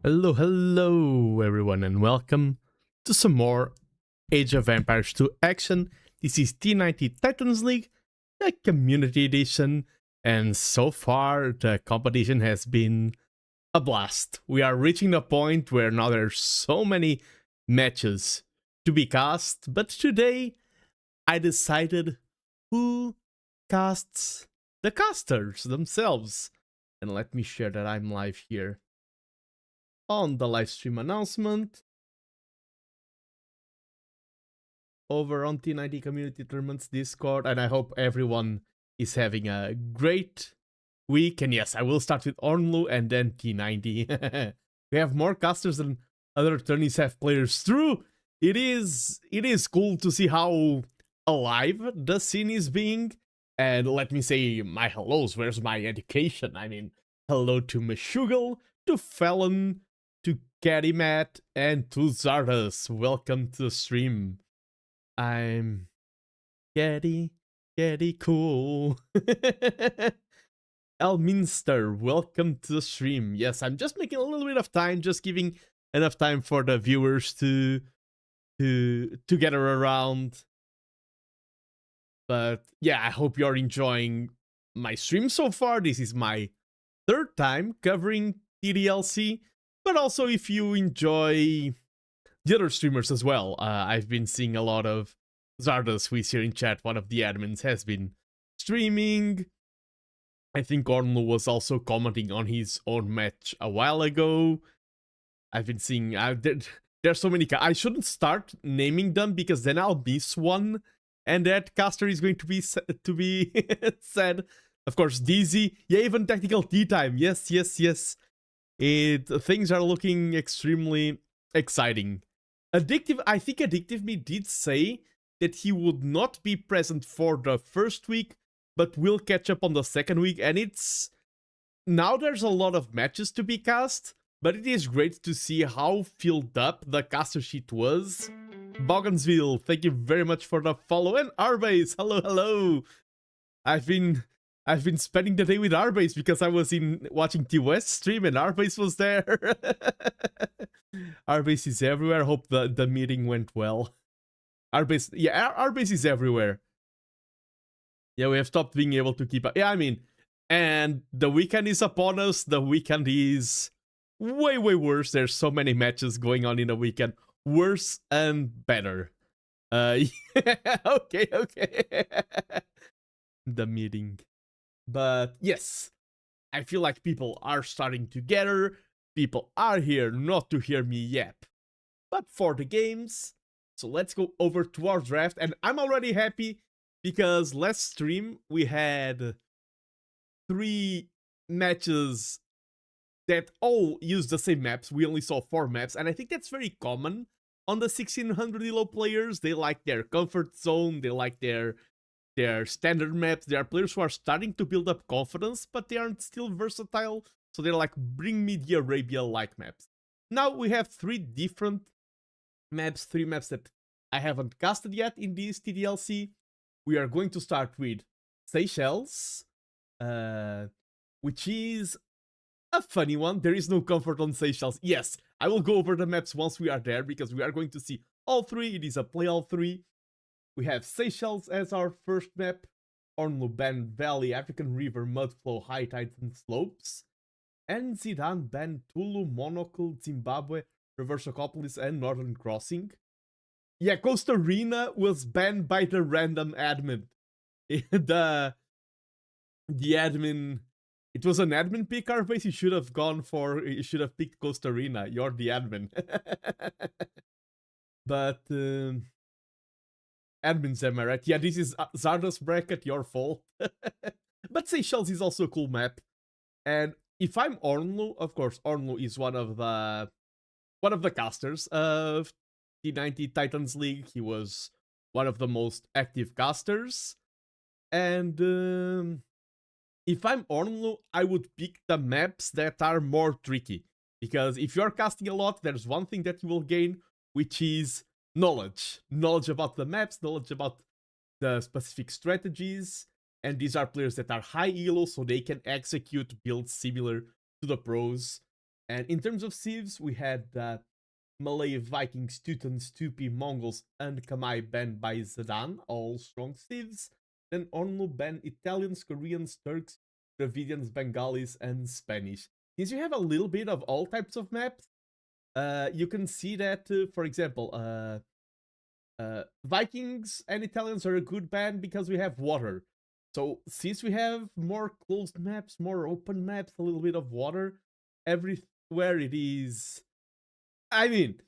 Hello everyone, and welcome to some more Age of Empires 2 action. This is T90 Titans League, the Community Edition, and so far the competition has been a blast. We are reaching the point where now there's so many matches to be cast, but today I decided who casts the casters themselves. And let me share that I'm live here on the live stream announcement over on T90 Community Tournaments Discord, and I hope everyone is having a great week. And yes, I will start with Ornlu and then T90. We have more casters than other tourneys have players through. It is cool to see how alive the scene is being. And let me say my hellos. Where's my education? I mean, hello to Meshuggah, to Felon, to Caddy Matt, and to Zardas. Welcome to the stream. I'm Caddy cool. Elminster, welcome to the stream. Yes, I'm just making a little bit of time, just giving enough time for the viewers to gather around. But yeah, I hope you're enjoying my stream so far. This is my third time covering TTLC, but also if you enjoy the other streamers as well. I've been seeing a lot of Zardas, who is here in chat, one of the admins, has been streaming. I think Ornlu was also commenting on his own match a while ago. I've been seeing there's so many. I shouldn't start naming them because then I'll miss one, and that caster is going to be sad. Of course, DZ, yeah, even technical tea time. Yes, yes, yes. Things are looking extremely exciting. Addictive. I think Addictive Me did say that he would not be present for the first week, but will catch up on the second week, and it's now there's a lot of matches to be cast. But it is great to see how filled up the caster sheet was. Boggansville, thank you very much for the follow. And Arbase, hello, hello. I've been spending the day with Arbase because I was watching T-West stream and Arbase was there. Arbase is everywhere. Hope the meeting went well. Arbase, yeah, Arbase is everywhere. Yeah, we have stopped being able to keep up. Yeah, I mean, and the weekend is upon us. The weekend is way worse. There's so many matches going on in a weekend, worse and better. Yeah, okay the meeting, but yes, I feel like people are starting to gather. People are here not to hear me yap, but for the games. So let's go over to our draft, and I'm already happy because last stream we had 3 matches that all use the same maps. We only saw 4 maps, and I think that's very common on the 1600 elo players. They like their comfort zone, they like their standard maps. There are players who are starting to build up confidence, but they aren't still versatile, so they're like, bring me the Arabia-like maps. Now we have 3 different maps, 3 maps that I haven't casted yet in this TTLC. We are going to start with Seychelles, which is a funny one. There is no comfort on Seychelles. Yes, I will go over the maps once we are there because we are going to see all 3. It is a play all 3. We have Seychelles as our first map. Ornlu, Ben Valley, African River, Mudflow, High Tides and Slopes. And Zidane, Ben, Tulu, Monocle, Zimbabwe, Reversocopolis and Northern Crossing. Yeah, Costa Rica was banned by the random admin. the admin... It was an admin pick, Arbase. You should have picked Costa Rica. You're the admin. But admins, am I right? Yeah, this is Zarda's bracket, your fault. But Seychelles is also a cool map. And if I'm Ornlu, of course, Ornlu is one of the casters of T90 Titans League. He was one of the most active casters. And if I'm Ornlu, I would pick the maps that are more tricky. Because if you're casting a lot, there's one thing that you will gain, which is knowledge. Knowledge about the maps, knowledge about the specific strategies. And these are players that are high elo, so they can execute builds similar to the pros. And in terms of civs, we had Malay, Vikings, Teutons, Tupi, Mongols, and Khmer banned by Zidane, all strong civs. Then Ornlu ban Italians, Koreans, Turks, Dravidians, Bengalis, and Spanish. Since you have a little bit of all types of maps, you can see that, for example, Vikings and Italians are a good ban because we have water. So since we have more closed maps, more open maps, a little bit of water, everywhere it is... I mean...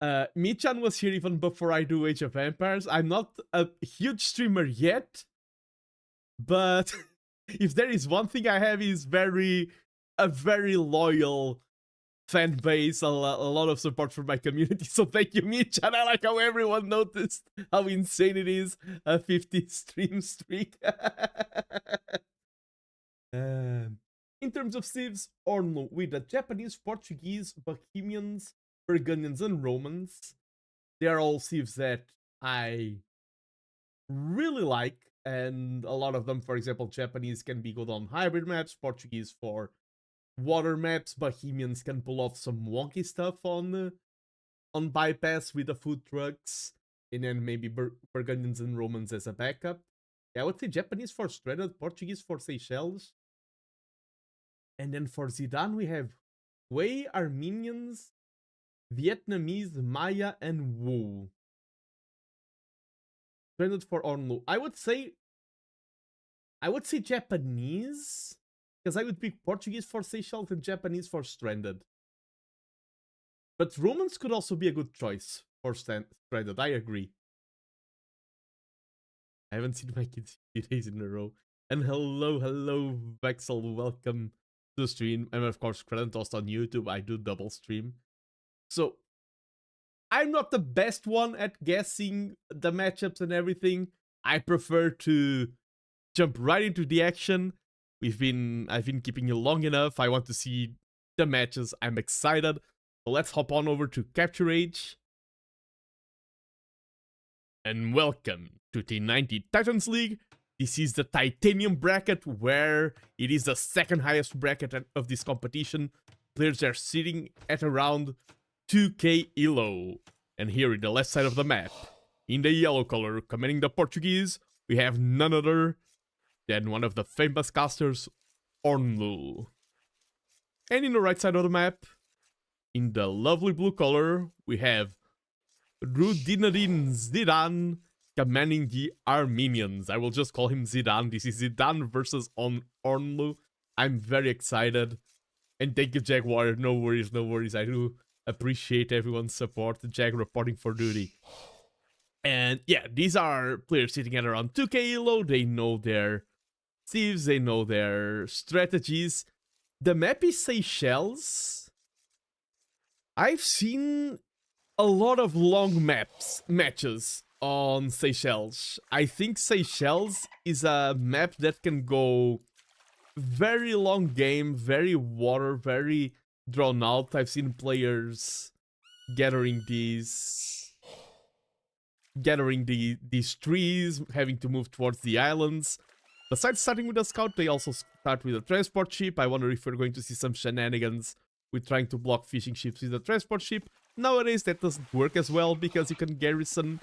Michan was here even before I do Age of Empires. I'm not a huge streamer yet, but if there is one thing I have is a very loyal fan base, a lot of support from my community. So thank you, Michan. I like how everyone noticed how insane it is, a 50 stream streak. In terms of civs, Ornlu with the Japanese, Portuguese, Bohemians, Burgundians and Romans. They are all civs that I really like, and a lot of them, for example, Japanese can be good on hybrid maps, Portuguese for water maps, Bohemians can pull off some wonky stuff on bypass with the food trucks, and then maybe Burgundians and Romans as a backup. Yeah, I would say Japanese for Stranded, Portuguese for Seychelles. And then for Zidane, we have Wei, Armenians, Vietnamese, Maya, and Wu. Stranded for Ornlu. I would say I would say Japanese, because I would pick Portuguese for Seychelles and Japanese for Stranded. But Romans could also be a good choice for Stranded, I agree. I haven't seen my kids 3 days in a row. And hello, Vexel, welcome to the stream. And of course, Kratos on YouTube, I do double stream. So, I'm not the best one at guessing the matchups and everything. I prefer to jump right into the action. I've been keeping you long enough. I want to see the matches. I'm excited. So let's hop on over to Capture Age. And welcome to T90 Titans League. This is the Titanium bracket, where it is the second highest bracket of this competition. Players are sitting at around 2k elo. And here in the left side of the map, in the yellow color, commanding the Portuguese, we have none other than one of the famous casters, Ornlu. And in the right side of the map, in the lovely blue color, we have Rudinadin Zidane commanding the Armenians. I will just call him Zidane. This is Zidane versus Ornlu. I'm very excited. And thank you, Jaguar. No worries, no worries. I do appreciate everyone's support. Jag reporting for duty. And yeah, these are players sitting at around 2k elo. They know their thieves, they know their strategies. The map is Seychelles. I've seen a lot of long matches on Seychelles. I think Seychelles is a map that can go very long game, very water, very drawn out. I've seen players gathering these trees, having to move towards the islands. Besides starting with a scout, they also start with a transport ship. I wonder if we're going to see some shenanigans with trying to block fishing ships with a transport ship. Nowadays, that doesn't work as well, because you can garrison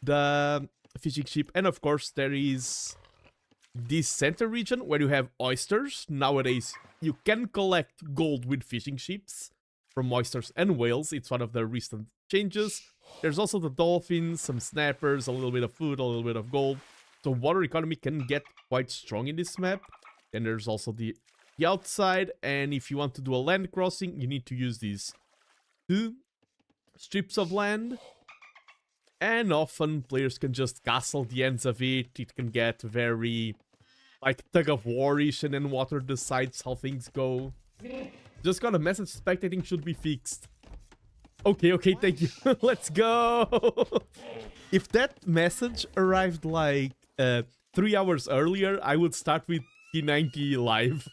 the fishing ship. And of course, there is this center region where you have oysters. Nowadays, you can collect gold with fishing ships from oysters and whales. It's one of the recent changes. There's also the dolphins, some snappers, a little bit of food, a little bit of gold. So water economy can get quite strong in this map. And there's also the outside, and if you want to do a land crossing, you need to use these 2 strips of land. And often players can just castle the ends of it. It can get very like tug of war-ish, and then water decides how things go. Just got a message, spectating should be fixed. Okay, thank you. Let's go. If that message arrived like 3 hours earlier, I would start with T90 live.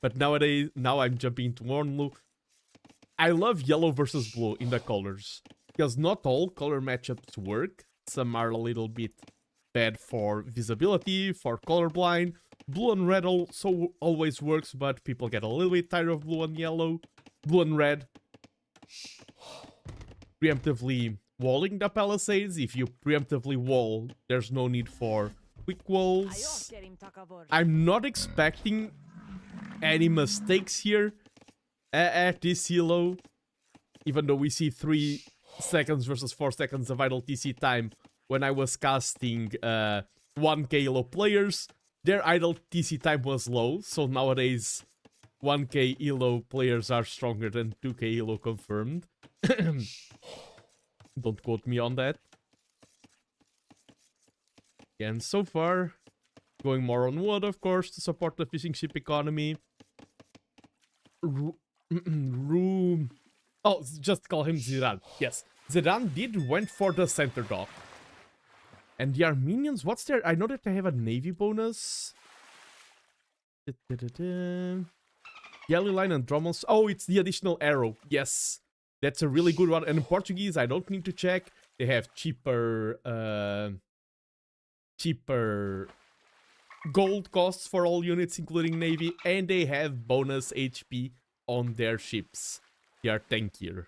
But nowadays, now I'm jumping into Ornlu. I love yellow versus blue in the colors, because not all color matchups work. Some are a little bit bad for visibility, for colorblind. Blue and red also always works, but people get a little bit tired of blue and yellow. Blue and red. Preemptively walling the palisades. If you preemptively wall, there's no need for quick walls. I'm not expecting any mistakes here at this elo, even though we see 3 seconds versus 4 seconds of idle TC time. When I was casting 1k elo players, their idle TC time was low, so nowadays 1k elo players are stronger than 2k elo confirmed. Don't quote me on that. And so far, going more on wood, of course, to support the fishing ship economy. Oh, just call him Zidane. Yes, Zidane went for the center dock. And the Armenians, what's their... I know that they have a navy bonus. Yellow line and Drummels. Oh, it's the additional arrow. Yes, that's a really good one. And in Portuguese, I don't need to check. They have cheaper gold costs for all units, including navy, and they have bonus HP on their ships. They are tankier.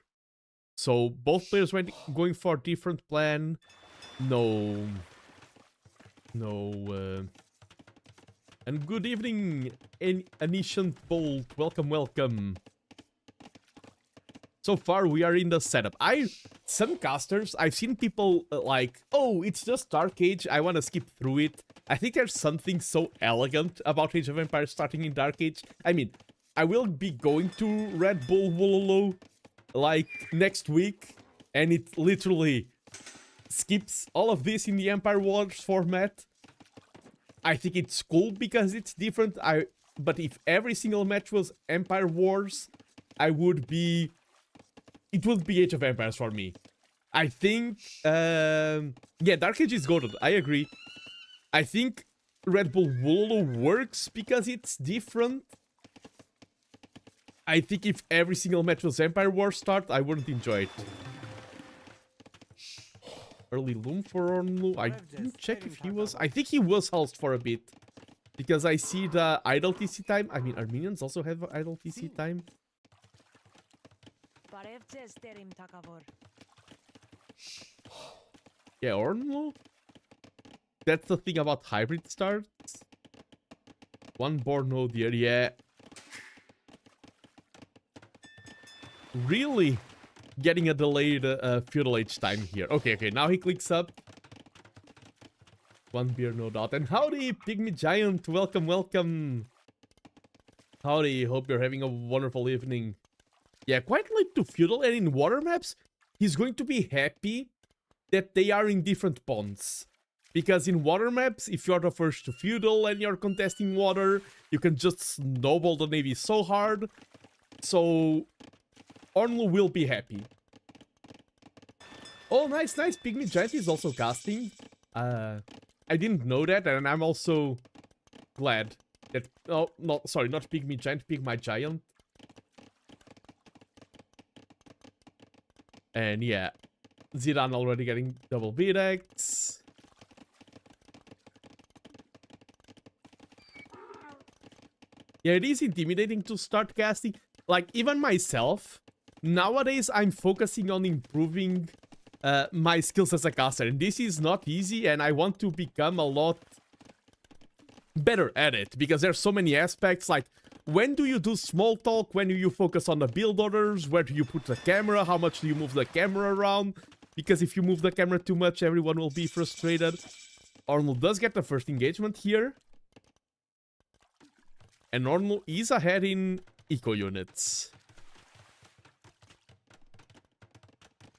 So both players went going for a different plan. No. And good evening, Anishan Bolt. Welcome. So far, we are in the setup. Some casters, I've seen people like, oh, it's just Dark Age, I want to skip through it. I think there's something so elegant about Age of Empires starting in Dark Age. I mean, I will be going to Red Bull Wololo like next week, and it literally skips all of this in the Empire Wars format. I think it's cool because it's different. But if every single match was Empire Wars, it would be Age of Empires for me. I think, yeah, Dark Age is golden. I agree. I think Red Bull Wololo works because it's different. I think if every single match was Empire Wars start, I wouldn't enjoy it. Early Loom for Ornlu. I didn't check if he was. I think he was housed for a bit. Because I see the idle TC time. I mean, Armenians also have idle TC time. Yeah, Ornlu. That's the thing about hybrid starts. One board node here, yeah. Really getting a delayed feudal age time here. Okay, now he clicks up. One beer, no doubt. And howdy, Pygmy Giant. Welcome. Howdy, hope you're having a wonderful evening. Yeah, quite late to feudal, and in water maps, he's going to be happy that they are in different ponds. Because in water maps, if you're the first to feudal and you're contesting water, you can just snowball the navy so hard. So, Ornlu will be happy. Oh, nice. Pygmy Giant is also casting. I didn't know that, and I'm also glad that... Oh, no, sorry, not Pygmy Giant, Pygmy Giant. And yeah, Zidane already getting double B-Dex. Yeah, it is intimidating to start casting. Like, even myself, nowadays I'm focusing on improving my skills as a caster. And this is not easy, and I want to become a lot better at it. Because there's so many aspects, like, when do you do small talk? When do you focus on the build orders? Where do you put the camera? How much do you move the camera around? Because if you move the camera too much, everyone will be frustrated. Ornlu does get the first engagement here. And Ornlu is ahead in eco units.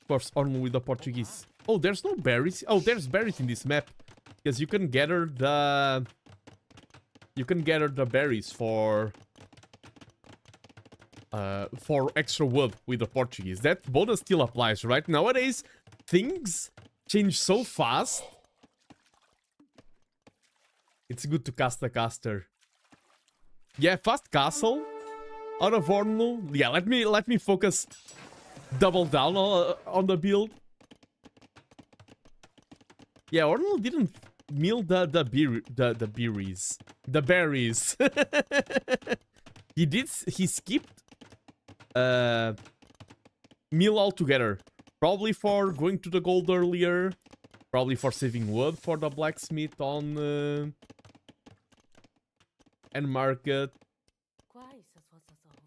Of course, Ornlu with the Portuguese. Oh, there's no berries. Oh, there's berries in this map. Because you can gather the... You can gather the berries for extra wood with the Portuguese. That bonus still applies, right? Nowadays, things change so fast. It's good to cast the caster. Yeah, fast castle out of Ornlu. Yeah, let me focus double down on the build. Yeah, Ornlu didn't mill the berries. The berries. He skipped mill altogether. Probably for going to the gold earlier. Probably for saving wood for the blacksmith on and market.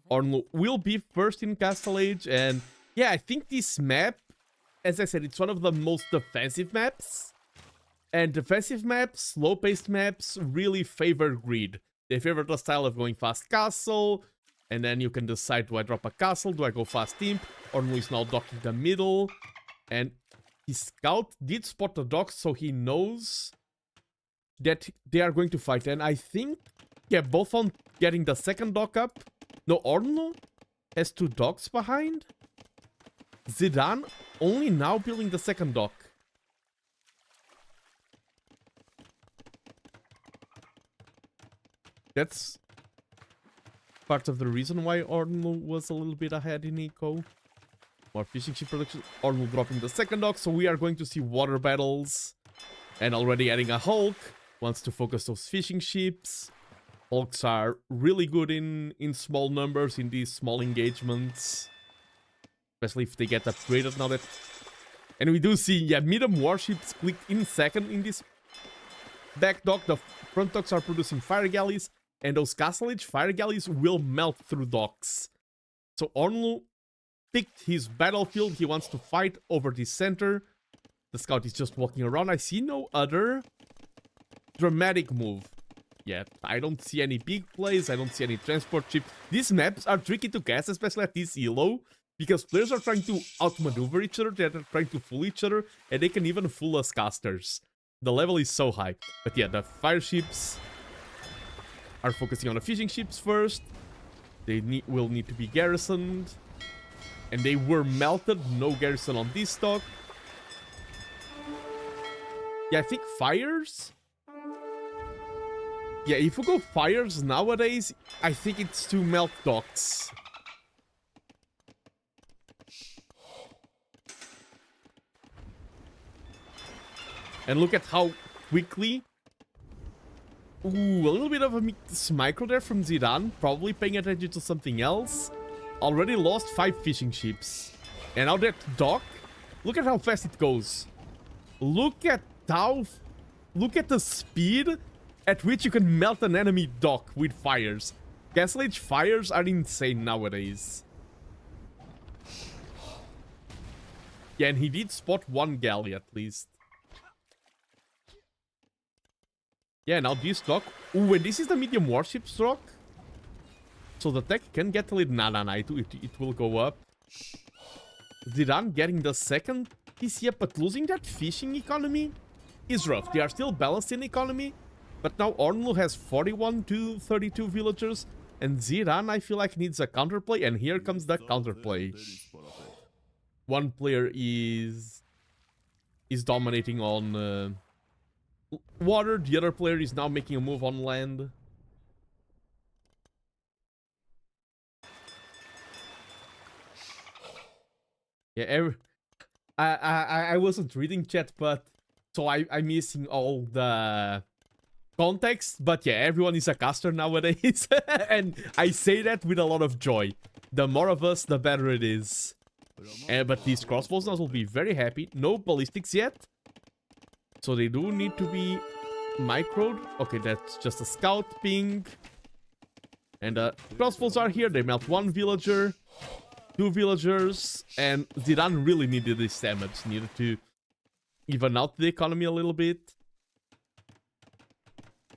Ornlu will be first in Castle Age, and yeah, I think this map, as I said, it's one of the most defensive maps. And defensive maps, slow-paced maps, really favor greed. They favor the style of going fast castle, and then you can decide, do I drop a castle, do I go fast imp? Ornlu is now docking the middle, and his scout did spot the docks, so he knows that they are going to fight. And I think, yeah, both on getting the second dock up. No, Ornlu has 2 docks behind. Zidane only now building the second dock. That's part of the reason why Ornlu was a little bit ahead in eco. More fishing ship production. Ornlu dropping the second dock, so we are going to see water battles. And already adding a Hulk. Wants to focus those fishing ships. Hulks are really good in small numbers, in these small engagements. Especially if they get upgraded now that... And we do see, yeah, medium warships clicked in second in this back dock. The front docks are producing fire galleys. And those Castle Age fire galleys will melt through docks. So Ornlu picked his battlefield. He wants to fight over the center. The scout is just walking around. I see no other dramatic move yet. I don't see any big plays, I don't see any transport ship. These maps are tricky to cast, especially at this elo, because players are trying to outmaneuver each other, they're trying to fool each other, and they can even fool us casters. The level is so high. But yeah, the fire ships are focusing on the fishing ships first. They will need to be garrisoned. And they were melted, no garrison on this stock. Yeah, I think fires? Yeah, if we go fires nowadays, I think it's to melt docks. And look at how quickly... Ooh, a little bit of a micro there from Zidane. Probably paying attention to something else. Already lost 5 fishing ships. And now that dock, look at how fast it goes. Look at the speed at which you can melt an enemy dock with fires. Castle Age fires are insane nowadays. Yeah, and he did spot 1 galley at least. Yeah, now this dock. Ooh, and this is the medium warships dock. So the tech can get a little... Nah, it will go up. Zidane getting the second TC up, but losing that fishing economy is rough. They are still balanced in economy, but now Ornlu has 41 to 32 villagers, and Zidane, I feel like, needs a counterplay, and here comes the counterplay. One player is dominating on water, the other player is now making a move on land. Yeah, I wasn't reading chat, but so I'm missing all the context. But yeah, everyone is a caster nowadays, and I say that with a lot of joy. The more of us, the better it is. But these crossbows now will be very happy. No ballistics yet, so they do need to be microed. Okay, that's just a scout ping. And crossbows are here. They melt 1 villager. 2 villagers, and Zidane really needed this damage, needed to even out the economy a little bit.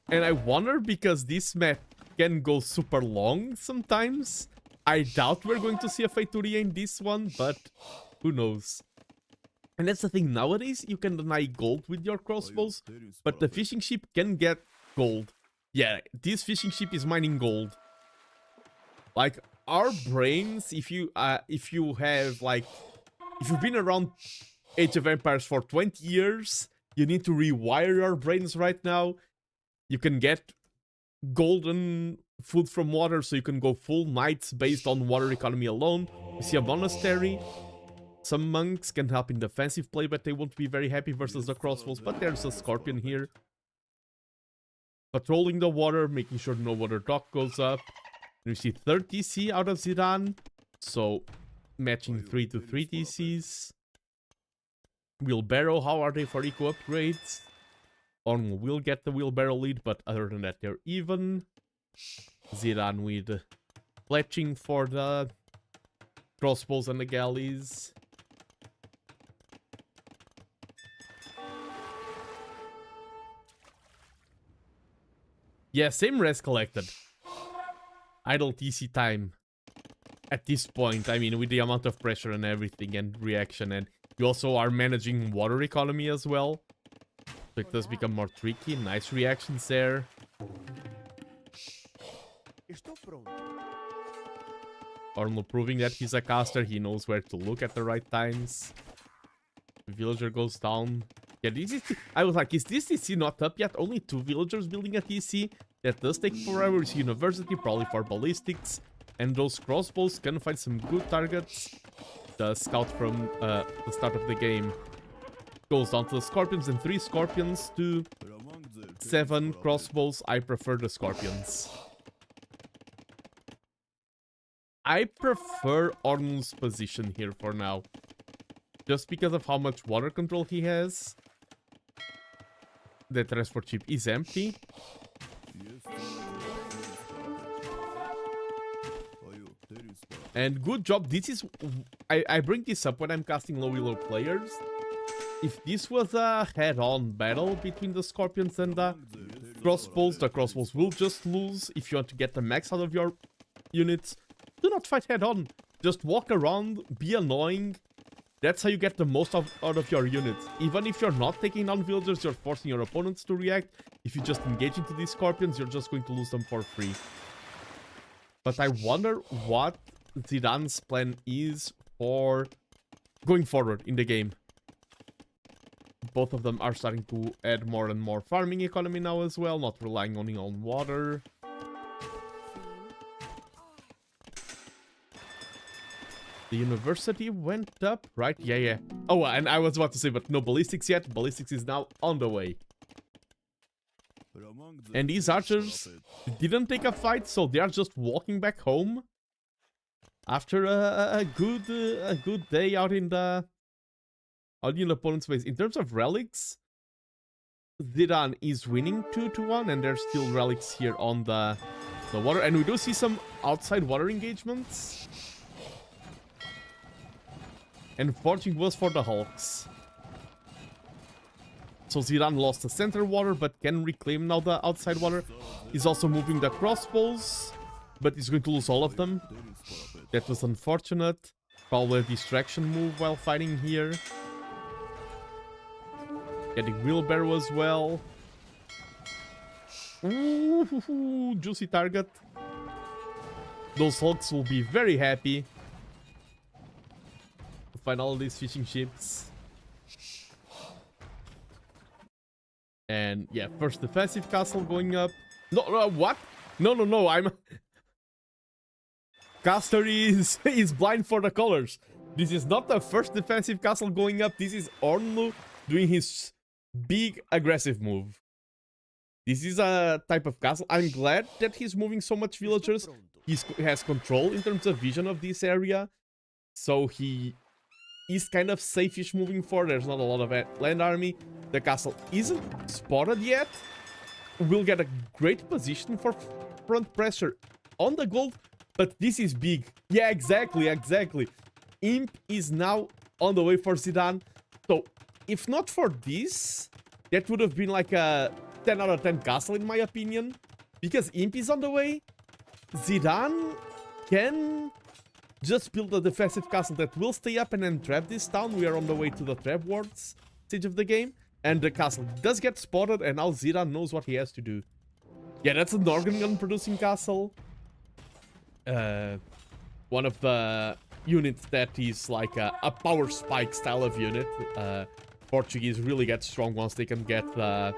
And I wonder, because this map can go super long sometimes, I doubt we're going to see a Feitoria in this one, but who knows. And that's the thing, nowadays you can deny gold with your crossbows, but the fishing ship can get gold. Yeah, this fishing ship is mining gold. Like, our brains, if you've been around Age of Empires for 20 years, you need to rewire your brains right now. You can get golden food from water, so you can go full knights based on water economy alone. You see a monastery. Some monks can help in defensive play, but they won't be very happy versus the crossbows. But there's a scorpion here. Patrolling the water, making sure no water dock goes up. We see 3rd TC out of Zidane, so matching 3 to 3 TCs. Wheelbarrow, how are they for eco upgrades? Ornlu will get the wheelbarrow lead, but other than that they're even. Zidane with fletching for the crossbows and the galleys. Yeah, same res collected. Idle TC time at this point, I mean, with the amount of pressure and everything and reaction, and you also are managing water economy as well, so it does become more tricky. Nice reactions there. Ornlu proving that he's a caster, he knows where to look at the right times. The villager goes down. Yeah, this is... I was like, is this TC not up yet? Only 2 villagers building a TC? That does take forever. It's university, probably for ballistics. And those crossbows can find some good targets. The scout from the start of the game goes down to the scorpions, and 3 scorpions to 7 crossbows. I prefer the scorpions. I prefer Ornlu's position here for now. Just because of how much water control he has. The transport ship is empty. And good job. This is... I bring this up when I'm casting low elo players. if this was a head-on battle between the Scorpions and the crossbows will just lose. If you want to get the max out of your units, do not fight head-on. Just walk around, be annoying. That's how you get the most out of your units. Even if you're not taking down villagers, you're forcing your opponents to react. If you just engage into these Scorpions, you're just going to lose them for free. But I wonder what Zidane's plan is for going forward in the game. Both of them are starting to add more and more farming economy now as well, not relying only on water. The university went up, right? Yeah. Oh, and I was about to say, but no ballistics yet. Ballistics is now on the way. And these archers didn't take a fight, so they are just walking back home after a good day out in the opponent's base. In terms of relics, Zidane is winning 2-1, and there's still relics here on the water, and we do see some outside water engagements. And forging was for the Hulks. So Zidane lost the center water, but can reclaim now the outside water. He's also moving the crossbows, but he's going to lose all of them. That was unfortunate. Probably a distraction move while fighting here. Getting wheelbarrow as well. Ooh, juicy target. Those Hulks will be very happy to find all these fishing ships. And yeah, first defensive castle going up. No, what? No, I'm... Caster is blind for the colors. This is not the first defensive castle going up. This is Ornlu doing his big aggressive move. This is a type of castle. I'm glad that he's moving so much villagers. He has control in terms of vision of this area. So he is kind of safe-ish moving forward. There's not a lot of land army. The castle isn't spotted yet. We'll get a great position for front pressure on the gold. But this is big. Yeah, exactly. Imp is now on the way for Zidane. So, if not for this, that would have been like a 10 out of 10 castle in my opinion. Because Imp is on the way. Zidane can just build a defensive castle that will stay up and then trap this town. We are on the way to the trap wards stage of the game. And the castle does get spotted, and now Zidane knows what he has to do. Yeah, that's an organ gun producing castle. One of the units that is like a power spike style of unit. Portuguese really get strong once they can get the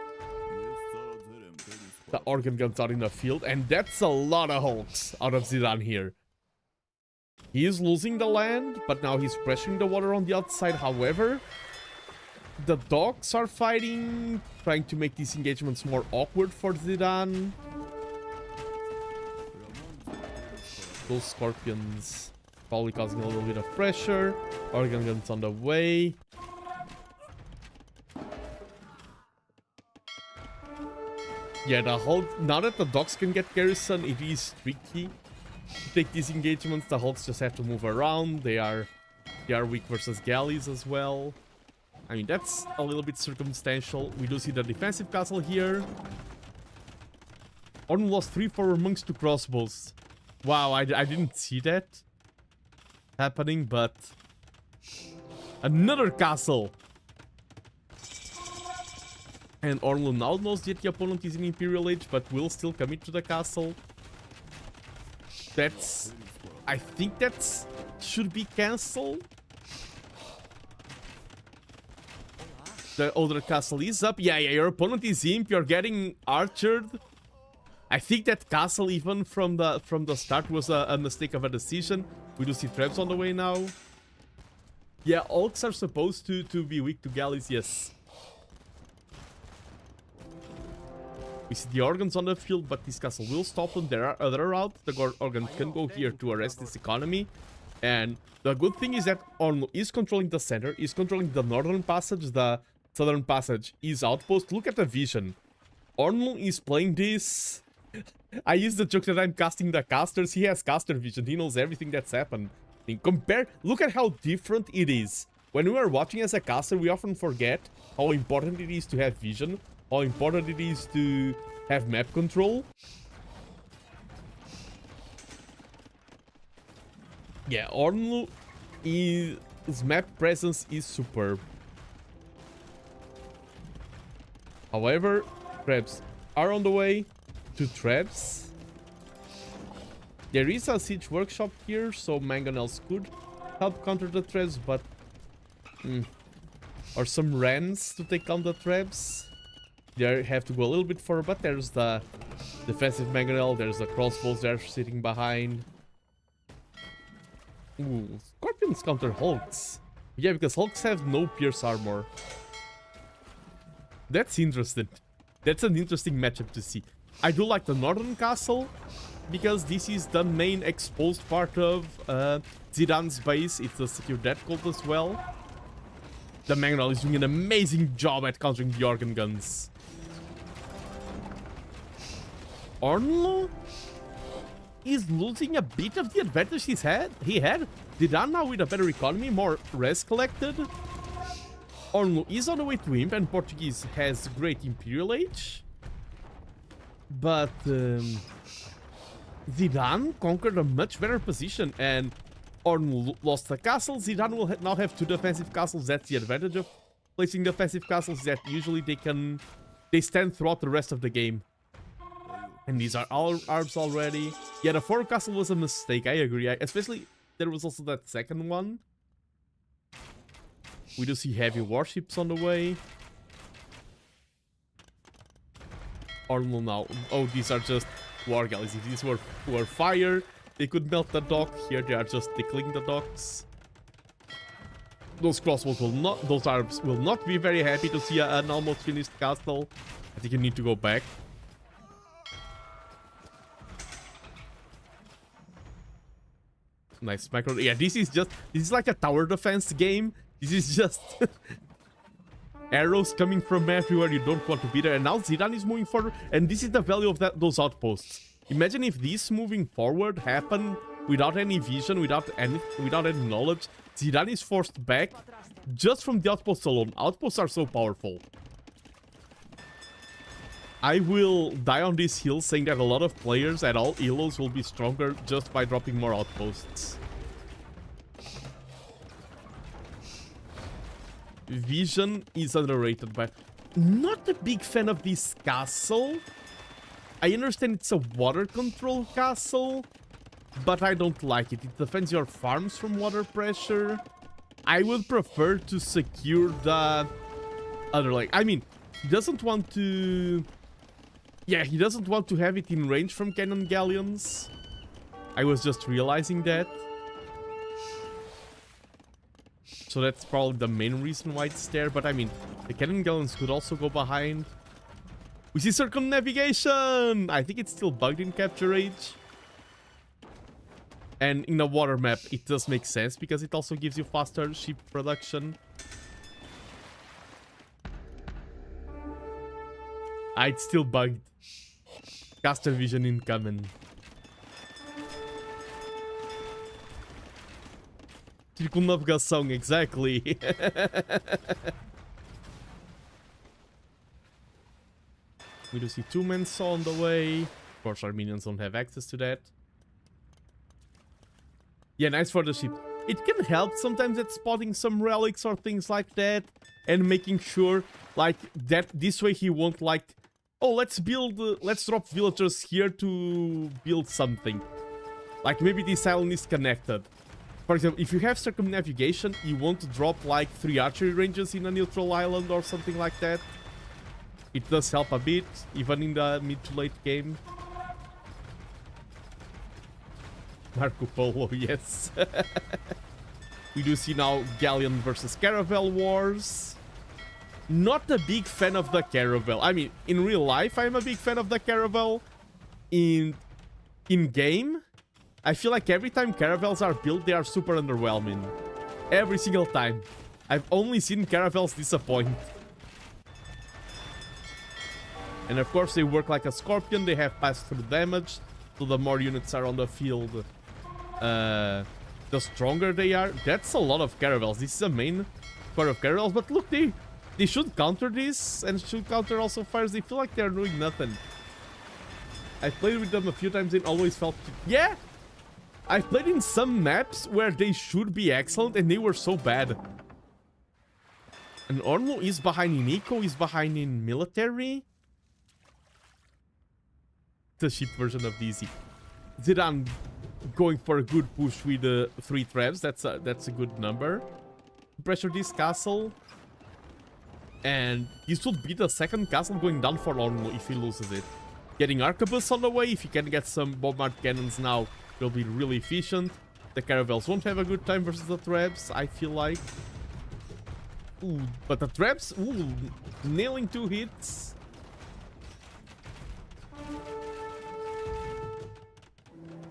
organ guns out in the field. And that's a lot of Hulks out of Zidane here. He is losing the land, but now he's pressuring the water on the outside. However, the dogs are fighting, trying to make these engagements more awkward for Zidane. Those Scorpions probably causing a little bit of pressure. Organ guns on the way. Yeah, now that the dogs can get garrison, it is tricky to take these engagements. The Hulks just have to move around. They are weak versus galleys as well. I mean, that's a little bit circumstantial. We do see the defensive castle here. Ornlu lost 3 for monks to crossbows. Wow, I didn't see that happening, but another castle. And Ornlu now knows that the opponent is in Imperial Age, but will still commit to the castle. I think that should be cancelled. The older castle is up. Yeah, your opponent is imp. You're getting archered. I think that castle, even from the start, was a mistake of a decision. We do see traps on the way now. Yeah, Orcs are supposed to be weak to galleys, yes. We see the organs on the field, but this castle will stop them. There are other routes. The organ can go here to arrest this economy. And the good thing is that Ornlu is controlling the center, is controlling the northern passage, the southern passage is outpost. Look at the vision. Ornlu is playing this. I use the joke that I'm casting the casters. He has caster vision. He knows everything that's happened. Look at how different it is when we are watching as a caster, we often forget how important it is to have vision, how important it is to have map control. Yeah, Ornlu, his map presence is superb. However, traps are on the way. 2 traps. There is a siege workshop here, so mangonels could help counter the traps, but or some rams to take down the traps. They have to go a little bit further, but there's the defensive mangonel, there's the crossbows they're sitting behind. Ooh, scorpions counter hulks. Yeah, because hulks have no pierce armor. That's interesting. That's an interesting matchup to see. I do like the northern castle, because this is the main exposed part of Zidane's base. It's a secure death cult as well. The mangonel is doing an amazing job at countering the organ guns. Ornlu is losing a bit of the advantage he had. Zidane now with a better economy, more res collected. Ornlu is on the way to Imp, and Portuguese has great Imperial Age. But Zidane conquered a much better position, and Ornlu lost the castle. Zidane will now have 2 defensive castles. That's the advantage of placing defensive castles, that usually they stand throughout the rest of the game. And these are all arbs already. Yeah, the 4 castle was a mistake, I agree. Especially, there was also that second one. We do see heavy warships on the way. Ornlu now. Oh, these are just war galleys. If these were fire, they could melt the dock. Here they are just tickling the docks. Those crossbows will not, those arbs will not be very happy to see an almost finished castle. I think you need to go back. Nice micro. Yeah, this is like a tower defense game. This is just arrows coming from everywhere. You don't want to be there. And now Zidane is moving forward, and this is the value of those outposts. Imagine if this moving forward happened without any vision, without any knowledge. Zidane is forced back just from the outposts alone. Outposts are so powerful. I will die on this hill saying that a lot of players at all elos will be stronger just by dropping more outposts. Vision is underrated, but not a big fan of this castle. I understand it's a water control castle, but I don't like it. It defends your farms from water pressure. I would prefer to secure the other leg. I mean, he doesn't want to... Yeah, he doesn't want to have it in range from cannon galleons. I was just realizing that. So that's probably the main reason why it's there. But I mean, the cannon galleons could also go behind. We see circumnavigation! I think it's still bugged in Capture Age. And in the water map, it does make sense because it also gives you faster ship production. It's still bugged. Caster vision incoming. Circunnavigação, exactly. We do see 2 men saw on the way. Of course, our minions don't have access to that. Yeah, nice for the ship. It can help sometimes at spotting some relics or things like that, and making sure, like, that this way he won't, like, oh, let's drop villagers here to build something. Like, maybe this island is connected. For example, if you have circumnavigation, you won't drop, like, 3 archery ranges in a neutral island or something like that. It does help a bit, even in the mid to late game. Marco Polo, yes. We do see now Galleon versus Caravel wars. Not a big fan of the Caravel. I mean, in real life, I'm a big fan of the Caravel. In game, I feel like every time Caravels are built, they are super underwhelming. Every single time. I've only seen Caravels disappoint. And of course, they work like a Scorpion. They have pass-through damage. So the more units are on the field, the the stronger they are. That's a lot of caravels. This is a main core of caravels, but look, they should counter this and should counter also fires. They feel like they're doing nothing. I played with them a few times and always felt... Yeah! I've played in some maps where they should be excellent and they were so bad. And Ornlu is behind in eco, is behind in military. The cheap version of DZ. Zidane going for a good push with 3 traps. That's a good number. Pressure this castle. And this would be the second castle going down for Ornlu if he loses it. Getting Arquebus on the way. If he can get some bombard cannons now, it'll be really efficient. The caravels won't have a good time versus the traps, I feel like. Ooh, but the traps, ooh, nailing 2 hits.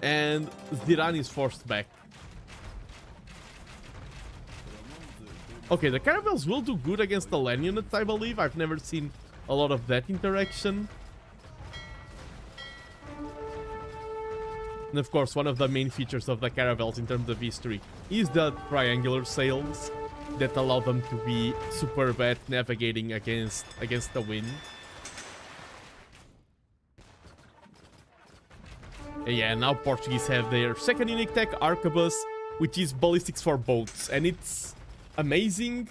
And Zidane is forced back. Okay, the caravels will do good against the land units, I believe. I've never seen a lot of that interaction. And of course, one of the main features of the caravels in terms of history is the triangular sails that allow them to be superb at navigating against the wind. And yeah, now Portuguese have their second unique tech, Arquebus, which is ballistics for boats, and it's amazing.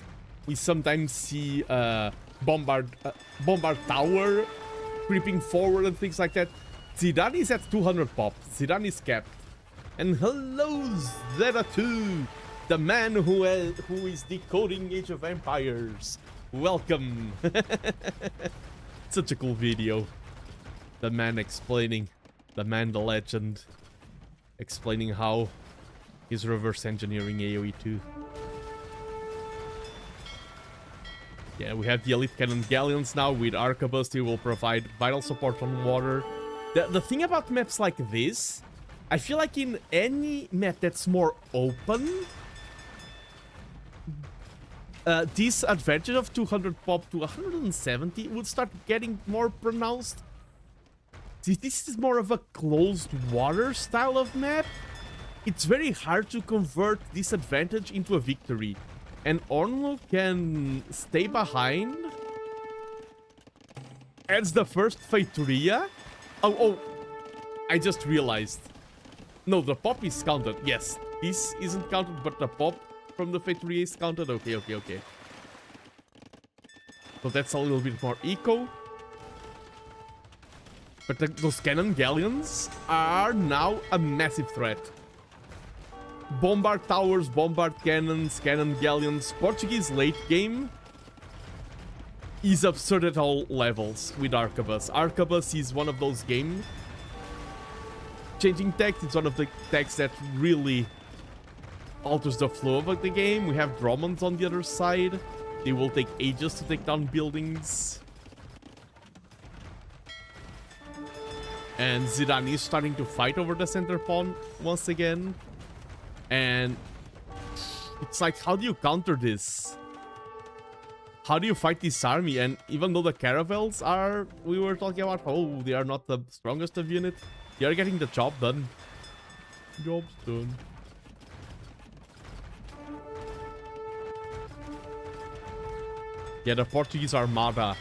We sometimes see bombard tower creeping forward and things like that. Zidane is at 200 pop. Zidane is capped. And hello, Zeta2, the man who is decoding Age of Empires. Welcome. Such a cool video. The man explaining, the man, the legend, explaining how he's reverse engineering AOE2. Yeah, we have the elite cannon galleons now with Arquebus. They will provide vital support on water. The thing about maps like this, I feel like in any map that's more open, this advantage of 200 pop to 170 would start getting more pronounced. This is more of a closed water style of map. It's very hard to convert this advantage into a victory. And Ornlu can stay behind. Adds the first Feitoria. Oh, I just realized. No, the pop is counted. Yes, this isn't counted, but the pop from the Feitoria is counted. Okay. So that's a little bit more eco. But those cannon galleons are now a massive threat. Bombard towers, bombard cannons, cannon galleons. Portuguese late game is absurd at all levels with Arquebus. Arquebus is one of those game changing techs. It's one of the techs that really alters the flow of the game. We have Dromons on the other side. They will take ages to take down buildings. And Zidane is starting to fight over the center pawn once again. And it's like, how do you counter this? How do you fight this army? And even though the caravels are, we were talking about, oh, they are not the strongest of unit, they are getting the job done. Job's done. Yeah, the Portuguese Armada.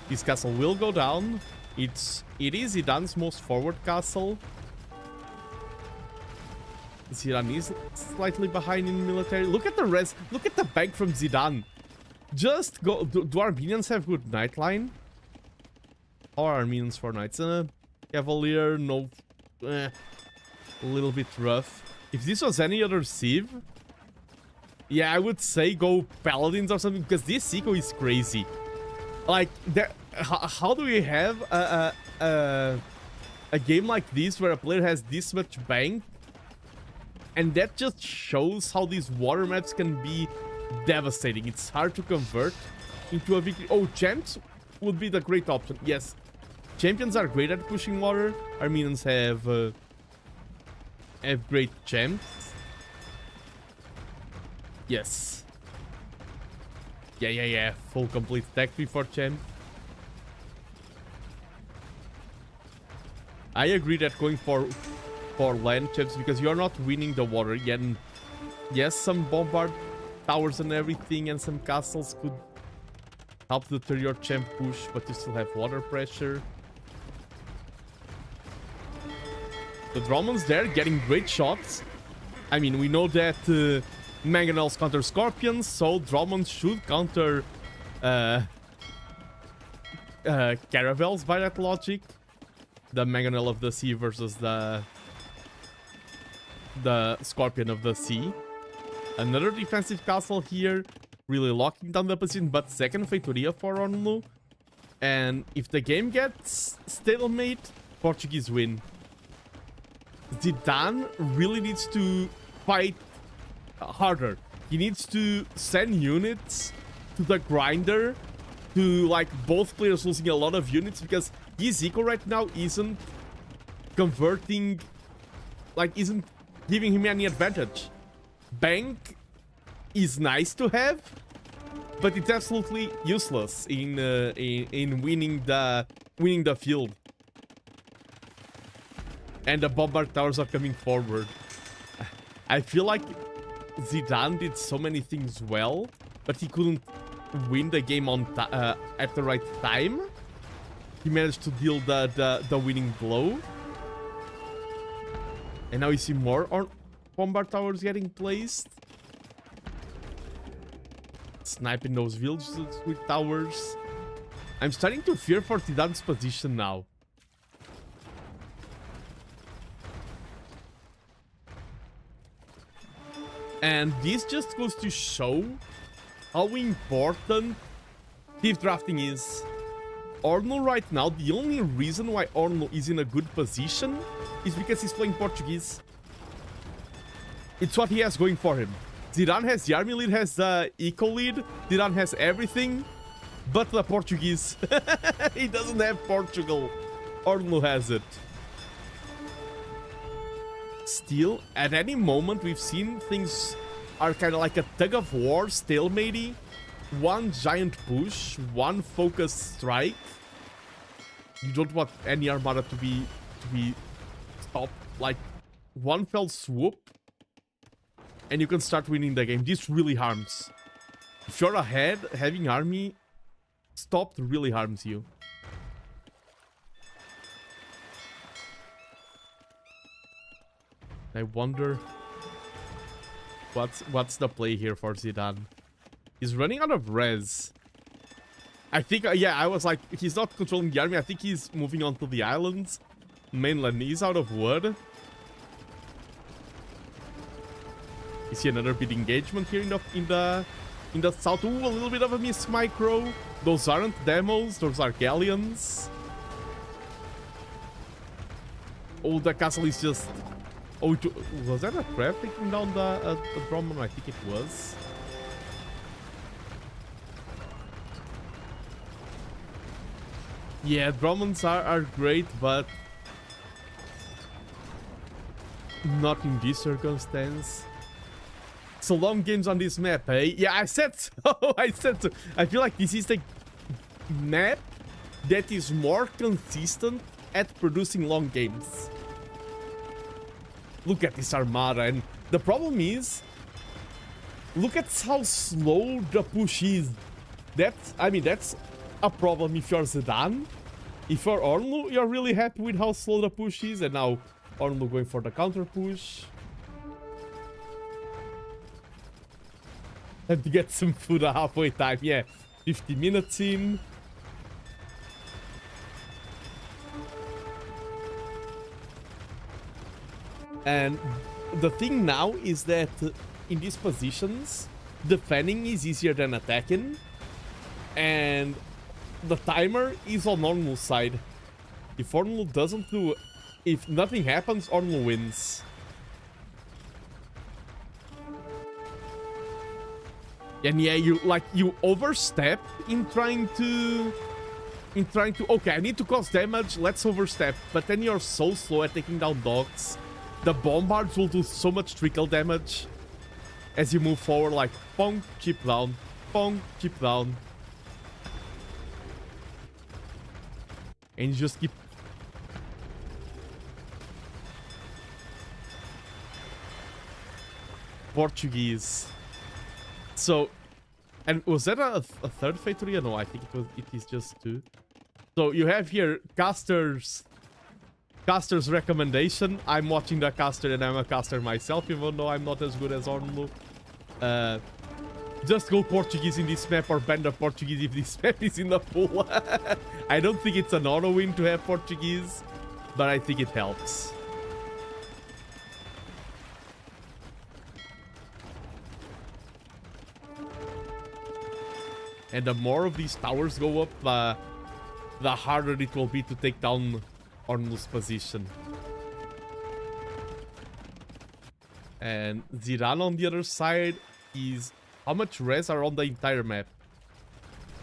This castle will go down. It is Zidane's most forward castle. Zidane is slightly behind in military. Look at the rest. Look at the bank from Zidane. Just go. Do Armenians have good nightline? Or Armenians for knights? Cavalier, no. A little bit rough. If this was any other civ, yeah, I would say go paladins or something, because this eco is crazy. Like, how do we have a game like this where a player has this much bank? And that just shows how these water maps can be devastating. It's hard to convert into a victory. Oh, champs would be the great option. Yes, champions are great at pushing water. Armenians have great champs. Yes. Yeah. Full complete tech before champ. I agree that going for for land champs because you're not winning the water yet. And yes, some bombard towers and everything and some castles could help deter your champ push, but you still have water pressure. The Dromons there getting great shots. I mean, we know that Mangonels counter Scorpions, so Dromons should counter Caravels by that logic. The Mangonel of the Sea versus the Scorpion of the Sea. Another defensive castle here, really locking down the position, but second Feitoria for Ornlu. And if the game gets stalemate, Portuguese win. Zidane really needs to fight harder. He needs to send units to the grinder to like both players losing a lot of units because his eco right now isn't converting, like isn't giving him any advantage. Bank is nice to have, but it's absolutely useless in winning the field. And the bombard towers are coming forward. I feel like Zidane did so many things well, but he couldn't win the game on at the right time. He managed to deal the winning blow. And now we see more bombard towers getting placed. Sniping those villages with towers. I'm starting to fear for Zidane's position now. And this just goes to show how important thief drafting is. Ornlu right now, the only reason why Ornlu is in a good position is because he's playing Portuguese. It's what he has going for him. Zidane has the army lead, has the eco lead. Zidane has everything but the Portuguese. He doesn't have Portugal. Ornlu has it. Still, at any moment, we've seen things are kind of like a tug of war, stalemating. One giant push, one focused strike. You don't want any armada to be stopped. Like one fell swoop, and you can start winning the game. This really harms. If you're ahead, having army stopped really harms you. I wonder what's the play here for Zidane. He's running out of res. I think, yeah, I was like, he's not controlling the army. I think he's moving on to the islands. Mainland, he's out of wood. You see another big engagement here in the south. Ooh, a little bit of a miss micro. Those aren't demos, those are galleons. Oh, the castle is just... Oh, was that a crab taking down the Brahman? I think it was. Yeah, Brahmans are great, but not in this circumstance. So long games on this map, eh? Yeah, I said so. I said so. I feel like this is the map that is more consistent at producing long games. Look at this armada, and the problem is, look at how slow the push is. That's a problem if you're Zidane. If you're Ornlu, you're really happy with how slow the push is, and now Ornlu going for the counter push. Have to get some food at halfway time. Yeah, 50 minutes in. And the thing now is that in these positions, defending is easier than attacking. And the timer is on Ornlu's side. If Ornlu doesn't do... If nothing happens, Ornlu wins. And yeah, you overstep in trying to... Okay, I need to cause damage, let's overstep. But then you're so slow at taking down dogs. The bombards will do so much trickle damage as you move forward, like pong, chip down, pong, chip down. And you just keep... Portuguese. So, and was that a third Feitoria? No, I think it is just 2. So you have here caster's recommendation. I'm watching the caster and I'm a caster myself, even though I'm not as good as Ornlu. Just go Portuguese in this map or ban the Portuguese if this map is in the pool. I don't think it's an auto win to have Portuguese, but I think it helps. And the more of these towers go up, the harder it will be to take down Ornlu's position. And Ziran on the other side is... How much res are on the entire map?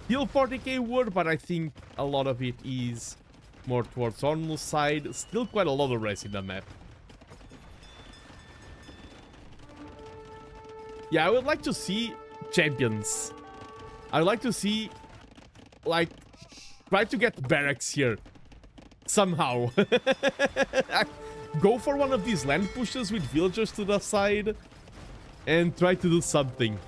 Still 40k word, but I think a lot of it is more towards Ornlu's side. Still quite a lot of res in the map. Yeah, I would like to see champions. I would like to see, like, try to get barracks here. Somehow. Go for one of these land pushes with villagers to the side. And try to do something.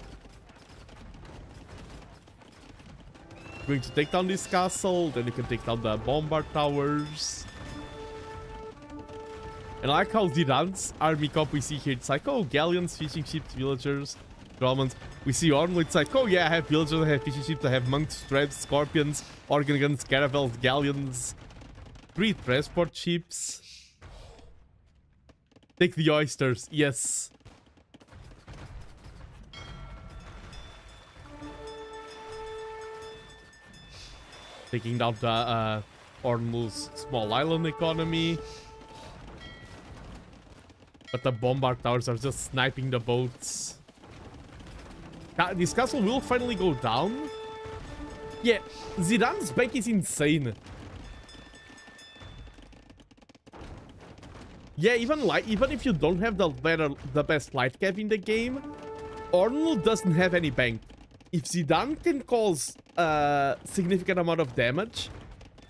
Going to take down this castle. Then you can take down the bombard towers. And I like how Ziran's army comp we see here. It's like, oh, galleons, fishing ships, villagers, Romans. We see Ornlu, it's like, oh yeah, I have villagers, I have fishing ships, I have monks, treads, scorpions, organ guns, caravels, galleons, 3 transport ships. Take the oysters, yes. Taking down the Ornlu's small island economy. But the bombard towers are just sniping the boats. This castle will finally go down. Yeah, Ziran's bank is insane. Yeah, even if you don't have the best light cap in the game, Ornlu doesn't have any bank. If Ziran can cause a significant amount of damage,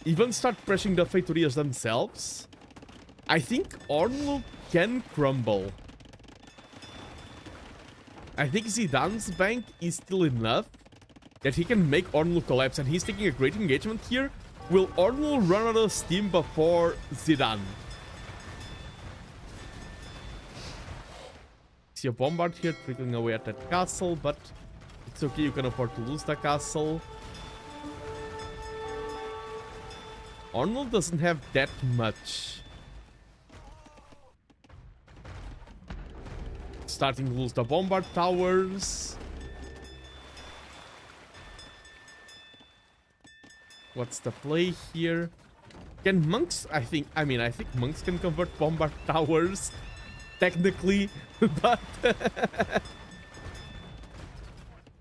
even start pressuring the Feitorias themselves, I think Ornlu can crumble. I think Zidan's bank is still enough that he can make Ornlu collapse, and he's taking a great engagement here. Will Ornlu run out of steam before Zidan? See a bombard here trickling away at that castle, but it's okay, you can afford to lose the castle. Ornlu doesn't have that much. Starting to lose the bombard towers. What's the play here? Can monks... I think monks can convert bombard towers. Technically. But...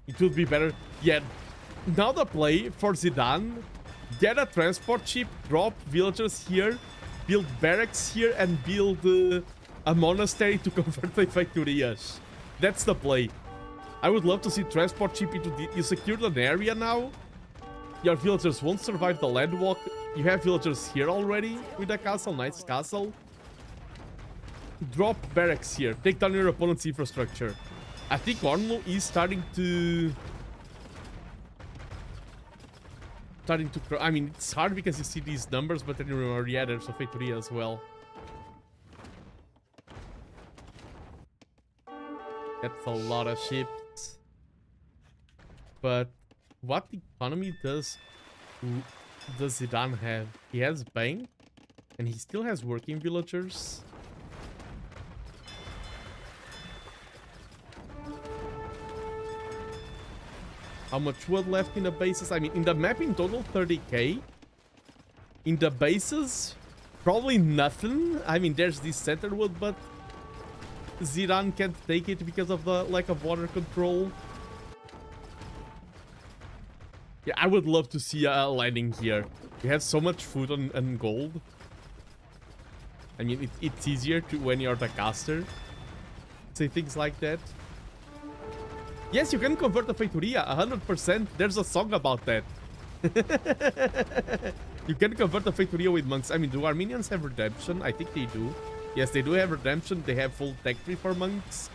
it would be better. Yeah. Now the play for Zidan. Get a transport ship. Drop villagers here. Build barracks here. And build... a monastery to convert the Feitorias. That's the play. I would love to see transport ship into the... You secured an area now. Your villagers won't survive the land walk. You have villagers here already with a castle. Nice castle. Drop barracks here. Take down your opponent's infrastructure. I think Ornlu is starting to... I mean, it's hard because you see these numbers, but then you remember, yeah, there's a Feitoria as well. That's a lot of ships. But what economy does Zidan have? He has bank, and he still has working villagers. How much wood left in the bases? I mean, in the map in total, 30k. In the bases, probably nothing. I mean, there's this center wood, but Ziran can't take it because of the lack of water control. Yeah, I would love to see a landing here. You have so much food and gold. I mean, it's easier to when you're the caster. Say things like that. Yes, you can convert the Feitoria, 100%. There's a song about that. You can convert the Feitoria with monks. I mean, do Armenians have redemption? I think they do. Yes, they do have redemption. They have full tech tree for monks.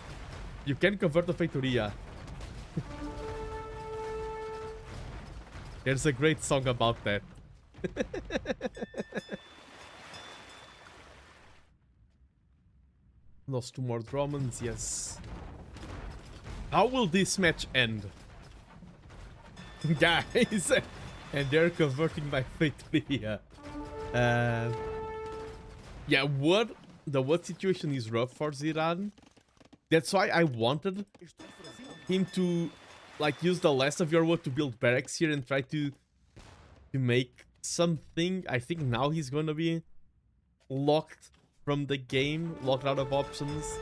You can convert the Feitoria. There's a great song about that. Lost 2 more Dromans, yes. How will this match end? Guys! And they're converting my Feitoria. Yeah, the what situation is rough for Zidane. That's why I wanted him to like use the last of your wood to build barracks here and try to make something. I think now he's gonna be locked from the game, locked out of options.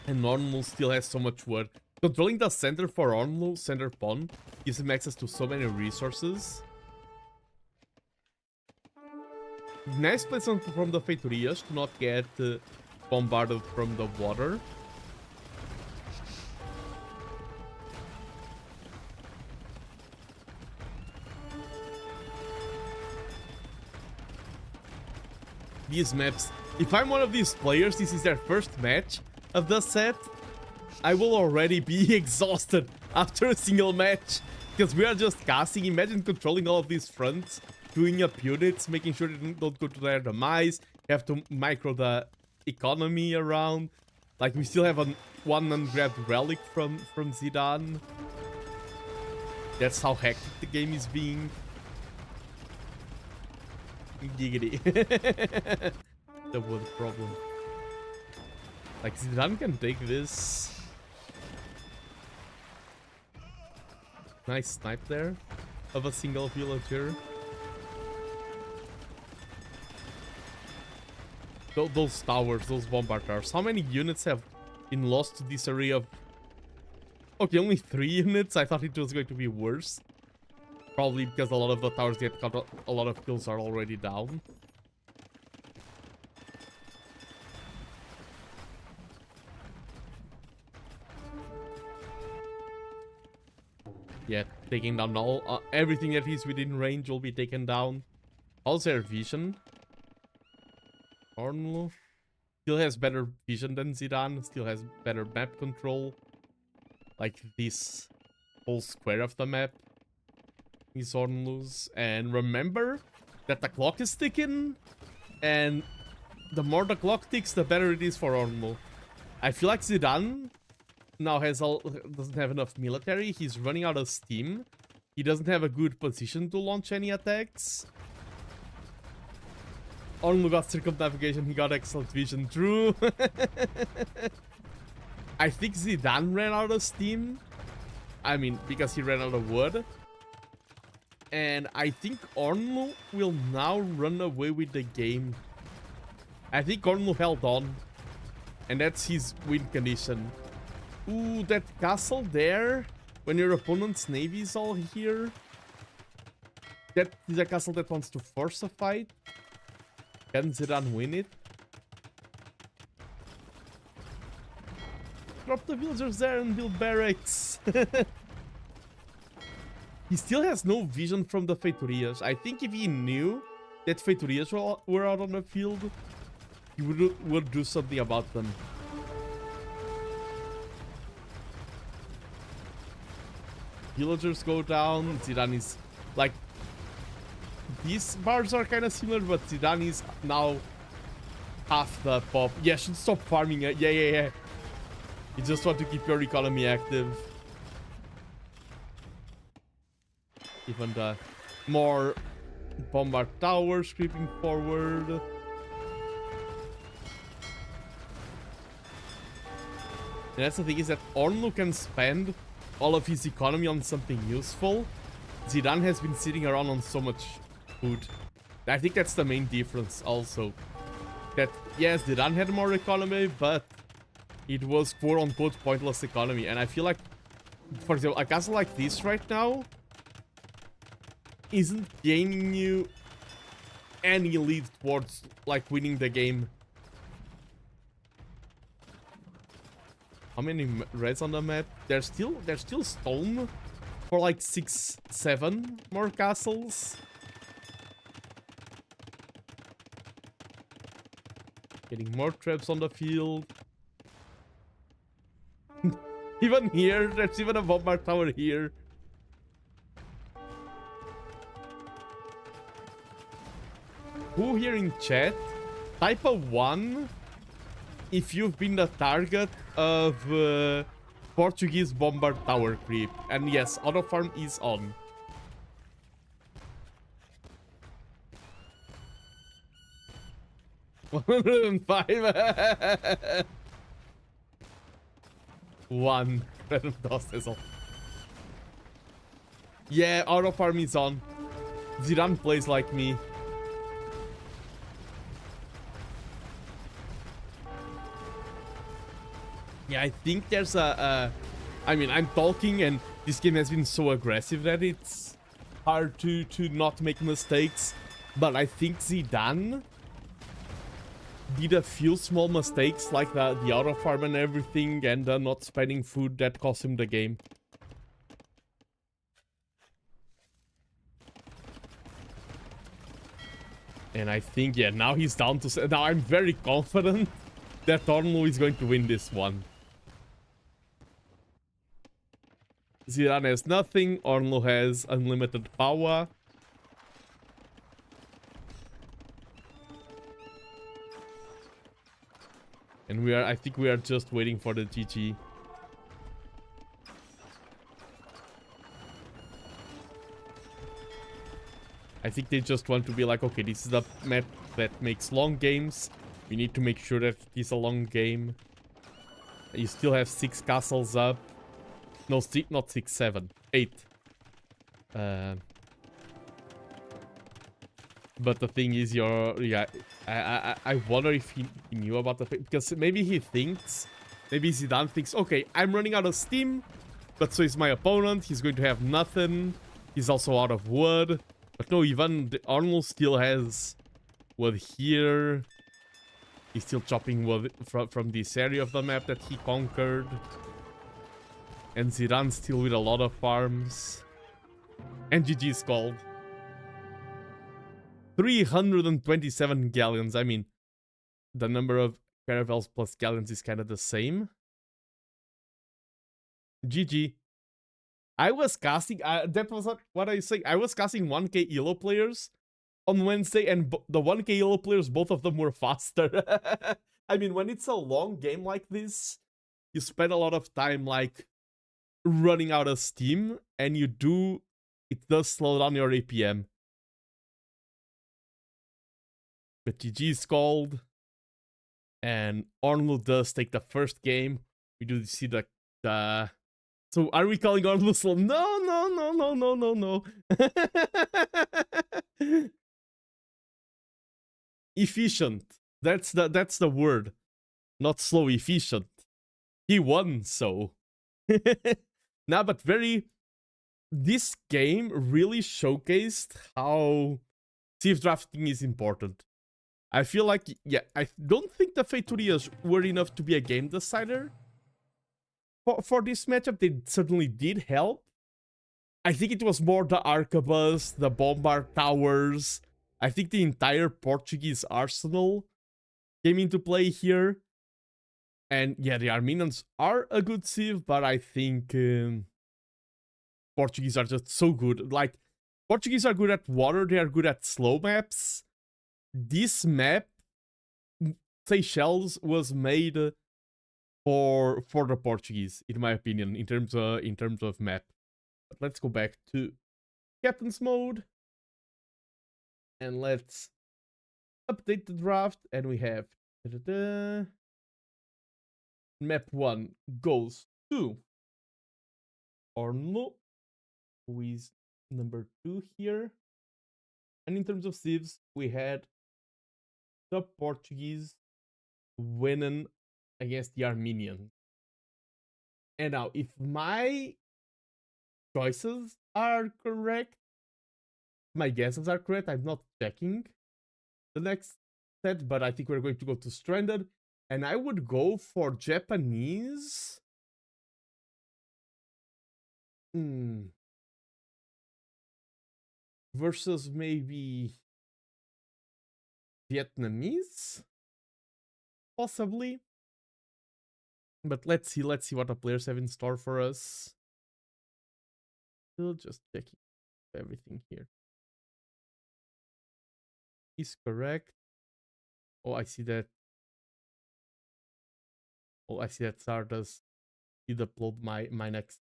And Ornlu still has so much wood. Controlling the center for Ornlu, center pawn, gives him access to so many resources. Nice placement from the Feitorias to not get bombarded from the water. These maps, if I'm one of these players, this is their first match of the set, I will already be exhausted after a single match. Because we are just casting. Imagine controlling all of these fronts, doing up units, making sure they don't go to their demise. You have to micro the economy around. Like, we still have one ungrabbed relic from Zidane. That's how hectic the game is being. Giggity. The wood problem. Like, Zidane can take this. Nice snipe there of a single villager. Those towers, those bombard towers. How many units have been lost to this array of... Okay, only 3 units. I thought it was going to be worse. Probably because a lot of the towers that got a lot of kills are already down. Yeah, taking down all everything that is within range will be taken down. How's their vision? Ornlu still has better vision than Zidane, still has better map control. Like this whole square of the map is Ornlu's. And remember that the clock is ticking, and the more the clock ticks, the better it is for Ornlu. I feel like Zidane now doesn't have enough military. He's running out of steam. He doesn't have a good position to launch any attacks. Ornlu got circumnavigation, he got excellent vision. True. I think Zidane ran out of steam. I mean, because he ran out of wood. And I think Ornlu will now run away with the game. I think Ornlu held on. And that's his win condition. Ooh, that castle there, when your opponent's navy is all here. That is a castle that wants to force a fight. Can Zidane win it? Drop the villagers there and build barracks. He still has no vision from the Feitorias. I think if he knew that Feitorias were out on the field, he would do something about them. Villagers go down. Zidane is like... These bars are kind of similar, but Zidane is now half the pop. Yeah, should stop farming it. Yeah. You just want to keep your economy active. Even the more bombard towers creeping forward. And that's the thing, is that Ornlu can spend all of his economy on something useful. Zidane has been sitting around on so much food. I think that's the main difference also. That, yes, Zidane had more economy, but it was quote-unquote pointless economy. And I feel like, for example, a castle like this right now isn't gaining you any lead towards, like, winning the game. How many reds on the map? There's still stone for like 6, 7 more castles. Getting more traps on the field. Even here, there's even a bombard tower here. Who here in chat? Type a 1 if you've been the target of Portuguese bombard tower creep. And yes, auto farm is on. $105. One random dust sizzle. Yeah, auto farm is on. Ziran plays like me. Yeah, I think there's I mean, I'm talking and this game has been so aggressive that it's hard to not make mistakes. But I think Zidane did a few small mistakes, like the auto farm and everything, and not spending food that cost him the game. And I think, yeah, now he's down to... Now I'm very confident that Ornlu is going to win this one. Zidane has nothing, Ornlu has unlimited power. And I think we are just waiting for the GG. I think they just want to be like, okay, this is the map that makes long games. We need to make sure that it is a long game. You still have 6 castles up. No, not 6, 7, 8. But the thing is, yeah, I wonder if he knew about the thing, because maybe he thinks, maybe Zidane thinks, okay, I'm running out of steam, but so is my opponent. He's going to have nothing. He's also out of wood. But no, even Arnold still has wood here. He's still chopping wood from this area of the map that he conquered. And Zidane's still with a lot of farms. And GG's called. 327 galleons. I mean, the number of caravels plus galleons is kind of the same. GG. I was casting... that was what I was saying. I was casting 1k ELO players on Wednesday, and the 1k ELO players, both of them were faster. I mean, when it's a long game like this, you spend a lot of time, like, running out of steam, and it does slow down your APM. But GG is called, and Arnold does take the first game. We do see the so are we calling Arnold slow? No, no, no, no, no, no, no. Efficient. That's the word. Not slow, efficient. He won, so. Nah, but this game really showcased how Thief drafting is important. I feel like, yeah, I don't think the Feiturias were enough to be a game decider. For this matchup, they certainly did help. I think it was more the Arquebus, the Bombard Towers. I think the entire Portuguese arsenal came into play here. And yeah, the Armenians are a good sieve, but I think Portuguese are just so good. Like, Portuguese are good at water, they are good at slow maps. This map, Seychelles, was made for the Portuguese, in my opinion, in terms of map. But let's go back to Captain's mode. And let's update the draft. And we have map 1 goes to Orno, who is number 2 here. And in terms of civs, we had the Portuguese winning against the Armenians. And now, if my choices are correct, my guesses are correct, I'm not checking the next set, but I think we're going to go to Stranded. And I would go for Japanese. Versus maybe Vietnamese? Possibly. But let's see what the players have in store for us. Still just checking everything here. Is correct. Oh, I see that. Oh, I see that Sardas did upload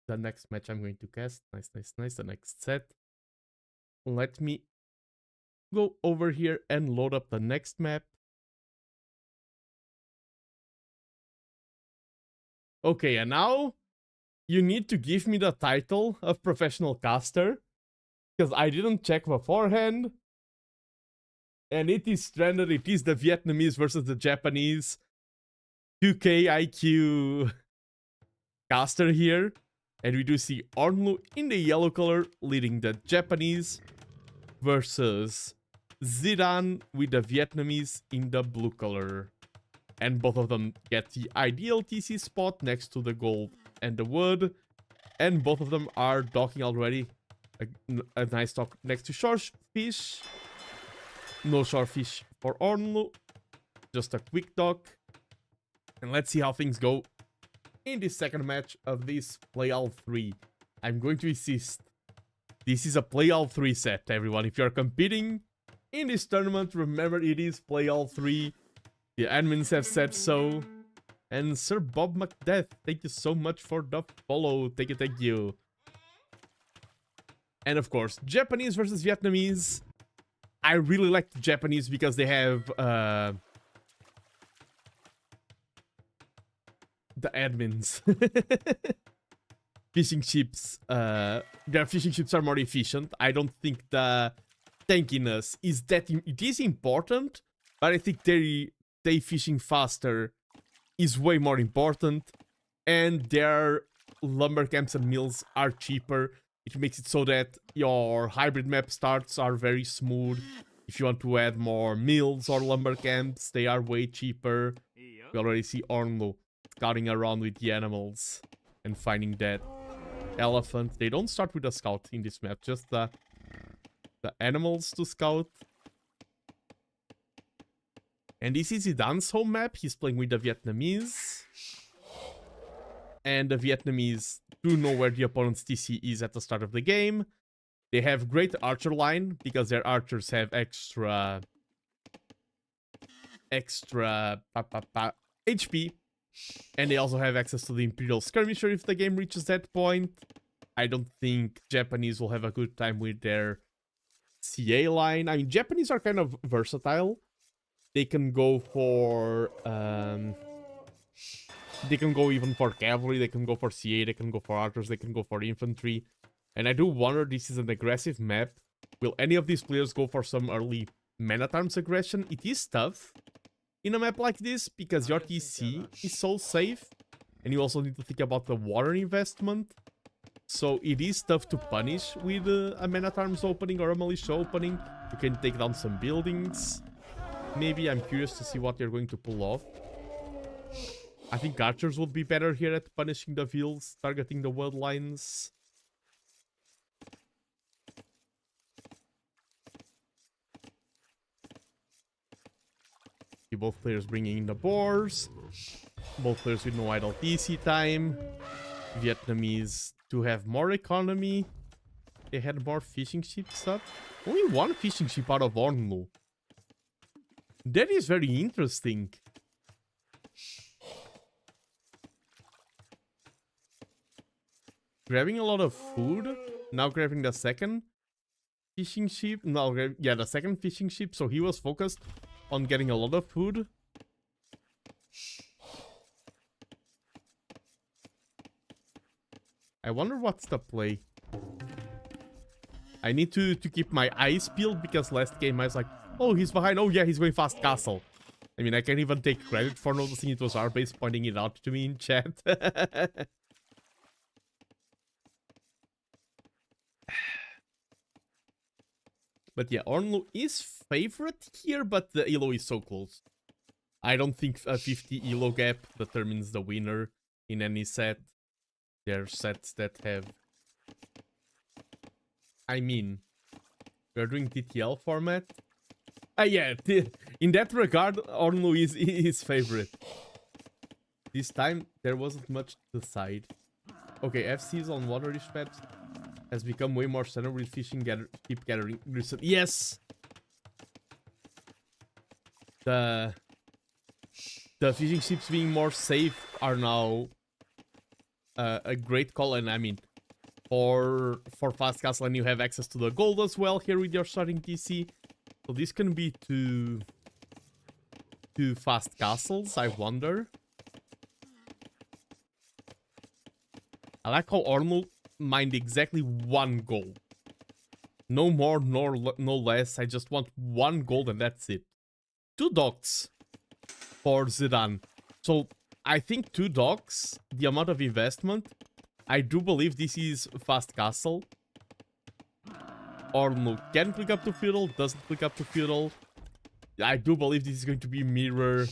the next match I'm going to cast. Nice. The next set. Let me go over here and load up the next map. Okay, and now you need to give me the title of professional caster, because I didn't check beforehand. And it is stranded. It is the Vietnamese versus the Japanese 2K IQ caster here. And we do see Ornlu in the yellow color leading the Japanese versus Zidane with the Vietnamese in the blue color. And both of them get the ideal TC spot next to the gold and the wood. And both of them are docking already. A nice dock next to Shorefish. No Shorefish for Ornlu. Just a quick dock. And let's see how things go in this second match of this Play All 3. I'm going to insist. This is a Play All 3 set, everyone. If you're competing in this tournament, remember it is Play All 3. The admins have said so. And Sir Bob Macbeth, thank you so much for the follow. Thank you. And of course, Japanese versus Vietnamese. I really like the Japanese because they have the admins. Fishing ships. Their fishing ships are more efficient. I don't think the tankiness is that. It is important, but I think they fishing faster is way more important, and their lumber camps and mills are cheaper. It makes it so that your hybrid map starts are very smooth. If you want to add more mills or lumber camps, they are way cheaper. We already see Ornlu scouting around with the animals and finding that elephant. They don't start with a scout in this map, just the animals to scout. And this is Zidane's home map. He's playing with the Vietnamese. And the Vietnamese do know where the opponent's TC is at the start of the game. They have great archer line because their archers have extra HP. And they also have access to the Imperial Skirmisher if the game reaches that point. I don't think Japanese will have a good time with their CA line. I mean, Japanese are kind of versatile. They can go for... they can go even for cavalry, they can go for CA, they can go for archers, they can go for infantry. And I do wonder, this is an aggressive map. Will any of these players go for some early man-at-arms aggression? It is tough in a map like this, because your TC is so safe. And you also need to think about the water investment. So it is tough to punish with a man-at-arms opening or a militia opening. You can take down some buildings. Maybe. I'm curious to see what they're going to pull off. I think archers would be better here at punishing the fields, targeting the wood lines. See both players bringing in the boars. Both players with no idle TC time. Vietnamese to have more economy. They had more fishing ships up. Only one fishing ship out of Ornlu. That is very interesting. Grabbing a lot of food. Now grabbing the second fishing ship. No, yeah, the second fishing ship. So he was focused on getting a lot of food. I wonder what's the play. I need to keep my eyes peeled because last game I was like, oh, he's behind. Oh, yeah, he's going fast castle. I mean, I can't even take credit for noticing it was our base pointing it out to me in chat. But yeah, Ornlu is favorite here, but the elo is so close. I don't think a 50 elo gap determines the winner in any set. There are sets that have... I mean, we're doing TTL format. Yeah, in that regard, Ornlu is his favorite. This time, there wasn't much to decide. Okay, FCs on waterish maps has become way more standard with fishing keep gathering recent. Yes! The fishing ships being more safe are now a great call, and I mean, for fast castle, and you have access to the gold as well here with your starting TC. So this can be two fast castles, I wonder. I like how Ornul mined exactly 1 gold. No more, no less. I just want 1 gold and that's it. 2 docks for Zidane. So I think 2 docks, the amount of investment, I do believe this is fast castle. Ornul can click up to feudal, doesn't click up to feudal. I do believe this is going to be mirror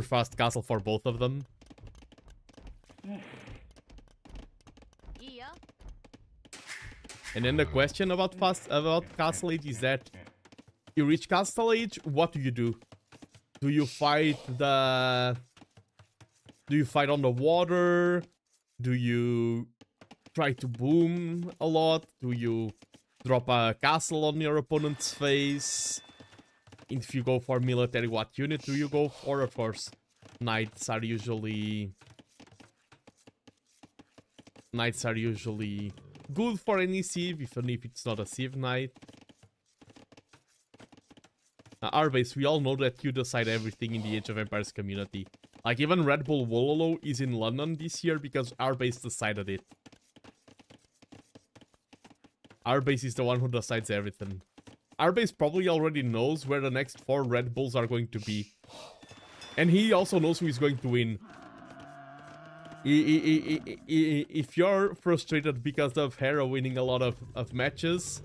fast castle for both of them. And then the question about castle age is that you reach castle age, what do you do? Do you fight on the water? Do you try to boom a lot? Do you drop a castle on your opponent's face? If you go for military, what unit do you go for? Of course, knights are usually good for any civ, even if it's not a civ knight. Our base, we all know that you decide everything in the Age of Empires community. Like, even Red Bull Wololo is in London this year because our base decided it. Our base is the one who decides everything. Our base probably already knows where the next 4 Red Bulls are going to be. And he also knows who is going to win. If you're frustrated because of Hera winning a lot of matches,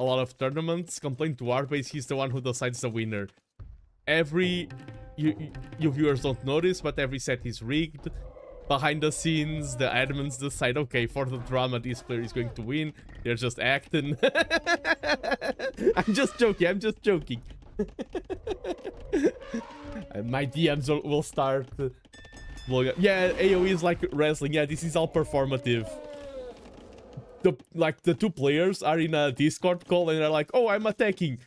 a lot of tournaments, complain to our base, he's the one who decides the winner. You viewers don't notice, but every set is rigged. Behind the scenes, the admins decide, okay, for the drama, this player is going to win. They're just acting. I'm just joking. My DMs will start blowing up. Yeah, AOE is like wrestling. Yeah, this is all performative. The 2 players are in a Discord call and they're like, oh, I'm attacking.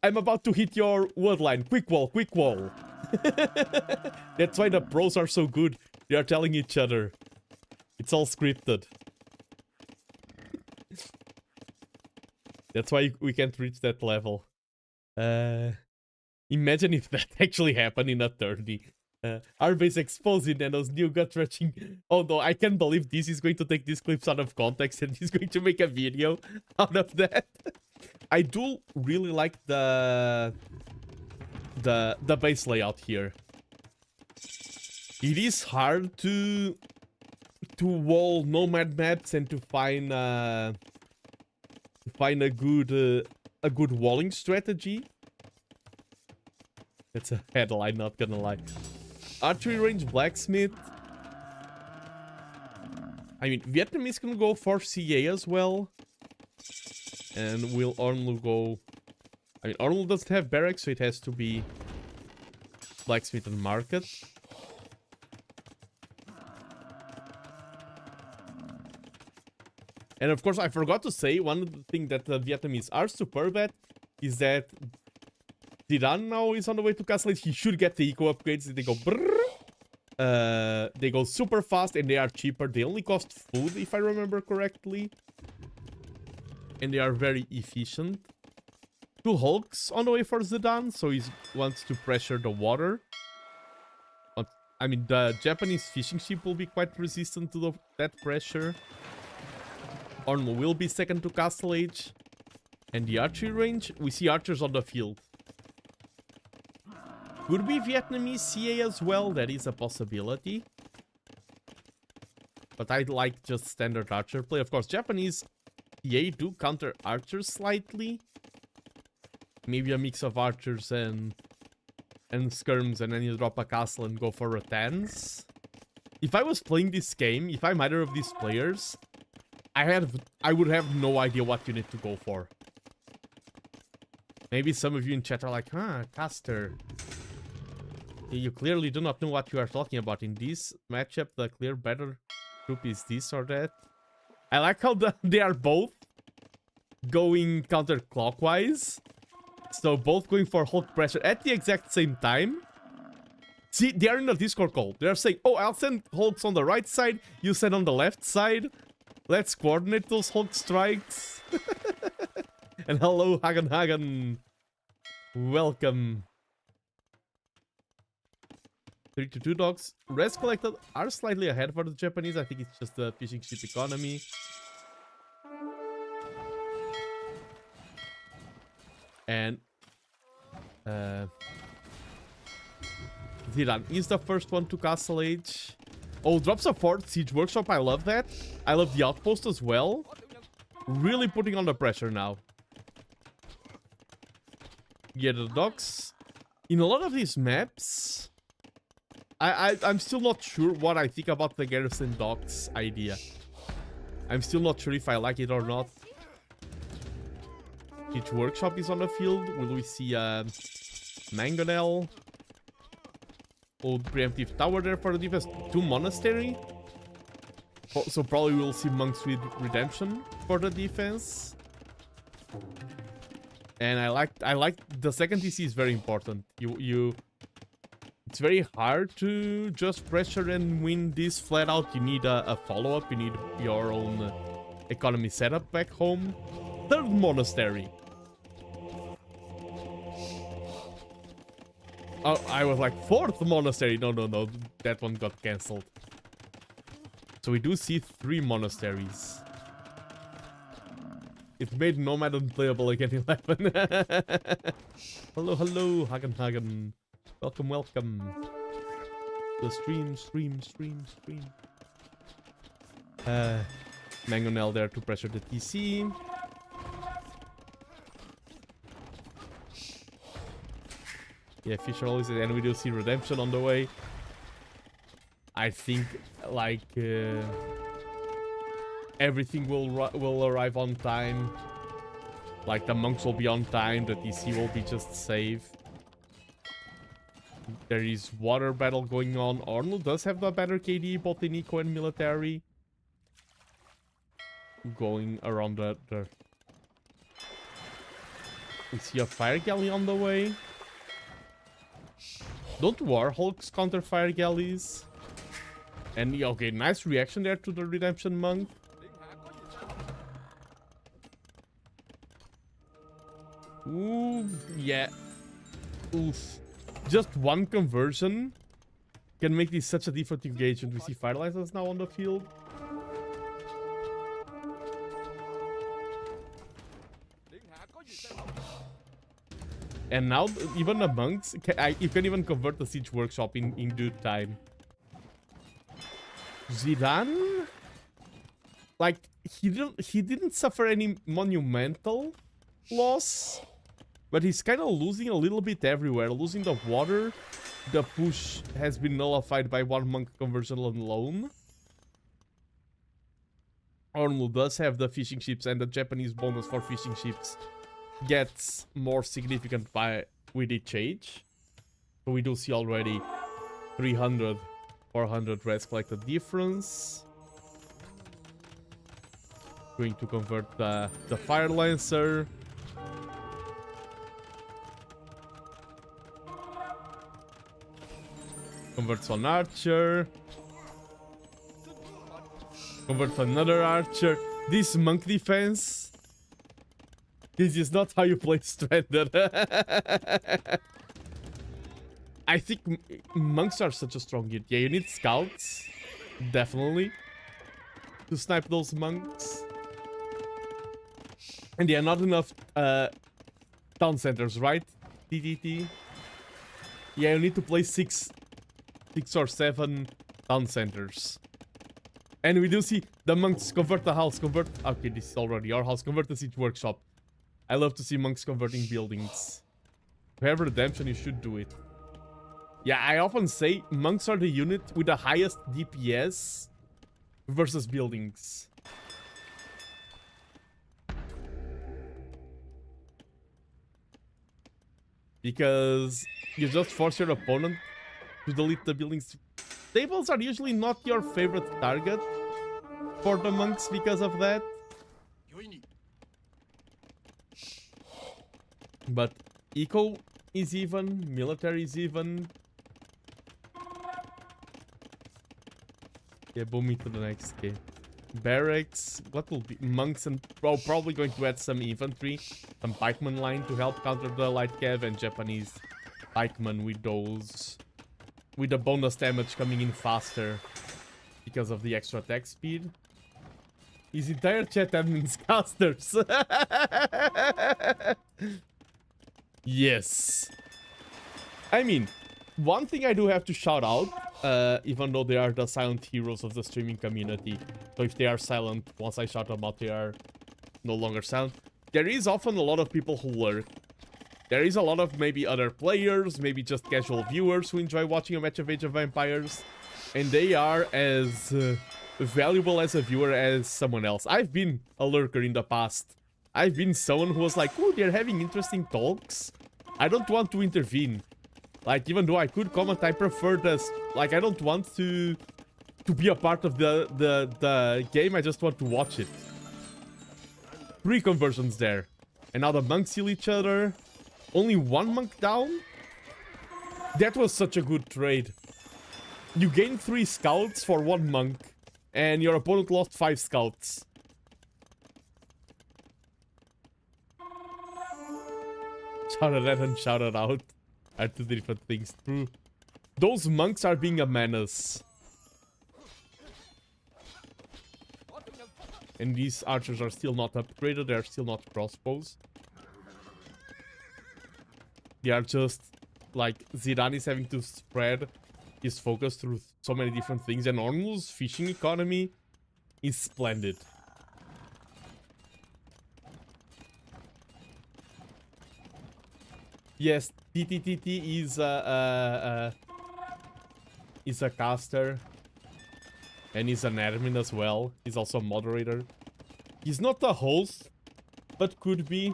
I'm about to hit your woodline. Quick wall, quick wall. That's why the pros are so good. They are telling each other. It's all scripted. That's why we can't reach that level. Imagine if that actually happened in a tourney. Our base exposing Nano's new gut-wrenching. Oh no, I can't believe this is going to take these clips out of context and he's going to make a video out of that. I do really like the base layout here. It is hard to wall nomad maps and to find a good walling strategy. That's a headline, not gonna lie. Archery range blacksmith. I mean, Vietnamese can go for CA as well. And will Ornlu go... I mean, Ornlu doesn't have barracks, so it has to be blacksmith and market. And of course, I forgot to say, one of the things that the Vietnamese are superb at is that TheNando is on the way to Castle Age. He should get the eco upgrades. They go brrr. They go super fast and they are cheaper. They only cost food, if I remember correctly. And they are very efficient. 2 Hulks on the way for Zidane, so he wants to pressure the water. But, I mean, the Japanese fishing ship will be quite resistant to that pressure. Ornlu will be second to Castle Age. And the archery range, we see archers on the field. Could be Vietnamese CA as well, that is a possibility. But I like just standard archer play. Of course, Japanese CA do counter archers slightly. Maybe a mix of archers and skirms, and then you drop a castle and go for rattans. If I was playing this game, if I'm either of these players, I would have no idea what unit to go for. Maybe some of you in chat are like, huh, caster. You clearly do not know what you are talking about. In this matchup, the clear better group is this or that. I like how they are both going counterclockwise. So both going for Hulk pressure at the exact same time. See, they are in a Discord call. They're saying, oh, I'll send Hulks on the right side. You send on the left side. Let's coordinate those Hulk strikes. And hello, Hagen Hagen. Welcome. 3-2 dogs. Res collected are slightly ahead for the Japanese. I think it's just the fishing ship economy. And Ziran is the first one to Castle Age. Oh, drops a Fort Siege Workshop. I love that. I love the outpost as well. Really putting on the pressure now. Yeah, the docks. In a lot of these maps, I'm still not sure what I think about the Garrison docks idea. I'm still not sure if I like it or not. Each workshop is on the field. Will we see Mangonel? Old preemptive tower there for the defense. 2 monastery. So probably we'll see monks with redemption for the defense. And I like the second TC is very important. It's very hard to just pressure and win this flat out. You need a follow-up. You need your own economy setup back home. 3rd monastery. Oh, I was like 4th monastery. No. That one got cancelled. So we do see 3 monasteries. It made Nomad unplayable again 11. Hello, Hagen. Welcome. The stream. Mangonel there to pressure the TC. Yeah, Fisher always, and we do see redemption on the way. I think like everything will arrive on time. Like the monks will be on time, the TC will be just safe. There is water battle going on. Arnold does have the better KD, both in eco and military. Going around the... We see a fire galley on the way. Don't Warhawks counter fire galleys? And yeah, okay, nice reaction there to the redemption monk. Ooh, yeah. Oof. Just one conversion can make this such a different engagement. We see Firelights now on the field. And now, even the monks, you can even convert the siege workshop in due time. Zidane, like he didn't suffer any monumental loss, but he's kind of losing a little bit everywhere. Losing the water, the push has been nullified by one monk conversion alone. Ornlu does have the fishing ships, and the Japanese bonus for fishing ships gets more significant with each age. So we do see already 300, 400 res collected difference. Going to convert the Fire Lancer. Converts on Archer. Converts another Archer. This monk defense. This is not how you play Stranded. I think monks are such a strong unit. Yeah, you need scouts. Definitely. To snipe those monks. And yeah, not enough town centers, right? TTT. Yeah, you need to play 6 or 7 town centers. And we do see the monks convert the house, okay, this is already our house, convert the siege workshop. I love to see monks converting buildings. If you have redemption, you should do it. Yeah, I often say monks are the unit with the highest DPS versus buildings. Because you just force your opponent to delete the buildings. Tables are usually not your favorite target for the monks because of that. But eco is even, military is even. Yeah, boom me to the next game. Barracks, what will be monks, and probably going to add some infantry, some pikeman line to help counter the light cav, and Japanese pikemen with those, with the bonus damage coming in faster because of the extra attack speed. His entire chat admins casters. Yes. I mean, one thing I do have to shout out, even though they are the silent heroes of the streaming community. So if they are silent, once I shout them out, they are no longer silent. There is often a lot of people who lurk. There is a lot of maybe other players, maybe just casual viewers who enjoy watching a match of Age of Empires. And they are as valuable as a viewer as someone else. I've been a lurker in the past. I've been someone who was like, oh, they're having interesting talks. I don't want to intervene. Like, even though I could comment, I prefer this. Like, I don't want to be a part of the game. I just want to watch it. 3 conversions there. And now the monks heal each other. Only 1 monk down? That was such a good trade. You gain 3 scouts for 1 monk. And your opponent lost 5 scouts. Shouted at and shouted out are 2 different things. True. Those monks are being a menace. And these archers are still not upgraded. They are still not crossbows. They are just like Zidane is having to spread his focus through so many different things. And Ornlu's fishing economy is splendid. Yes, TTTT is a caster. And he's an admin as well. He's also a moderator. He's not a host, but could be.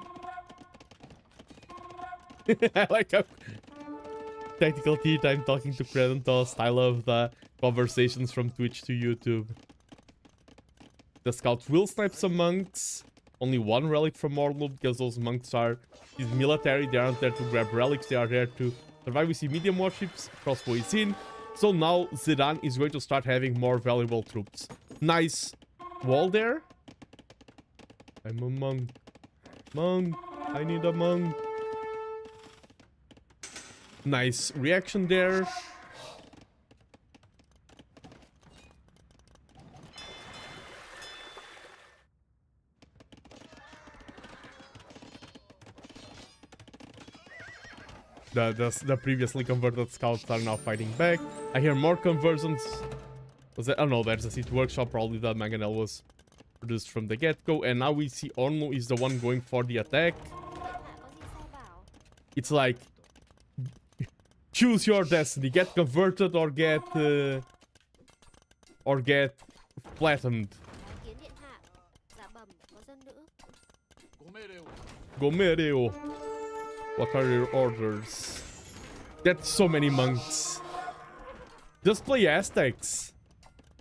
I like how Tactical Tea Time talking to Credentos. I love the conversations from Twitch to YouTube. The scouts will snipe some monks. Only 1 relic from Orlu because those monks are his military. They aren't there to grab relics. They are there to survive. We see medium warships. Crossbow is in. So now Zidane is going to start having more valuable troops. Nice wall there. I'm a monk. Monk. I need a monk. Nice reaction there. The previously converted scouts are now fighting back. I hear more conversions. Was that? Oh no, there's a seat workshop. Probably the Mangonel was produced from the get-go. And now we see Ornlu is the one going for the attack. It's like, choose your destiny. Get converted or get flattened. Gomereo. What are your orders? That's so many monks. Just play Aztecs.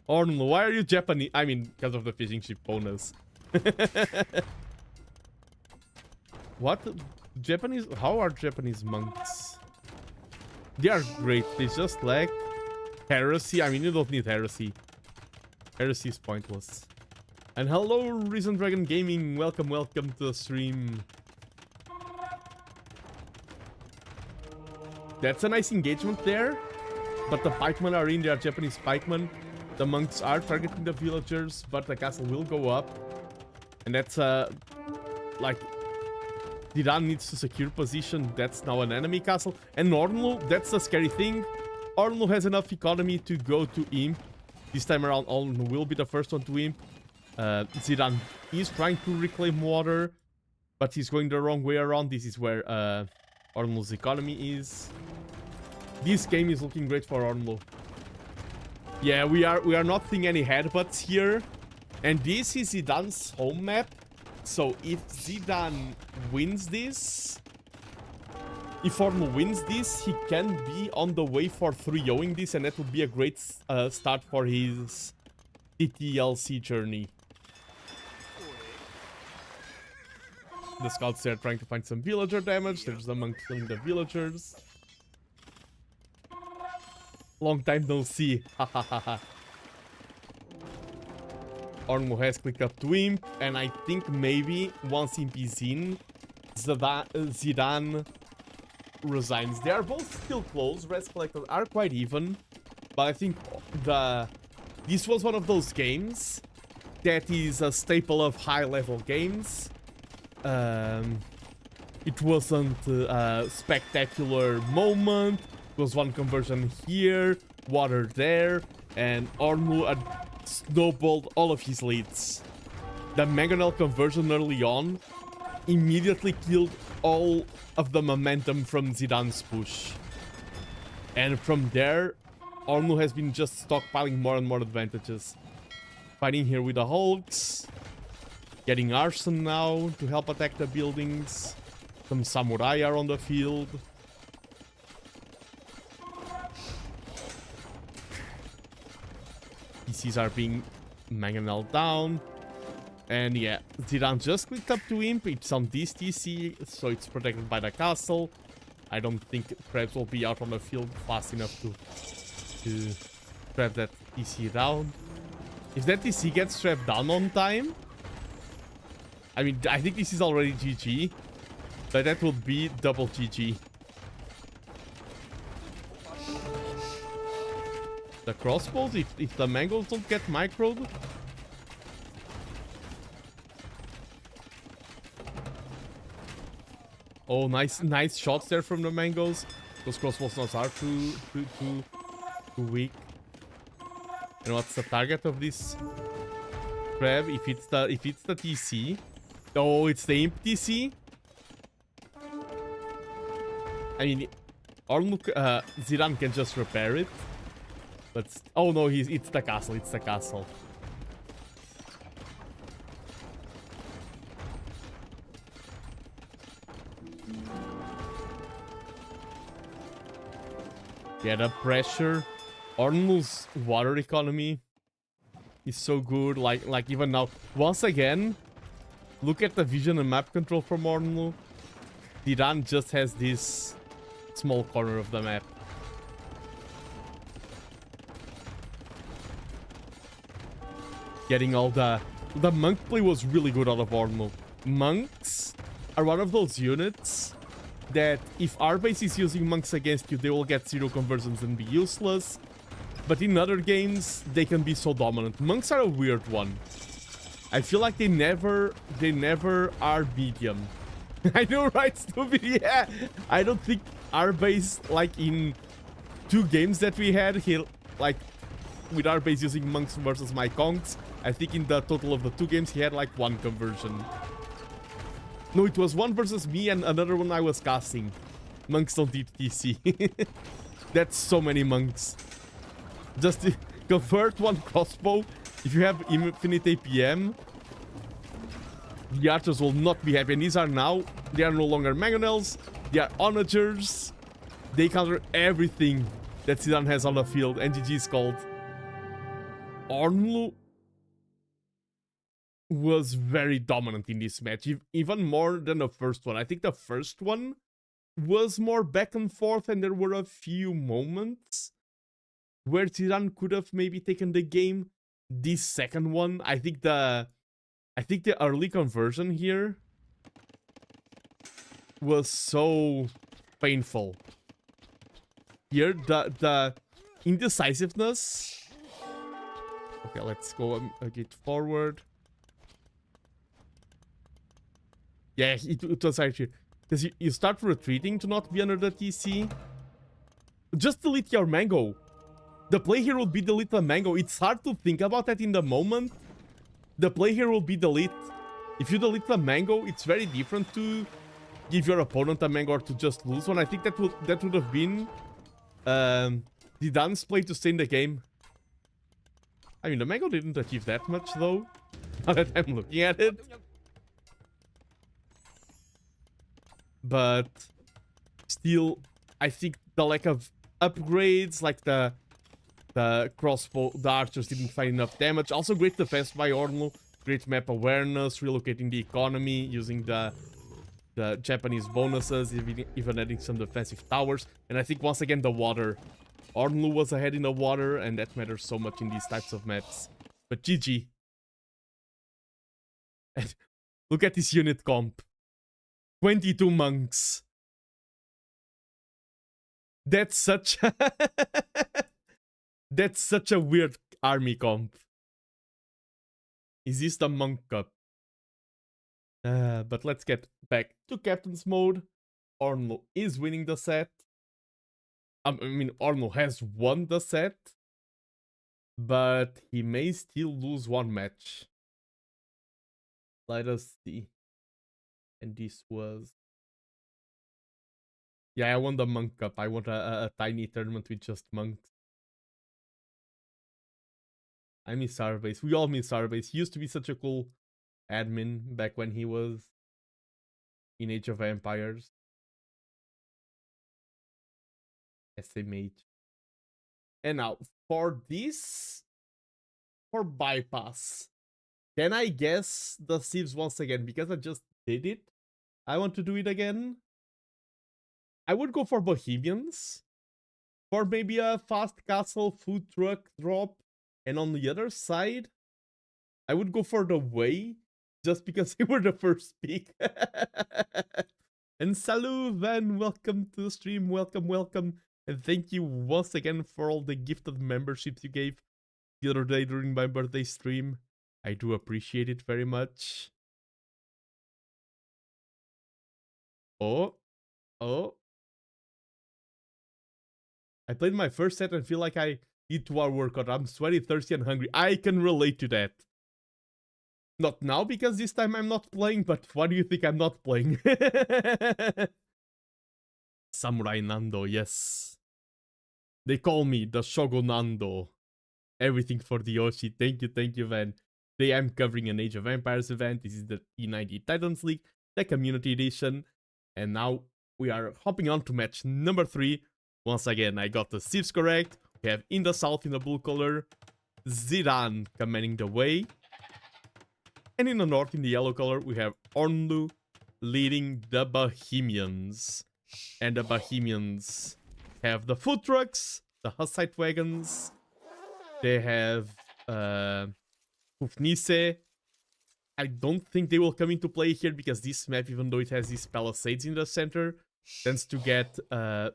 Ornlu, why are you Japanese? I mean, because of the fishing ship bonus. What? Japanese? How are Japanese monks? They are great. They just lack heresy. I mean, you don't need heresy. Heresy is pointless. And hello, Risen Dragon Gaming. Welcome, welcome to the stream. That's a nice engagement there. But the pikemen are in. They are Japanese pikemen. The monks are targeting the villagers, but the castle will go up. And that's like, Zidane needs to secure position. That's now an enemy castle. And Ornlu, that's the scary thing. Ornlu has enough economy to go to Imp. This time around, Ornlu will be the first one to Imp. Zidane is trying to reclaim water, but he's going the wrong way around. This is where Ornlu's economy is. This game is looking great for Ornlu. Yeah, we are not seeing any headbutts here. And this is Zidane's home map. So if Zidane wins this, if Ornlu wins this, he can be on the way for 3-0ing this, and that would be a great start for his TTLC journey. The scouts there trying to find some villager damage. There's a monk killing the villagers. Long time no see. Ornlu has clicked up to Imp, and I think maybe once Imp is in, Zidane resigns. They are both still close. Rest collectors are quite even, but I think this was one of those games that is a staple of high-level games. It wasn't a spectacular moment. It was one conversion here, water there, and Ornlu snowballed all of his leads. The mangonel conversion early on immediately killed all of the momentum from Zidane's push. And from there, Ornlu has been just stockpiling more and more advantages. Fighting here with the Hulks. Getting Arson now to help attack the buildings. Some Samurai are on the field. PCs are being mangonel down. And yeah, Zidane just clicked up to Imp. It's on this TC, so it's protected by the castle. I don't think Krebs will be out on the field fast enough to trap that TC down. If that TC gets trapped down on time, I mean, I think this is already GG, but that would be double GG. The crossbows, if the mangoes don't get microed. Oh, nice shots there from the mangoes. Those crossbows are too weak. And what's the target of this crab? If it's the TC. Oh, it's the Imp TC. I mean, Zidane can just repair it. But oh no, it's the castle. It's the castle. Yeah, the pressure. Ornlu's water economy is so good. Like even now, once again, look at the vision and map control from Ornlu. Zidane just has this small corner of the map. Getting all the monk play was really good out of Ornlu. Monks are one of those units that if our base is using monks against you, they will get 0 conversions and be useless. But in other games, they can be so dominant. Monks are a weird one. I feel like they never are medium. I know, right, stupid? Yeah. I don't think our base, like in 2 games that we had here, like with our base using monks versus my conks, I think in the total of the 2 games, he had like 1 conversion. No, it was 1 versus me and another one I was casting. Monks don't eat TC. That's so many monks. Just convert 1 crossbow. If you have infinite APM, the archers will not be happy. And these are now, they are no longer mangonels. They are onagers. They counter everything that Zidane has on the field. And GG is called. Ornlu was very dominant in this match, even more than the first one. I think the first one was more back and forth, and there were a few moments where Zidane could have maybe taken the game. This second one, I think the early conversion here was so painful. Here, the indecisiveness. Okay, let's go a bit forward. Yeah, it was right here. Because you start retreating to not be under the TC. Just delete your mango. The play here will be delete the mango. It's hard to think about that in the moment. The play here will be delete. If you delete the mango, it's very different to give your opponent a mango or to just lose one. I think that would have been Zidane's play to stay in the game. I mean, the mango didn't achieve that much though. Now that I'm looking at it. But still, I think the lack of upgrades, like the crossbow, the archers didn't find enough damage. Also great defense by Ornlu, great map awareness, relocating the economy, using the Japanese bonuses, even adding some defensive towers. And I think once again the water. Ornlu was ahead in the water, and that matters so much in these types of maps. But GG. And look at this unit comp. 22 monks. That's such that's such a weird army comp. Is this the monk cup? But let's get back to captain's mode. Ornlu is winning the set. I mean, Ornlu has won the set, but he may still lose one match. Let us see. And this was... Yeah, I won the monk cup. I want a tiny tournament with just monks. I miss Starbase. We all miss Starbase. He used to be such a cool admin back when he was in Age of Empires. SMH. And now, for this, for bypass, can I guess the Civs once again? Because I just did it, I want to do it again. I would go for Bohemians, for maybe a fast castle food truck drop, and on the other side, I would go for the Way, just because they were the first pick. And salut, Van, welcome to the stream, welcome. And thank you once again for all the gifted memberships you gave the other day during my birthday stream. I do appreciate it very much. Oh. I played my first set and feel like I need 2-hour workout. I'm sweaty, thirsty, and hungry. I can relate to that. Not now, because this time I'm not playing, but why do you think I'm not playing? Samurai Nando, yes. They call me the Shogunando. Everything for the Yoshi. Thank you, Van. Today I'm covering an Age of Empires event. This is the T90 Titans League, the Community Edition. And now we are hopping on to match number 3. Once again, I got the Civs correct. We have in the south, in the blue color, Ziran commanding the Way. And in the north, in the yellow color, we have Ornlu leading the Bohemians. And the Bohemians have the food trucks, the Hussite wagons. They have Hufnisse. I don't think they will come into play here because this map, even though it has these palisades in the center, tends to get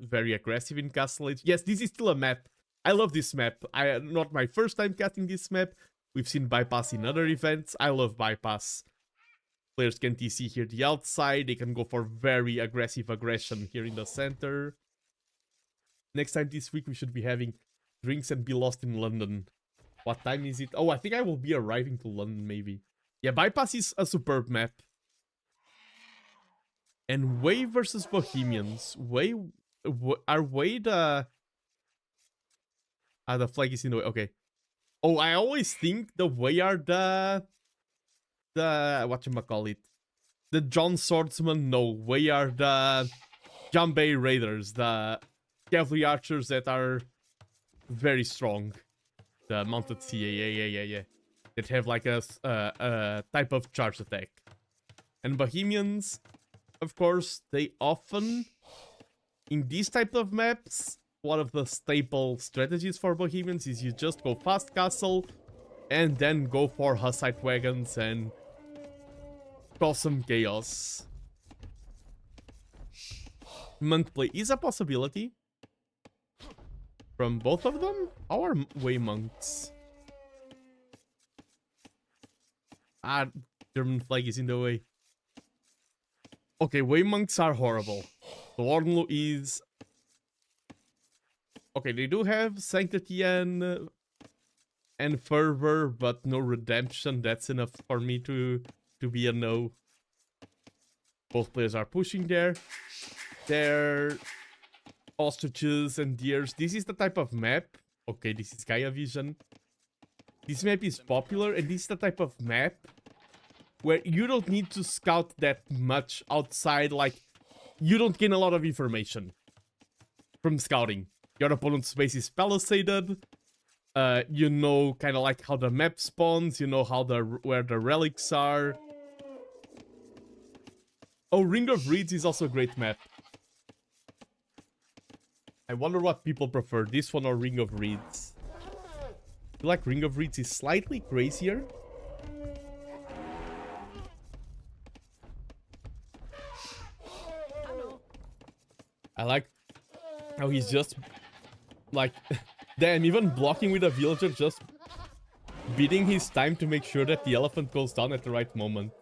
very aggressive in Castle Age. Yes, this is still a map. I love this map. Not my first time casting this map. We've seen bypass in other events. I love bypass. Players can TC here the outside. They can go for very aggressive aggression here in the center. Next time this week we should be having drinks and be lost in London. What time is it? Oh, I think I will be arriving to London maybe. Yeah, bypass is a superb map. And Way versus Bohemians. Way the... the flag is in the way. Okay. Oh, I always think the Way are the whatchamacallit. The John Swordsman. No, Way are the Jambay Raiders. The cavalry archers that are very strong. The mounted CA. Yeah. That have like a type of charge attack. And Bohemians, of course, they often, in these type of maps, one of the staple strategies for Bohemians is you just go fast castle and then go for Hussite wagons and cause some chaos. Monk play is a possibility from both of them. Our Way monks. German flag is in the way. Okay, Way monks are horrible. So Ornlu is... Okay, they do have Sanctity and Fervor, but no Redemption. That's enough for me to be a no. Both players are pushing there. They're ostriches and deers. This is the type of map. Okay, this is Gaia Vision. This map is popular, and this is the type of map where you don't need to scout that much outside. Like, you don't gain a lot of information. from scouting. Your opponent's base is palisaded. You know kind of like how the map spawns. You know how where the relics are. Oh, Ring of Reeds is also a great map. I wonder what people prefer, this one or Ring of Reeds. I feel like Ring of Reeds is slightly crazier. I like how he's just like, damn, even blocking with a villager, just beating his time to make sure that the elephant goes down at the right moment.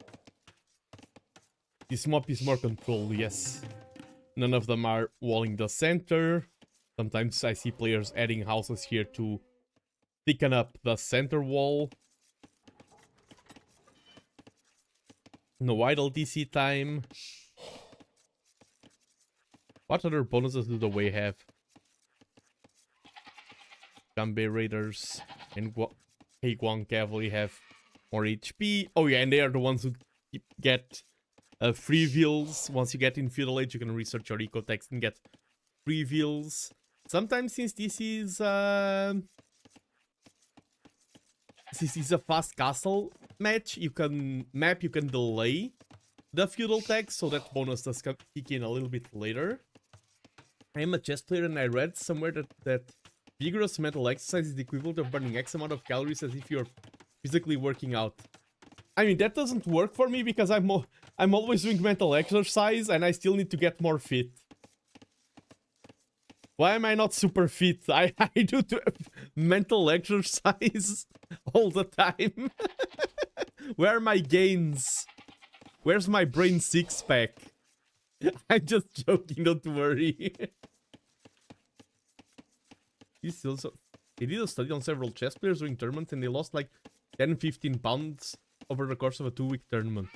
This mob is more controlled, yes. None of them are walling the center. Sometimes I see players adding houses here to thicken up the center wall. No idle DC time. What other bonuses do the Way have? Gambe Raiders and Heiguang Cavalry have more HP. Oh yeah, and they are the ones who get free wheels. Once you get in Feudal Age, you can research your eco text and get free wheels. Sometimes, since this is a fast castle match, you can delay the feudal tax, so that bonus does kick in a little bit later. I am a chess player, and I read somewhere that vigorous mental exercise is the equivalent of burning X amount of calories as if you're physically working out. I mean, that doesn't work for me because I'm always doing mental exercise and I still need to get more fit. Why am I not super fit? I do mental exercise all the time. Where are my gains? Where's my brain six-pack? I'm just joking, don't worry. He did a study on several chess players during tournaments and they lost like 10-15 pounds over the course of a 2-week tournament.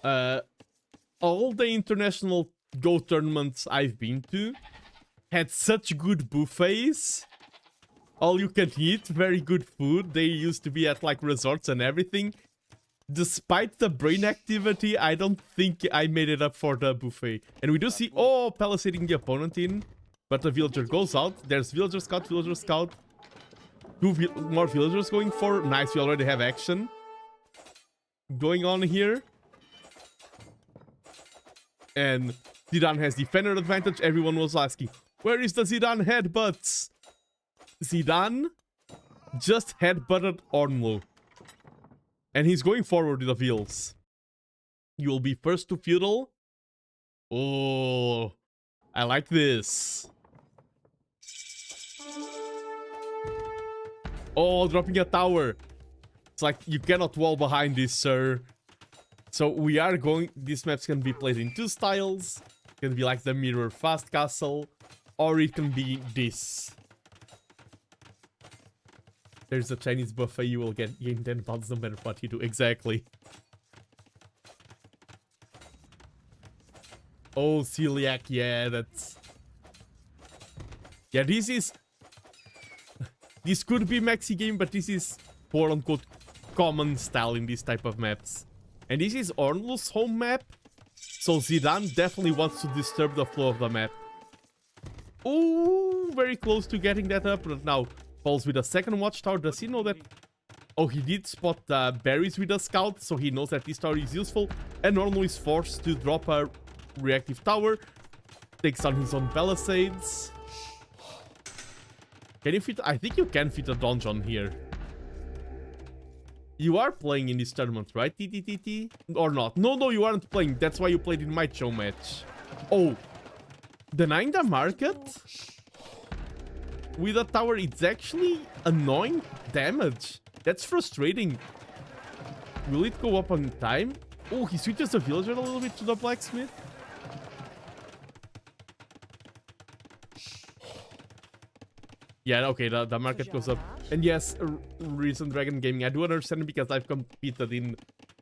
All the international Go tournaments I've been to had such good buffets. All you can eat, very good food. They used to be at like resorts and everything. Despite the brain activity, I don't think I made it up for the buffet. And we do see, oh, palisading the opponent in. But the villager goes out. There's villager scout, villager scout. Two more villagers going for. Nice, we already have action going on here. And Zidane has defender advantage. Everyone was asking, where is the Zidane headbutts? Zidane just headbutted Ornlu. And he's going forward with the wheels. You will be first to feudal. Oh, I like this. Oh, dropping a tower. It's like, you cannot wall behind this, sir. So we are going... These maps can be played in two styles. It can be like the mirror fast castle. Or it can be this. There's a Chinese buffet, you will gain 10 pounds no matter what you do. Exactly. Oh, celiac, yeah, that's... Yeah, this is... This could be maxi game, but this is quote-unquote common style in this type of maps. And this is Ornlu's home map, so Zidane definitely wants to disturb the flow of the map. Ooh, very close to getting that up, but now falls with a second watchtower. Does he know that? Oh, he did spot berries with a scout, so he knows that this tower is useful. And Ornlu is forced to drop a reactive tower. Takes on his own palisades. Can you fit? I think you can fit a donjon here. You are playing in this tournament, right, TTTT? Or not? No, you aren't playing. That's why you played in my show match. Oh, denying the market with a tower, it's actually annoying damage. That's frustrating. Will it go up on time? Oh, he switches the villager a little bit to the blacksmith. Yeah, okay, the market goes up. And yes, recent Dragon Gaming, I do understand because I've competed in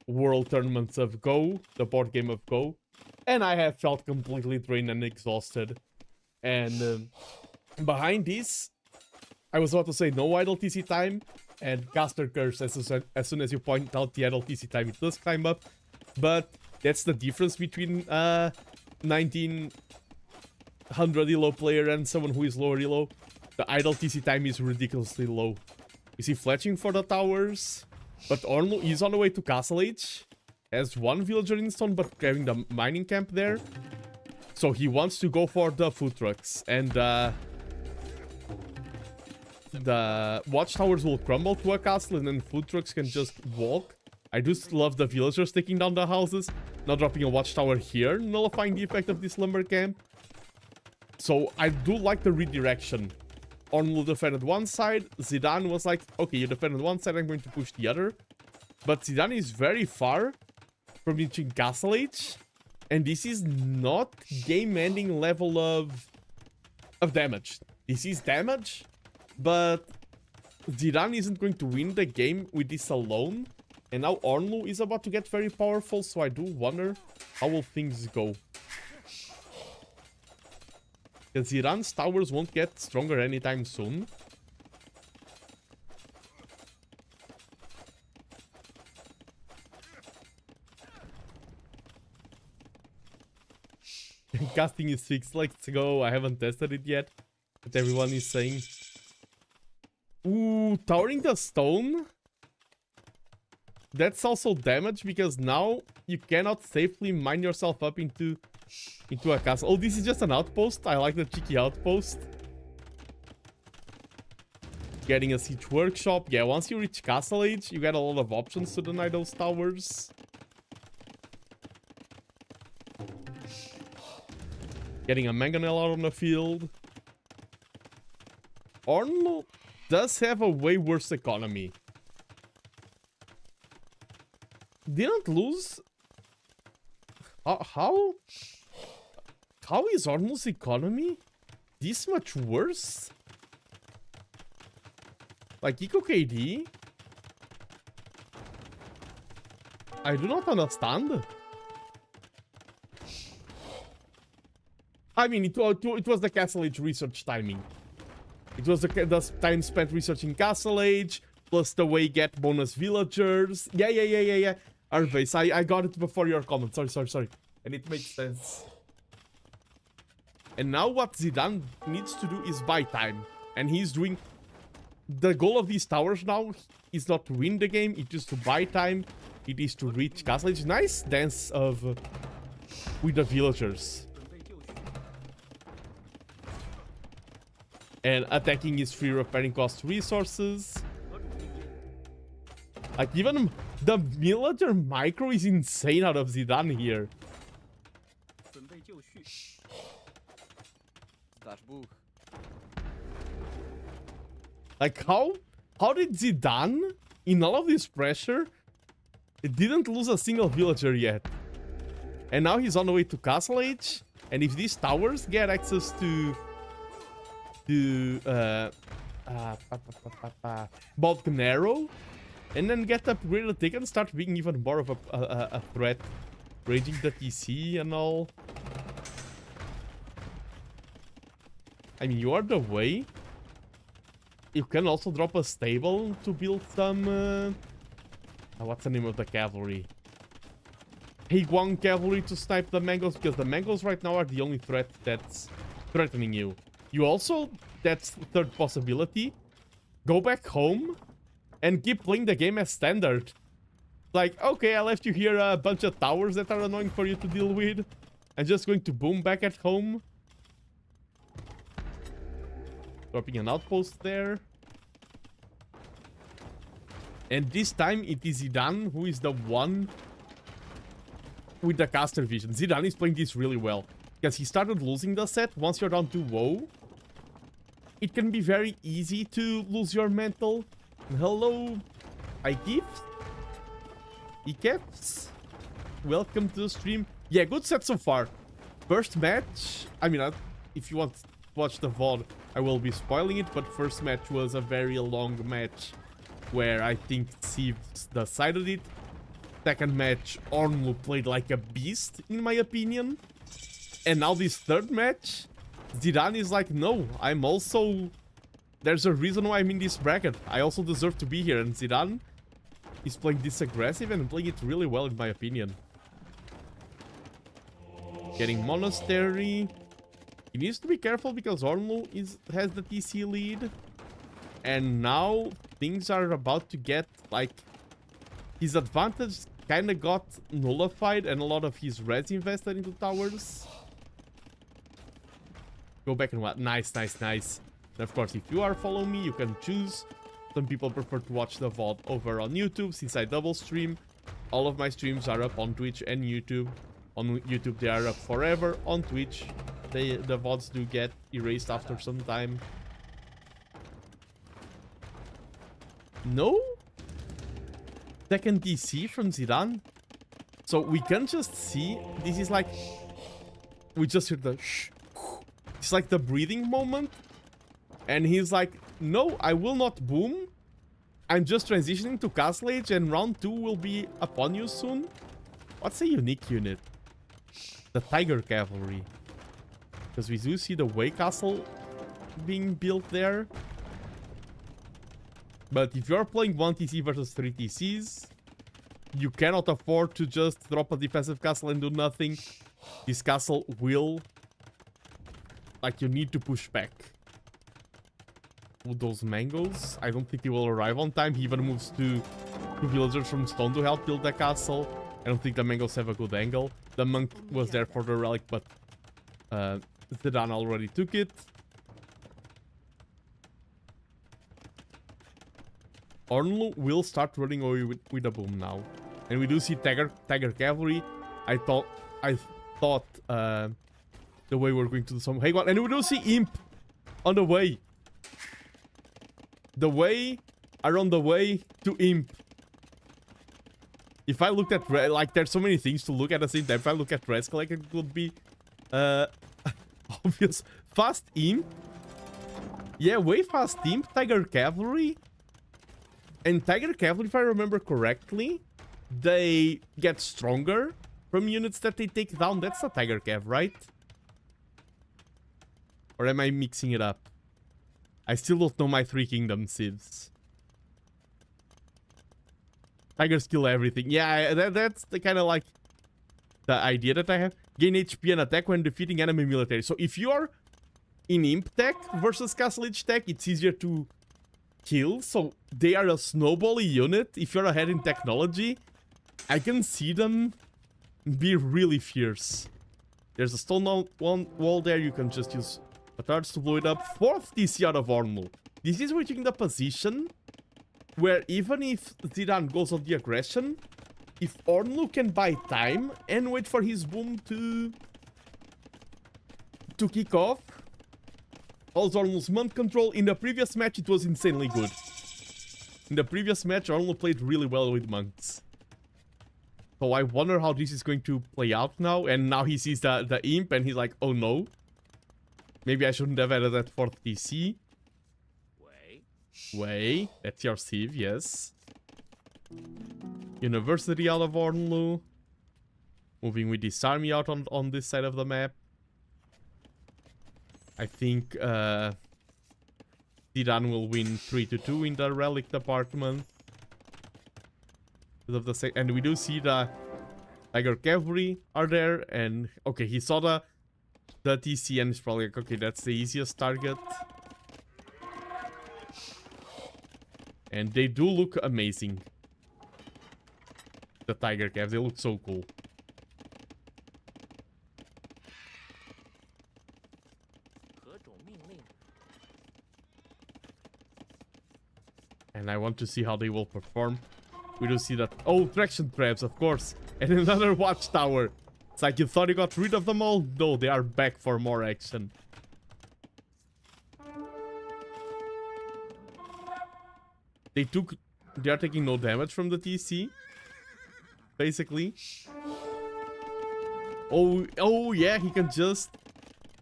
world tournaments of Go, the board game of Go. And I have felt completely drained and exhausted. And behind this, I was about to say no idle TC time. And caster curse, as soon as you point out the idle TC time, it does climb up. But that's the difference between 19 100 elo player and someone who is lower elo, the idle TC time is ridiculously low. You see fletching for the towers, but Ornlu is on the way to Castle Age. Has one villager in stone, but having the mining camp there. So he wants to go for the food trucks. And the watchtowers will crumble to a castle and then food trucks can just walk. I just love the villagers taking down the houses. Not dropping a watchtower here, nullifying the effect of this lumber camp. So I do like the redirection. Ornlu defended one side. Zidane was like, okay, you defended one side, I'm going to push the other. But Zidane is very far from reaching Castle Age. And this is not game-ending level of damage. This is damage, but Zidane isn't going to win the game with this alone. And now Ornlu is about to get very powerful, so I do wonder how will things go. Because Zidane's towers won't get stronger anytime soon. Casting is fixed, let's go. I haven't tested it yet, but everyone is saying. Ooh, towering the stone. That's also damage because now you cannot safely mine yourself up into a castle. Oh, this is just an outpost. I like the cheeky outpost. Getting a siege workshop. Yeah, once you reach Castle Age, you get a lot of options to deny those towers. Getting a mangonel out on the field. Ornlu does have a way worse economy. Didn't lose. How is Ornlu's economy this much worse? Like Eco KD? I do not understand. I mean, it was the Castle Age research timing. It was the time spent researching Castle Age, plus the way get bonus villagers. Yeah. Arbase, I got it before your comment. Sorry. And it makes sense. And now what Zidane needs to do is buy time. And he's doing... The goal of these towers now is not to win the game, it is to buy time. It is to reach Castle Age. Nice dance of... with the villagers. And attacking is free, repairing cost resources. Like, even the villager micro is insane out of Zidane here. Like, how did Zidane, in all of this pressure, it didn't lose a single villager yet? And now he's on the way to Castle Age. And if these towers get access to Bolgnero, and then get upgraded, they can start being even more of a threat. Raging the TC and all. I mean, you are the way. You can also drop a stable to build some... what's the name of the cavalry? Heiguang cavalry to snipe the mangoes, because the mangoes right now are the only threat that's threatening you. You also, that's the third possibility, go back home and keep playing the game as standard. Like, okay, I left you here a bunch of towers that are annoying for you to deal with. I'm just going to boom back at home. Dropping an outpost there. And this time it is Zidane who is the one with the caster vision. Zidane is playing this really well. Because he started losing the set. Once you're down to WoW, it can be very easy to lose your mental. Hello, Ikeps. Welcome to the stream. Yeah, good set so far. First match, I mean, if you want to watch the VOD, I will be spoiling it, but first match was a very long match where I think Sieves decided it. Second match, Ornlu played like a beast, in my opinion. And now this third match, Zidane is like, no, I'm also... There's a reason why I'm in this bracket. I also deserve to be here. And Zidane is playing this aggressive and playing it really well, in my opinion. Getting Monastery. He needs to be careful because Ornlu has the TC lead. And now things are about to get, like, his advantage kind of got nullified and a lot of his res invested into towers. Go back and what? Nice, nice, nice. And of course, if you are following me, you can choose. Some people prefer to watch the VOD over on YouTube since I double stream. All of my streams are up on Twitch and YouTube. On YouTube, they are up forever. On Twitch, the VODs do get erased after some time. No? Second DC from Zidane. So we can just see, this is like, we just hear the shh. It's like the breathing moment. And he's like, no, I will not boom. I'm just transitioning to Castle Age and round 2 will be upon you soon. What's a unique unit? The Tiger Cavalry. Because we do see the Way Castle being built there. But if you're playing 1 TC versus 3 TCs, you cannot afford to just drop a defensive castle and do nothing. This castle will... Like, you need to push back. With those mangoes, I don't think he will arrive on time. He even moves two villagers from stone to help build the castle. I don't think the mangoes have a good angle. The monk was there for the relic, but Zidane already took it. Ornlu will start running away with a boom now. And we do see Tiger Cavalry. I thought the way we're going to do some Hagwan. And we do see Imp on the way. The way are on the way to Imp. If I looked at like there's so many things to look at the same time. If I look at Res Collector, it would be obvious. Fast Imp. Yeah, way fast Imp. Tiger Cavalry. And Tiger Cavalry, if I remember correctly, they get stronger from units that they take down. That's the Tiger Cav, right? Or am I mixing it up? I still don't know my Three Kingdoms civs. Tigers kill everything. Yeah, that's the kind of like the idea that I have. Gain HP and attack when defeating enemy military. So if you are in Imp tech versus Castle Age tech, it's easier to kill. So they are a snowbally unit. If you're ahead in technology, I can see them be really fierce. There's a stone wall there. You can just use Petards to blow it up. 4th TC out of Ornlu. This is reaching the position where even if Zidane goes on the aggression, if Ornlu can buy time and wait for his boom to kick off, also Ornlu's month control. In the previous match, it was insanely good. In the previous match, Ornlu played really well with monks. So I wonder how this is going to play out now. And now he sees the Imp and he's like, oh no. Maybe I shouldn't have added that 4th TC. Way. That's your Civ, yes. University out of Ornlu. Moving with this army out on this side of the map. I think Zidane will win 3-2 in the relic department. And we do see the Tiger Cavalry are there. And okay, he saw the TC and is probably like, okay, that's the easiest target. And they do look amazing. The Tiger Cavs, they look so cool. And I want to see how they will perform. We do see that. Oh, traction traps, of course. And another watchtower. It's like you thought you got rid of them all? No, they are back for more action. They are taking no damage from the TC. Basically. Oh yeah, he can just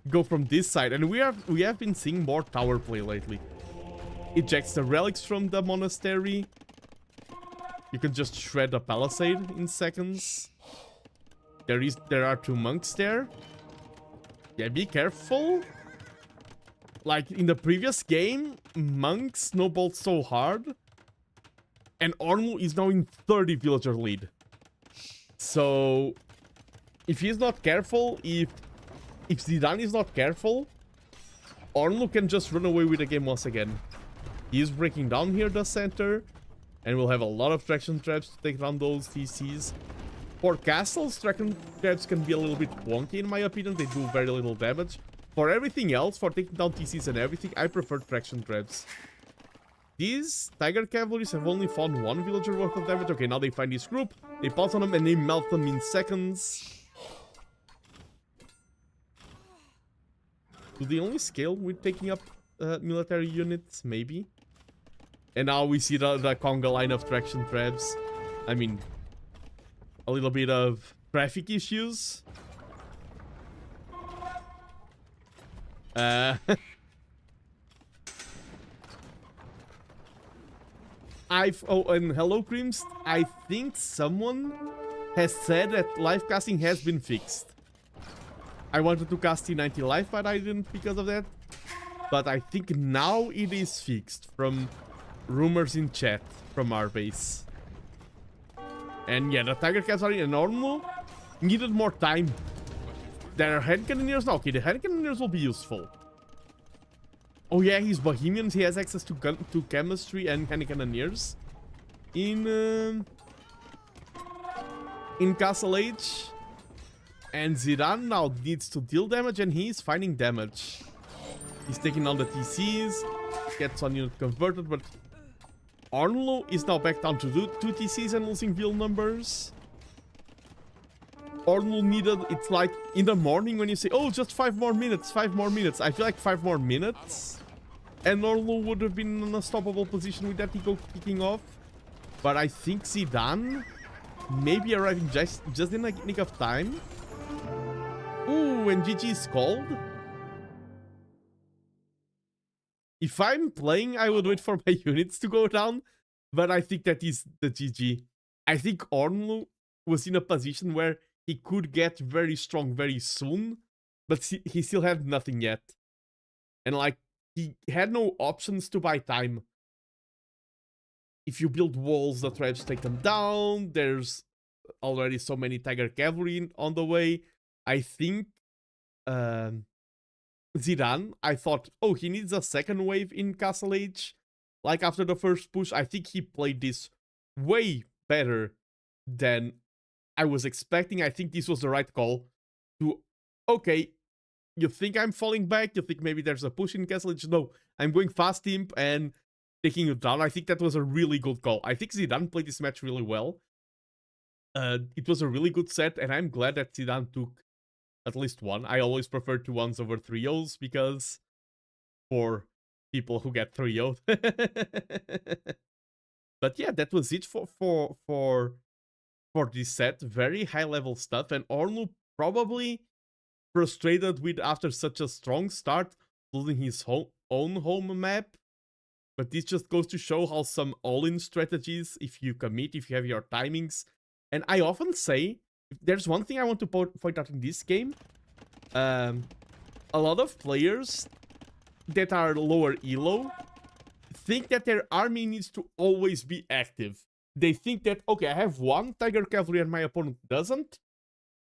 go from this side. And we have been seeing more tower play lately. Ejects the relics from the monastery. You can just shred the palisade in seconds. There are 2 monks there. Yeah, be careful. Like in the previous game, monks snowballed so hard. And Ornlu is now in 30 villager lead. So if he's not careful, if if Zidane is not careful, Ornlu can just run away with the game once again. He's breaking down here the center, and we'll have a lot of traction traps to take down those TCs. For castles, traction traps can be a little bit wonky in my opinion. They do very little damage. For everything else, for taking down TCs and everything, I prefer traction traps. These Tiger Cavalries have only found one villager worth of damage. Okay, now they find this group, they pause on them, and they melt them in seconds. Do they only scale with taking up military units? Maybe. And now we see the conga line of traction traps. I mean, a little bit of traffic issues. Oh, and hello, Creams. I think someone has said that live casting has been fixed. I wanted to cast T90 live, but I didn't because of that. But I think now it is fixed from rumors in chat from our base. And yeah, the Tiger Cavalry and Ornlu needed more time. There are hand cannoneers now. Okay, the hand cannoneers will be useful. Oh yeah, he's Bohemian. He has access to chemistry and hand cannoneers in Castle Age. And Zidane now needs to deal damage, and he's finding damage. He's taking on the TCs, gets one unit converted, but Ornlu is now back down to 2 TCs and losing build numbers. Ornlu needed, it's like in the morning when you say, oh, just 5 more minutes, 5 more minutes. I feel like 5 more minutes, and Ornlu would have been in an unstoppable position with that eco kicking off. But I think Zidane may be arriving just in a nick of time. Ooh, and GG is called. If I'm playing, I would wait for my units to go down, but I think that is the GG. I think Ornlu was in a position where he could get very strong very soon, but he still had nothing yet. And like, he had no options to buy time. If you build walls, the traps take them down. There's already so many Tiger Cavalry on the way. I think Zidane, I thought, oh, he needs a second wave in Castle Age. Like after the first push, I think he played this way better than I was expecting. I think this was the right call to, okay, you think I'm falling back? You think maybe there's a push in Castle Age? No, I'm going fast imp and taking you down. I think that was a really good call. I think Zidane played this match really well. It was a really good set, and I'm glad that Zidane took at least one. I always prefer 2-1s over 3-0s because for people who get 3-0'd. But yeah, that was it for this set. Very high level stuff, and Ornlu probably frustrated with after such a strong start losing his own home map. But this just goes to show how some all-in strategies, if you commit, if you have your timings. And I often say, if there's one thing I want to point out in this game, a lot of players that are lower elo think that their army needs to always be active. They think that, okay, I have one Tiger Cavalry and my opponent doesn't.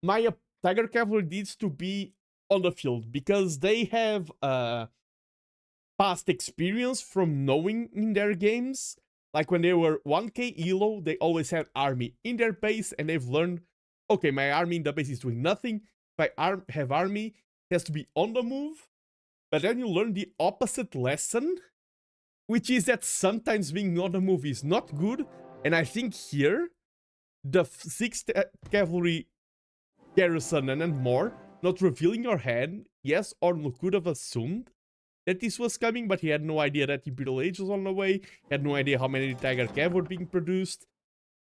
My Tiger Cavalry needs to be on the field because they have past experience from knowing in their games. Like when they were 1k elo, they always had army in their base, and they've learned, okay, my army in the base is doing nothing. If I have army, it has to be on the move. But then you learn the opposite lesson, which is that sometimes being on the move is not good. And I think here, the 6th Cavalry garrison and more, not revealing your hand, yes, Ornlu could have assumed that this was coming, but he had no idea that Imperial Age was on the way. He had no idea how many Tiger Cav were being produced.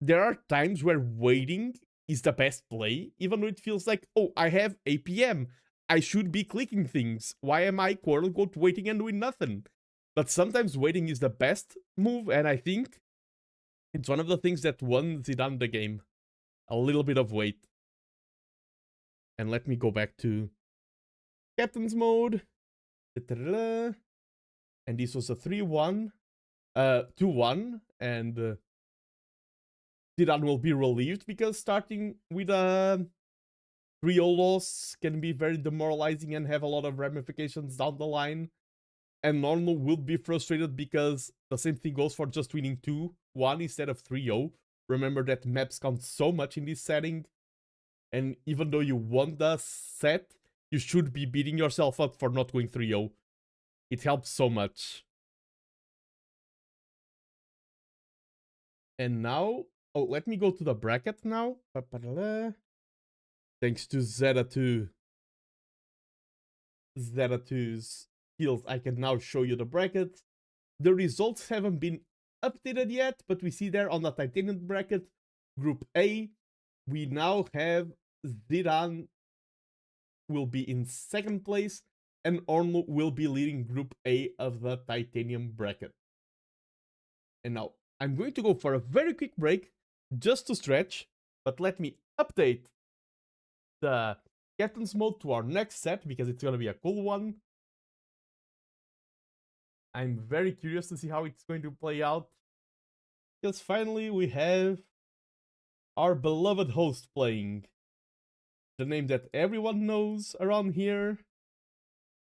There are times where waiting is the best play, even though it feels like, oh, I have APM. I should be clicking things. Why am I, quote unquote, waiting and doing nothing? But sometimes waiting is the best move, and I think it's one of the things that won Zidane the game. A little bit of wait. And let me go back to Captain's mode. And this was a 3-1, 2-1, and Zidane will be relieved because starting with a 3-0 loss can be very demoralizing and have a lot of ramifications down the line. And normal will be frustrated because the same thing goes for just winning 2-1 instead of 3-0. Remember that maps count so much in this setting. And even though you won the set, you should be beating yourself up for not going 3-0. It helps so much. And now, oh, let me go to the bracket now. Thanks to Zeta2's skills, I can now show you the bracket. The results haven't been updated yet, but we see there on the Titanium bracket, Group A, we now have Ziran will be in 2nd place, and Ornlu will be leading Group A of the Titanium bracket. And now, I'm going to go for a very quick break, just to stretch, but let me update the Captain's Mode to our next set, because it's gonna be a cool one. I'm very curious to see how it's going to play out. Because finally we have our beloved host playing. The name that everyone knows around here.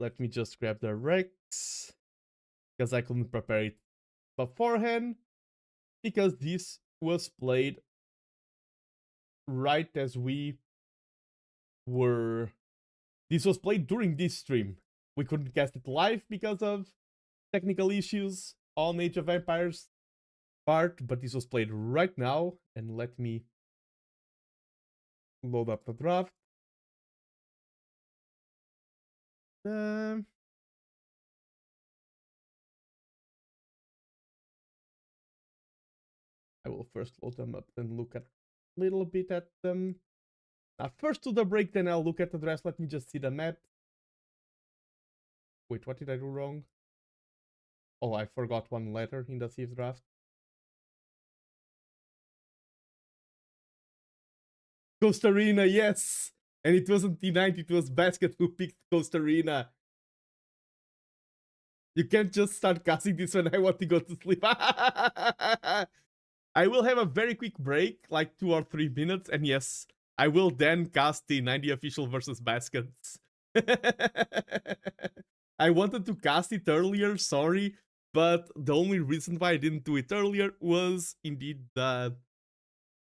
Let me just grab the Rex. Because I couldn't prepare it beforehand. Because this was played right as we were... This was played during this stream. We couldn't cast it live because of technical issues on Age of Empires part, but this was played right now. And let me load up the draft. I will first load them up and look at a little bit at them. Now, first to the break, then I'll look at the drafts. Let me just see the map. Wait, what did I do wrong? Oh, I forgot one letter in the Thief draft. Costa Rica, yes! And it wasn't T90, it was Basket who picked Costa Rica. You can't just start casting this when I want to go to sleep. I will have a very quick break, like 2 or 3 minutes, and yes, I will then cast the T90 official versus Baskets. I wanted to cast it earlier, sorry, but the only reason why I didn't do it earlier was indeed the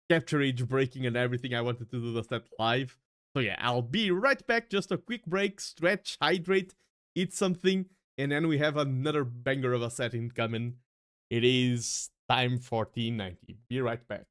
capture age breaking and everything. I wanted to do the set live. So yeah, I'll be right back. Just a quick break, stretch, hydrate, eat something, and then we have another banger of a set incoming. It is time for T90. Be right back.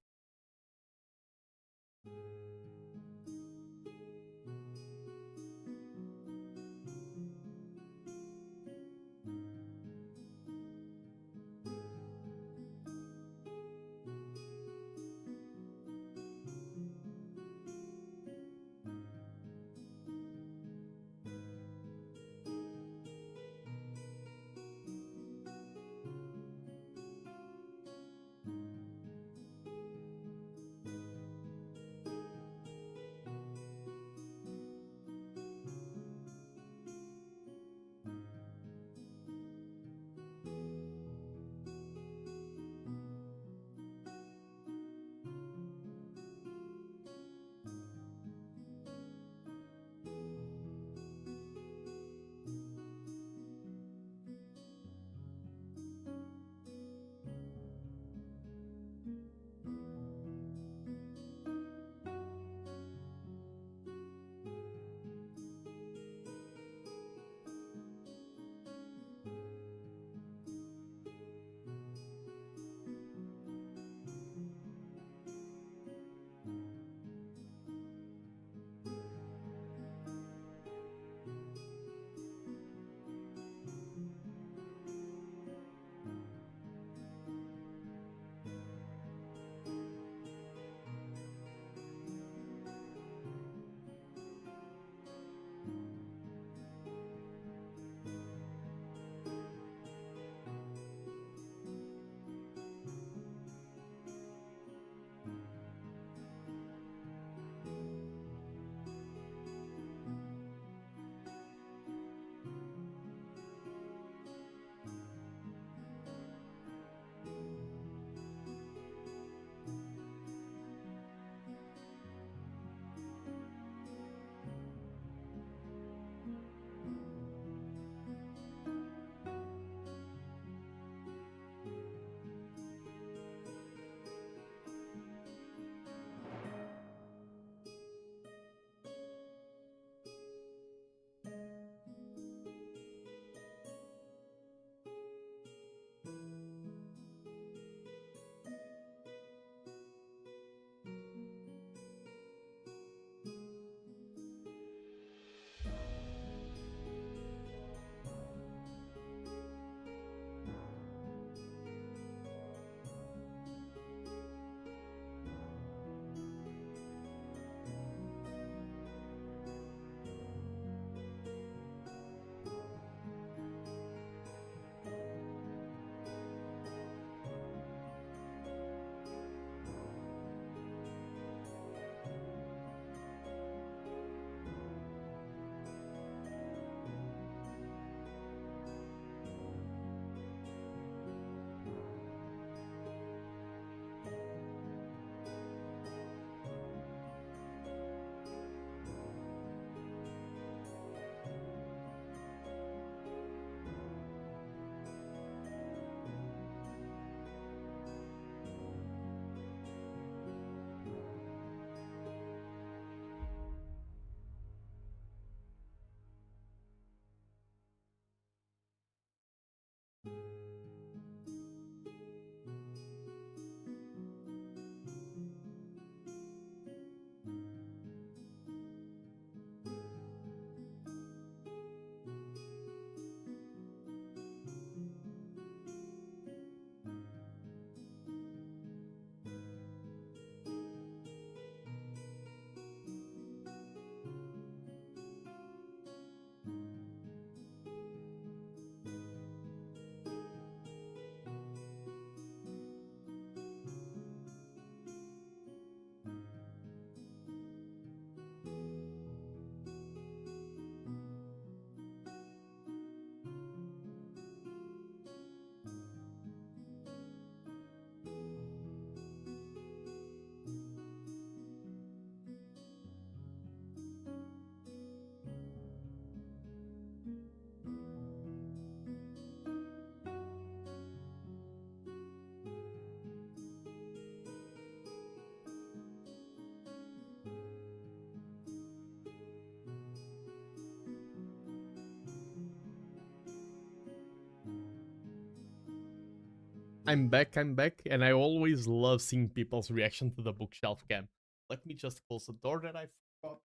I'm back, and I always love seeing people's reaction to the bookshelf cam. Let me just close the door that I forgot.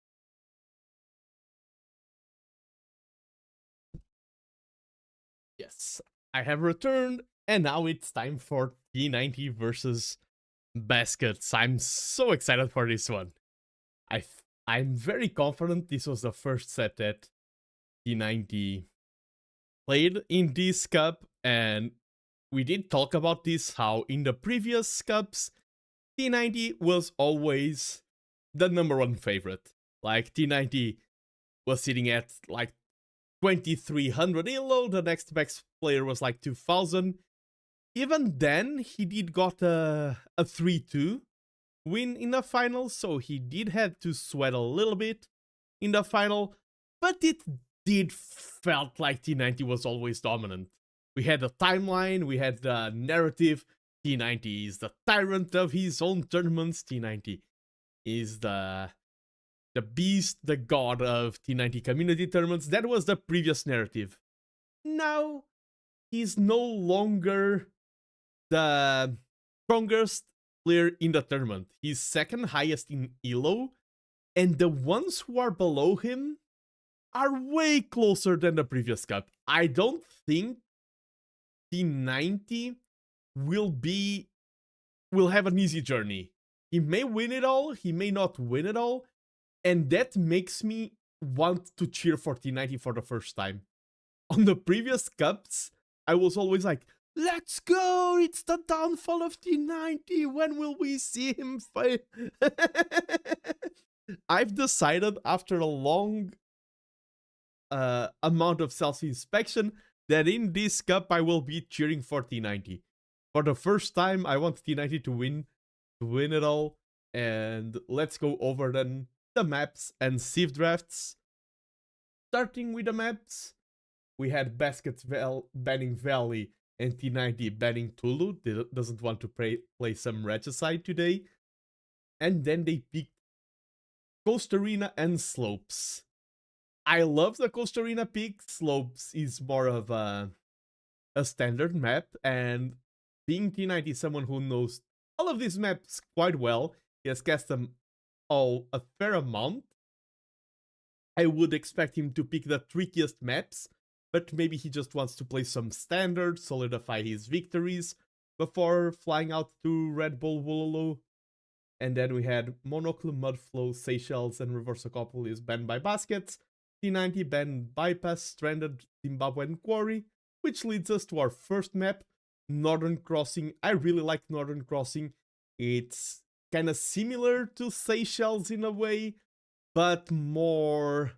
Yes, I have returned, and now it's time for T90 versus Baskets. I'm so excited for this one. I'm very confident this was the first set that T90 played in this cup, and we did talk about this, how in the previous cups, T90 was always the #1 favorite. Like, T90 was sitting at like 2300 elo, the next best player was like 2000. Even then, he did got a 3-2 win in the final, so he did have to sweat a little bit in the final, but it did felt like T90 was always dominant. We had the timeline, we had the narrative. T90 is the tyrant of his own tournaments. T90 is the beast, the god of T90 community tournaments. That was the previous narrative. Now, he's no longer the strongest player in the tournament. He's second highest in elo, and the ones who are below him are way closer than the previous cup. I don't think T90 will have an easy journey. He may win it all, he may not win it all, and that makes me want to cheer for T90 for the first time. On the previous cups, I was always like, let's go, it's the downfall of T90, when will we see him fight? I've decided after a long amount of self-inspection that in this cup I will be cheering for T90. For the first time, I want T90 to win it all. And let's go over then the maps and Civ drafts. Starting with the maps, we had Baskets banning Valley and T90 banning Tulu. They doesn't want to play some Regicide today. And then they picked Coast Arena and Slopes. I love the Coast Arena pick. Slopes is more of a standard map, and being T90 someone who knows all of these maps quite well, he has cast them all a fair amount. I would expect him to pick the trickiest maps, but maybe he just wants to play some standard, solidify his victories before flying out to Red Bull Woololo. And then we had Monocle, Mudflow, Seychelles, and Reversocopolis banned by Baskets. T90 banned Bypass, Stranded, Zimbabwean Quarry, which leads us to our first map, Northern Crossing. I really like Northern Crossing. It's kind of similar to Seychelles in a way, but more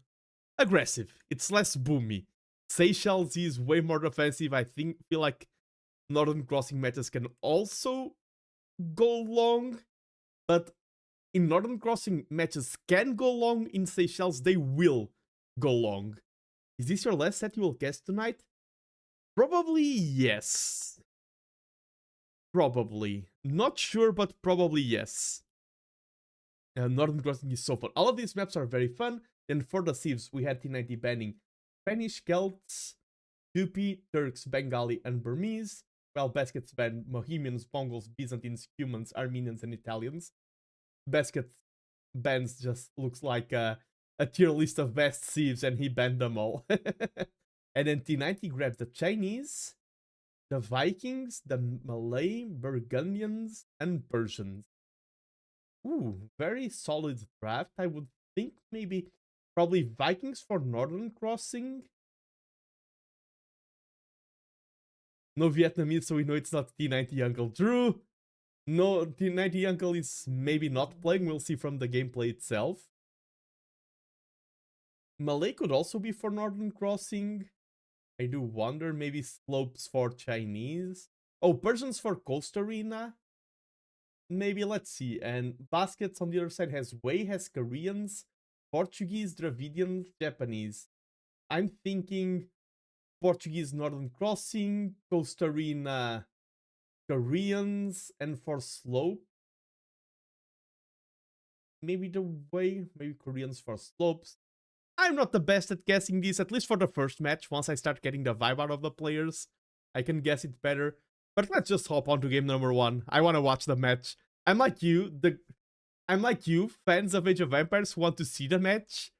aggressive. It's less boomy. Seychelles is way more defensive. I feel like Northern Crossing matches can also go long, but in Northern Crossing matches can go long, in Seychelles they will go long. Is this your last set you will cast tonight? Probably yes. Probably. Not sure, but probably yes. Northern Crossing is so fun. All of these maps are very fun. Then for the Civs, we had T90 banning Spanish, Celts, Tupi, Turks, Bengali, and Burmese, while Baskets banned Bohemians, Mongols, Byzantines, Cumans, Armenians, and Italians. Basket bans just looks like a tier list of best Civs, and he banned them all. And then T90 grabbed the Chinese, the Vikings, the Malay, Burgundians, and Persians. Ooh, very solid draft. I would think probably Vikings for Northern Crossing. No Vietnamese, so we know it's not T90 Uncle Drew. No, T90 Uncle is maybe not playing. We'll see from the gameplay itself. Malay could also be for Northern Crossing. I do wonder, maybe Slopes for Chinese. Oh, Persians for Coast Arena. Maybe, let's see. And Baskets on the other side has Koreans, Portuguese, Dravidian, Japanese. I'm thinking Portuguese Northern Crossing, Coast Arena, Koreans, and for Slope, maybe Koreans for Slopes. I'm not the best at guessing this, at least for the first match. Once I start getting the vibe out of the players, I can guess it better. But let's just hop on to game number 1. I want to watch the match. I'm like you, fans of Age of Empires who want to see the match.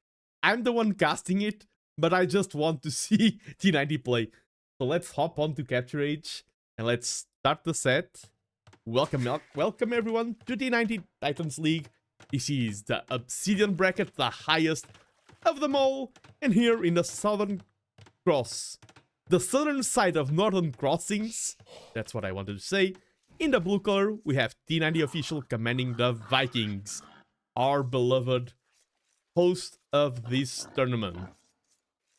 I'm the one casting it, but I just want to see T90 play. So let's hop on to Capture Age and let's start the set. Welcome everyone to T90 Titans League. This is the Obsidian bracket, the highest of them all. And here in the southern cross, the southern side of Northern Crossings, that's what I wanted to say. In the blue color, we have T90 official commanding the Vikings, our beloved host of this tournament.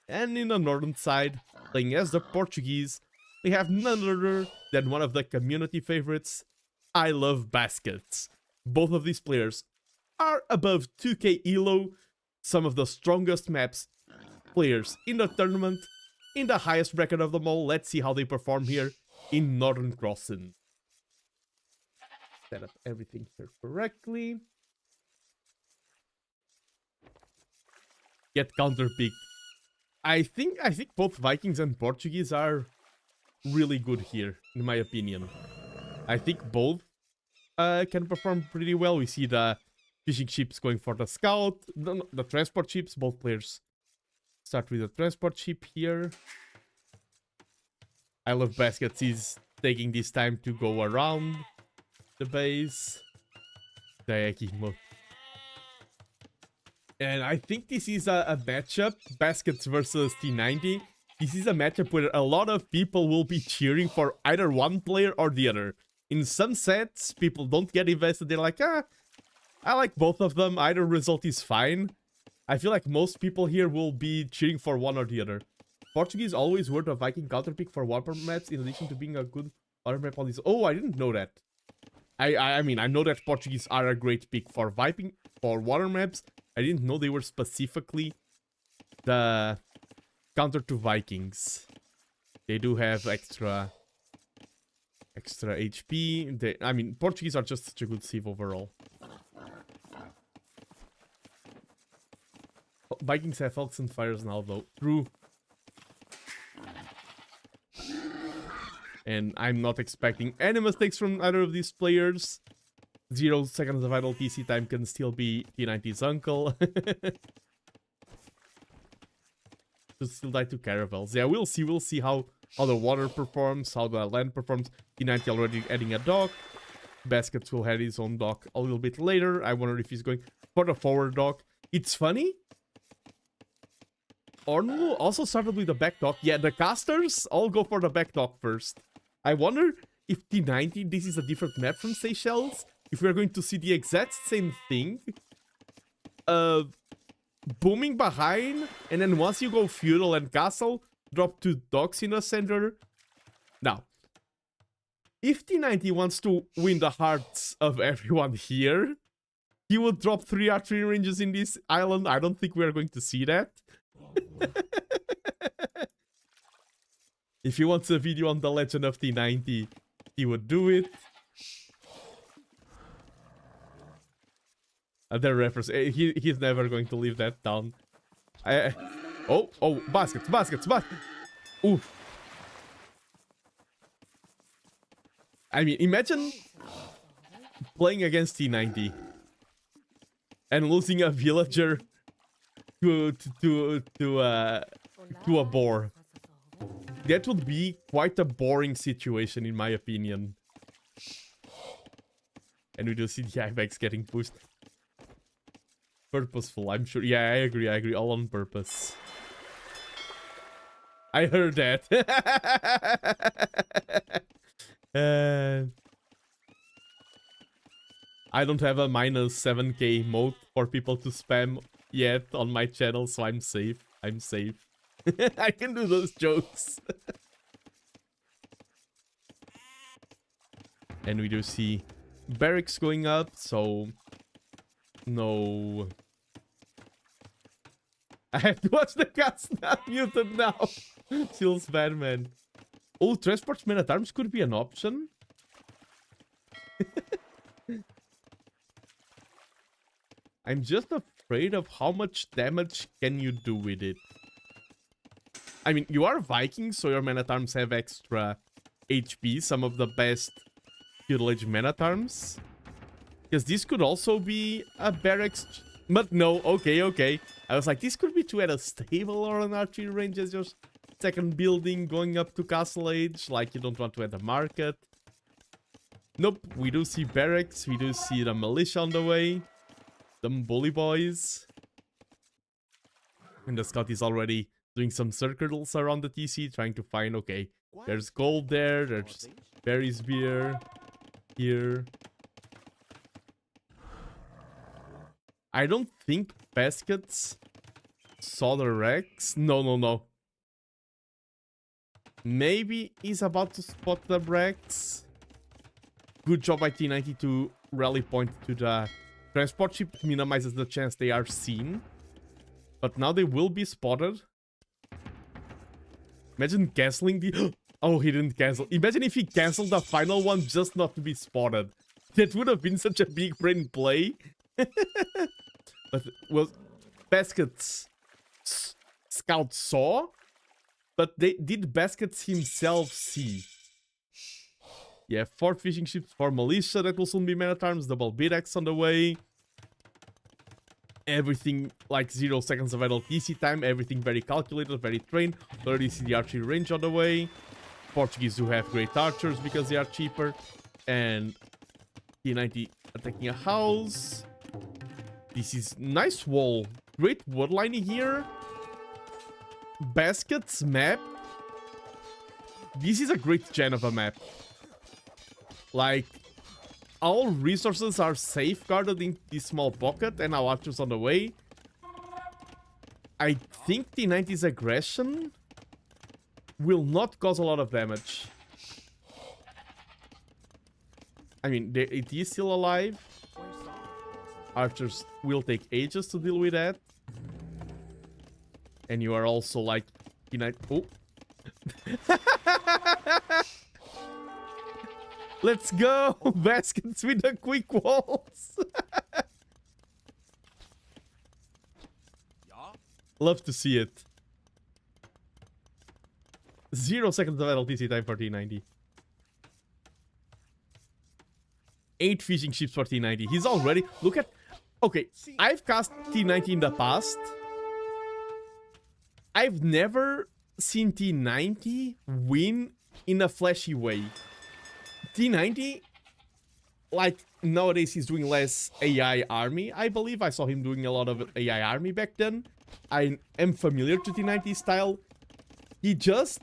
And in the northern side, playing as the Portuguese, we have none other than one of the community favorites, I Love Baskets. Both of these players are above 2k elo, some of the strongest maps players in the tournament, in the highest bracket of them all. Let's see how they perform here in Northern Crossing. Set up everything here correctly. Get counterpicked. I think both Vikings and Portuguese are really good here, in my opinion. I think both can perform pretty well. We see the fishing ships going for the scout, the transport ships. Both players start with the transport ship here. I Love Baskets is taking this time to go around the base. Daeki mode. And I think this is a matchup, Baskets versus T90. This is a matchup where a lot of people will be cheering for either one player or the other. In some sets, people don't get invested. They're like, I like both of them. Either result is fine. I feel like most people here will be cheering for one or the other. Portuguese always were the Viking counterpick for water maps, in addition to being a good water map on this. Oh, I didn't know that. I mean, I know that Portuguese are a great pick for water maps. I didn't know they were specifically the counter to Vikings. They do have extra HP. I mean, Portuguese are just such a good sieve overall. Vikings have Hulks and Fires now, though. True. And I'm not expecting any mistakes from either of these players. 0 seconds of idle TC time can still be T90's uncle. Just still die to caravels. Yeah, we'll see how the water performs, how the land performs. T90 already adding a dock. Baskets will have his own dock a little bit later. I wonder if he's going for the forward dock. It's funny. Ornlu also started with the back dock. Yeah, the casters all go for the back dock first. I wonder if T90, this is a different map from Seychelles. If we're going to see the exact same thing. Booming behind, and then once you go feudal and castle, drop 2 docks in the center. Now, if T90 wants to win the hearts of everyone here, he would drop 3 archery ranges in this island. I don't think we're going to see that. If he wants a video on the legend of T90, he would do it. Their reference, he's never going to leave that down. Oh, baskets. Oof. I mean, imagine playing against T90 and losing a villager to a boar. That would be quite a boring situation, in my opinion. And we do see the IVEX getting pushed. Purposeful, I'm sure. Yeah, I agree. All on purpose. I heard that. I don't have a minus 7k mode for people to spam yet on my channel, so I'm safe. I can do those jokes. And we do see barracks going up, so no. I have to watch the cast not muted now. Feels bad, man. Oh, transport men at arms could be an option. I'm just afraid of how much damage can you do with it. I mean, you are Vikings, so your men at arms have extra HP, some of the best tutelage mana-terms. Because this could also be a barracks... But no, okay. I was like, this could be to add a stable or an archery range as your second building going up to Castle Age. Like, you don't want to add a market. Nope, we do see barracks. We do see the militia on the way. Them bully boys. And the scout is already doing some circles around the TC, trying to find, okay, there's gold there, there's berries beer here. I don't think baskets saw the wrecks. No. Maybe he's about to spot the wrecks. Good job by T90 to rally point to the transport ship. Minimizes the chance they are seen. But now they will be spotted. Imagine cancelling the... Oh, he didn't cancel. Imagine if he cancelled the final one just not to be spotted. That would have been such a big brain play. But, well, Baskets Scout saw, but did Baskets himself see? Yeah, 4 fishing ships, 4 militia that will soon be mana-terms, double BDX on the way. Everything like 0 seconds of idle TC time, everything very calculated, very trained. Already see the archery range on the way. Portuguese who have great archers because they are cheaper. And T90 attacking a house. This is nice wall. Great wood lining here. Baskets map. This is a great gen of a map. Like, all resources are safeguarded in this small pocket and our archers on the way. I think T90's aggression will not cause a lot of damage. I mean, it is still alive. Archers will take ages to deal with that. And you are also like, oh. Let's go! Baskets with the quick walls. Love to see it. 0 seconds of LTC time for T90. 8 fishing ships for T90. He's already... Look at... Okay, I've cast T90 in the past. I've never seen T90 win in a flashy way. T90, like, nowadays he's doing less AI army. I believe I saw him doing a lot of AI army back then. I am familiar to T90 style. He just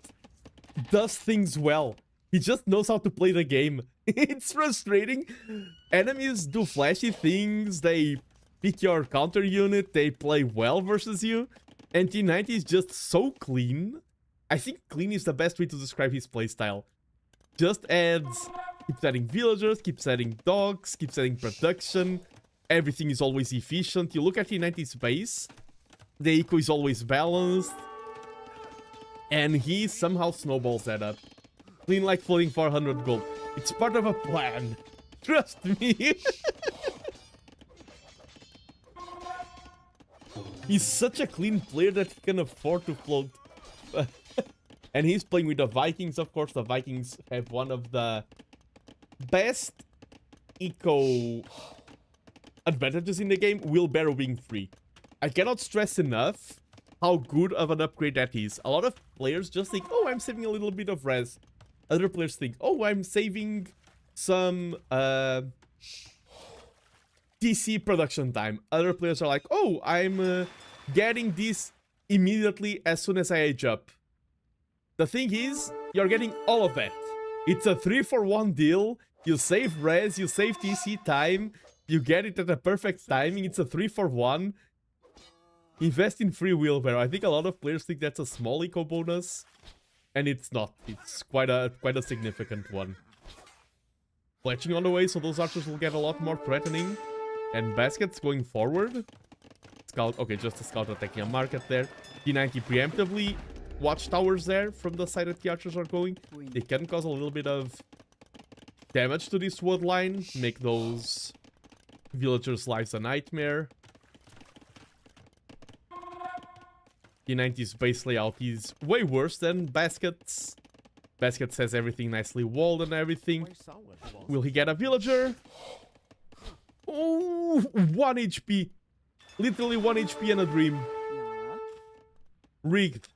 does things well. He just knows how to play the game. It's frustrating. Enemies do flashy things. They pick your counter unit. They play well versus you. And T90 is just so clean. I think clean is the best way to describe his playstyle. Just adds, keeps adding villagers, keeps adding dogs, keeps adding production. Everything is always efficient. You look at T90's base, the eco is always balanced. And he somehow snowballs that up. Clean like floating 400 gold. It's part of a plan. Trust me. He's such a clean player that he can afford to float. And he's playing with the Vikings, of course. The Vikings have one of the best eco advantages in the game, wheelbarrow being free. I cannot stress enough how good of an upgrade that is. A lot of players just think, oh, I'm saving a little bit of res. Other players think, oh, I'm saving some TC production time. Other players are like, oh, I'm getting this immediately as soon as I age up. The thing is, you're getting all of that. It's a 3-for-1 deal. You save res, you save TC time, you get it at the perfect timing. It's a 3-for-1. Invest in free wheelbarrow. I think a lot of players think that's a small eco bonus, and it's not. It's quite a significant one. Fletching on the way, so those archers will get a lot more threatening. And baskets going forward. Scout, okay, just a scout attacking a market there. T90 preemptively. Watchtowers there from the side that the archers are going. They can cause a little bit of damage to this wood line. Make those villagers' lives a nightmare. T90's base layout is way worse than Basket's. Baskets has everything nicely walled and everything. Will he get a villager? Oh, 1 HP. Literally 1 HP and a dream. Rigged.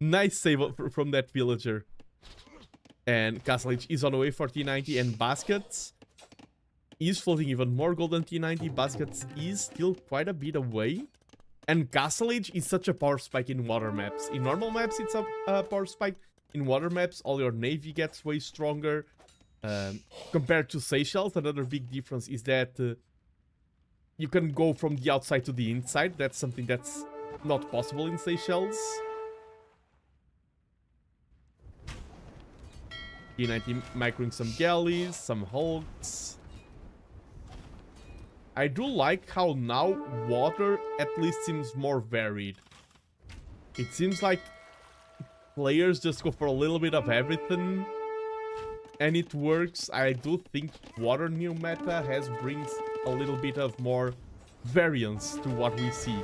Nice save from that villager. And Castle Age is on the way for T90, and Baskets is floating even more gold than T90. Baskets is still quite a bit away. And Castle Age is such a power spike in water maps. In normal maps, it's a power spike. In water maps, all your navy gets way stronger. Compared to Seychelles, another big difference is that you can go from the outside to the inside. That's something that's not possible in Seychelles. T90 microing some galleys, some hulks. I do like how now water at least seems more varied. It seems like players just go for a little bit of everything, and it works. I do think water new meta brings a little bit of more variance to what we see.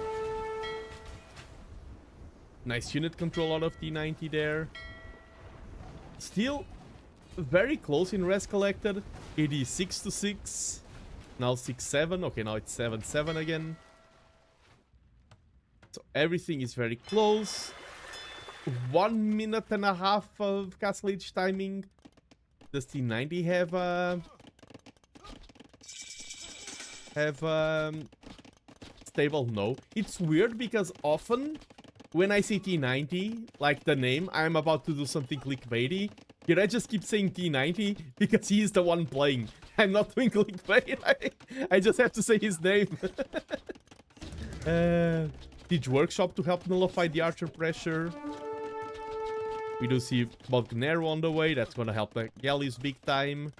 Nice unit control out of T90 there. Still very close in res collected. It is 6-6. Now 6-7. Okay, now it's 7-7 again. So everything is very close. 1 minute and a half of Castle Age timing. Does T90 have stable? No. It's weird because often when I say T90, like the name, I'm about to do something clickbaity. Here I just keep saying T90 because he is the one playing. I'm not doing clickbait. I just have to say his name. Siege Workshop to help nullify the archer pressure. We do see Balconero on the way. That's going to help the galleys big time.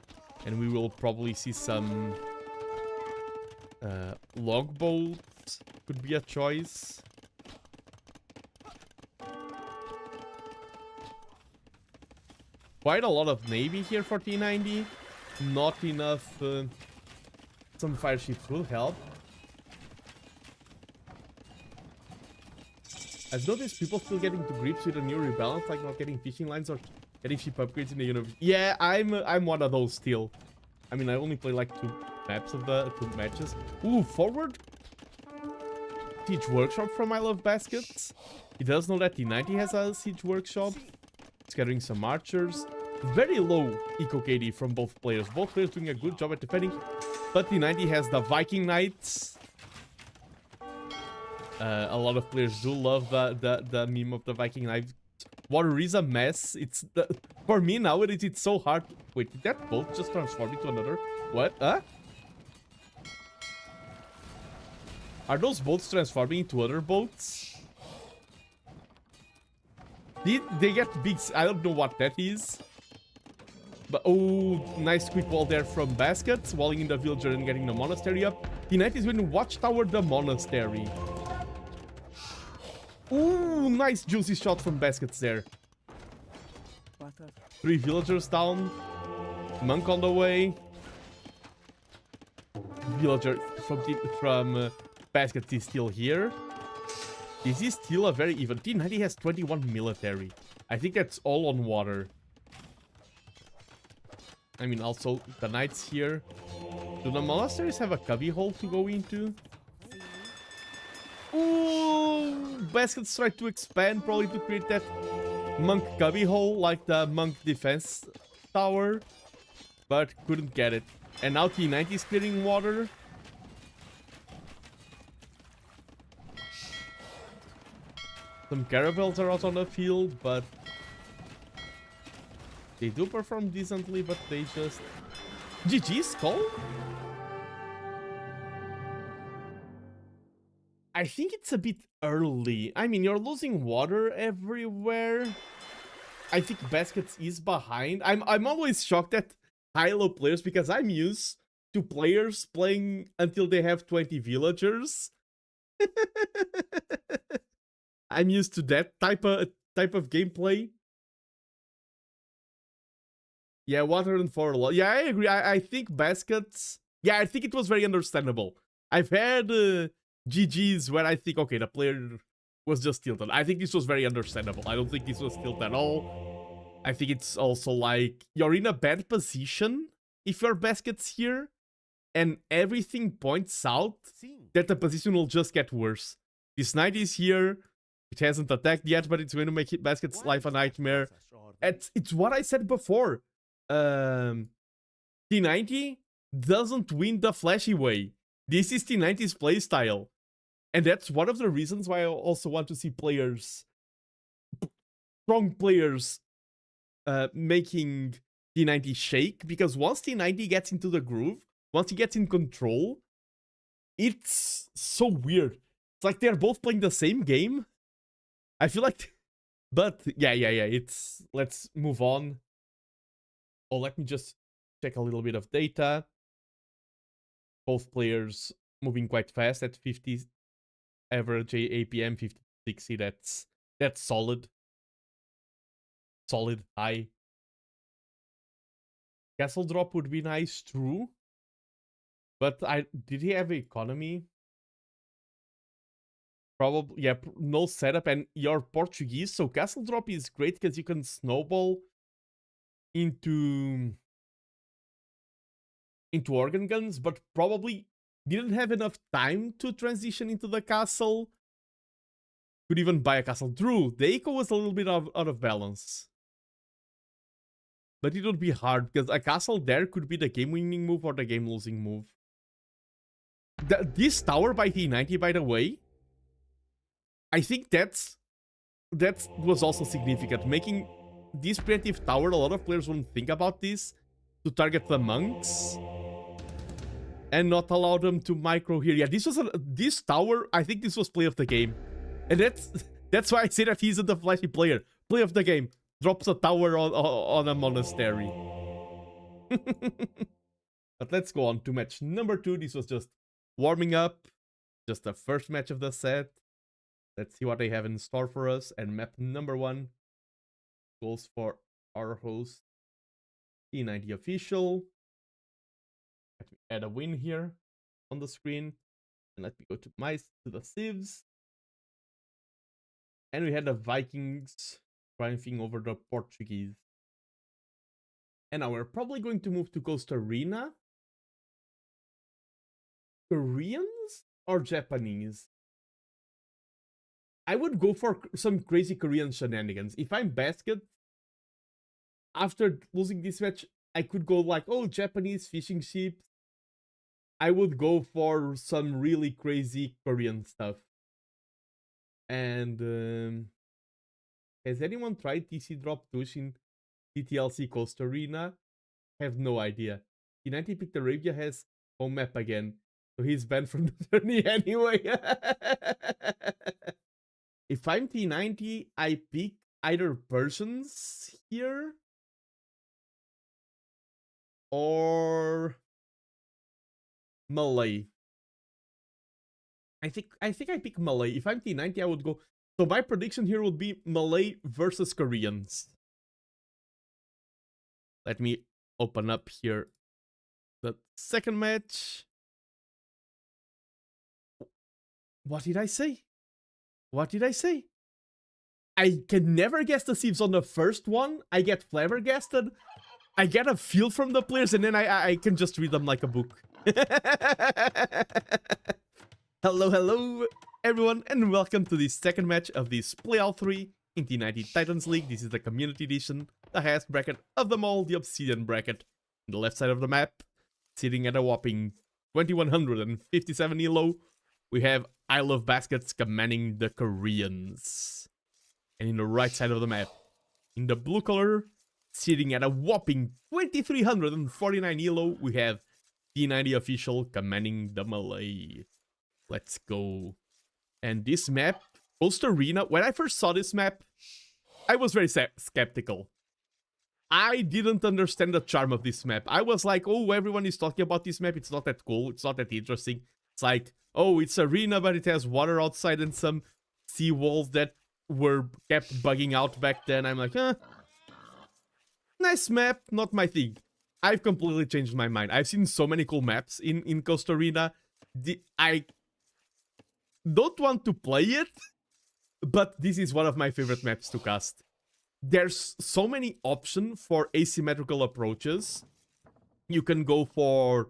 And we will probably see some longboats. Could be a choice. Quite a lot of navy here for T90. Not enough. Some fire ships will help. I've noticed people still getting to grips with a new rebalance, like not getting fishing lines or getting ship upgrades in the universe. Yeah, I'm one of those still. I mean, I only play like 2 maps of the 2 matches. Ooh, forward. Siege Workshop from I Love Baskets. He does know that T90 has a Siege Workshop. Scattering some archers. Very low eco KD from both players. Both players doing a good job at defending. But T90 has the Viking Knights. A lot of players do love the meme of the Viking Knights. Water is a mess. For me nowadays it's so hard. Wait, did that boat just transform into another? What? Huh? Are those boats transforming into other boats? They get big. I don't know what that is. But oh, nice quick wall there from Baskets, walling in the villager and getting the monastery up. T90 is going to watchtower the monastery. Ooh, nice juicy shot from Baskets there. 3 villagers down. Monk on the way. Villager from Baskets is still here. This is still a very even. T90 has 21 military. I think that's all on water. I mean, also the knights here. Do the monasteries have a cubby hole to go into? Ooh, Baskets tried to expand, probably to create that monk cubby hole, like the monk defense tower, but couldn't get it. And now T90 is clearing water. Some caravels are out on the field, but they do perform decently, but they just... GG's call? I think it's a bit early. I mean, you're losing water everywhere. I think Baskets is behind. I'm always shocked at high-low players because I'm used to players playing until they have 20 villagers. I'm used to that type of gameplay. Yeah, water and for a lot. Yeah, I agree. I think Baskets... Yeah, I think it was very understandable. I've had GGs where I think, okay, the player was just tilted. I think this was very understandable. I don't think this was tilted at all. I think it's also like you're in a bad position if your basket's here, and everything points out that the position will just get worse. This knight is here. It hasn't attacked yet, but it's going to make it basket's life a nightmare. It's what I said before. T90 doesn't win the flashy way. This is T90's playstyle. And that's one of the reasons why I also want to see players, strong players, making T90 shake. Because once T90 gets into the groove, once he gets in control, it's so weird. It's like they're both playing the same game. I feel like... But, yeah, it's... Let's move on. Oh, let me just check a little bit of data. Both players moving quite fast at 50 average APM, 50-60. That's solid. Solid high. Castle drop would be nice, true. But did he have economy? Probably, yeah, no setup, and you're Portuguese, so castle drop is great because you can snowball into organ guns, but probably didn't have enough time to transition into the castle. Could even buy a castle. True, the eco was a little bit out of balance. But it would be hard, because a castle there could be the game-winning move or the game-losing move. This tower by T90, by the way, I think that was also significant. Making this preemptive tower, a lot of players won't think about this, to target the monks and not allow them to micro here. Yeah, this tower, I think this was play of the game. And that's why I say that he's the flashy player. Play of the game. Drops a tower on a monastery. But let's go on to match number 2. This was just warming up. Just the first match of the set. Let's see what they have in store for us. And map number 1 goes for our host, T90 Official. Let me add a win here on the screen. And let me go to the civs. And we had the Vikings triumphing over the Portuguese. And now we're probably going to move to Costa Rica. Koreans or Japanese? I would go for some crazy Korean shenanigans. If I'm basket, after losing this match, I could go like, oh, Japanese fishing ships. I would go for some really crazy Korean stuff. And has anyone tried TC Drop Tush in TTLC Costa Rica? Have no idea. T90 picked Arabia has home map again, so he's banned from the tourney anyway. If I'm T90, I pick either Persians here or Malay. I think I pick Malay. If I'm T90, I would go. So my prediction here would be Malay versus Koreans. Let me open up here the second match. What did I say? What did I say? I can never guess the civs on the first one. I get flabbergasted. I get a feel from the players, and then I can just read them like a book. Hello, everyone, and welcome to the second match of this Playout 3 in T90 Titans League. This is the Community Edition, the highest bracket of them all, the Obsidian bracket. On the left side of the map, sitting at a whopping 2157 elo, we have I Love Baskets commanding the Koreans. And in the right side of the map, in the blue color, sitting at a whopping 2349 elo, we have T90 Official commanding the Malay. Let's go. And this map, Costa Rica, when I first saw this map, I was very skeptical. I didn't understand the charm of this map. I was like, oh, everyone is talking about this map. It's not that cool. It's not that interesting. It's like, oh, it's arena, but it has water outside and some sea walls that were kept bugging out back then. I'm like, nice map, not my thing. I've completely changed my mind. I've seen so many cool maps in Costa Rica. I don't want to play it, But this is one of my favorite maps to cast. There's so many options for asymmetrical approaches. You can go for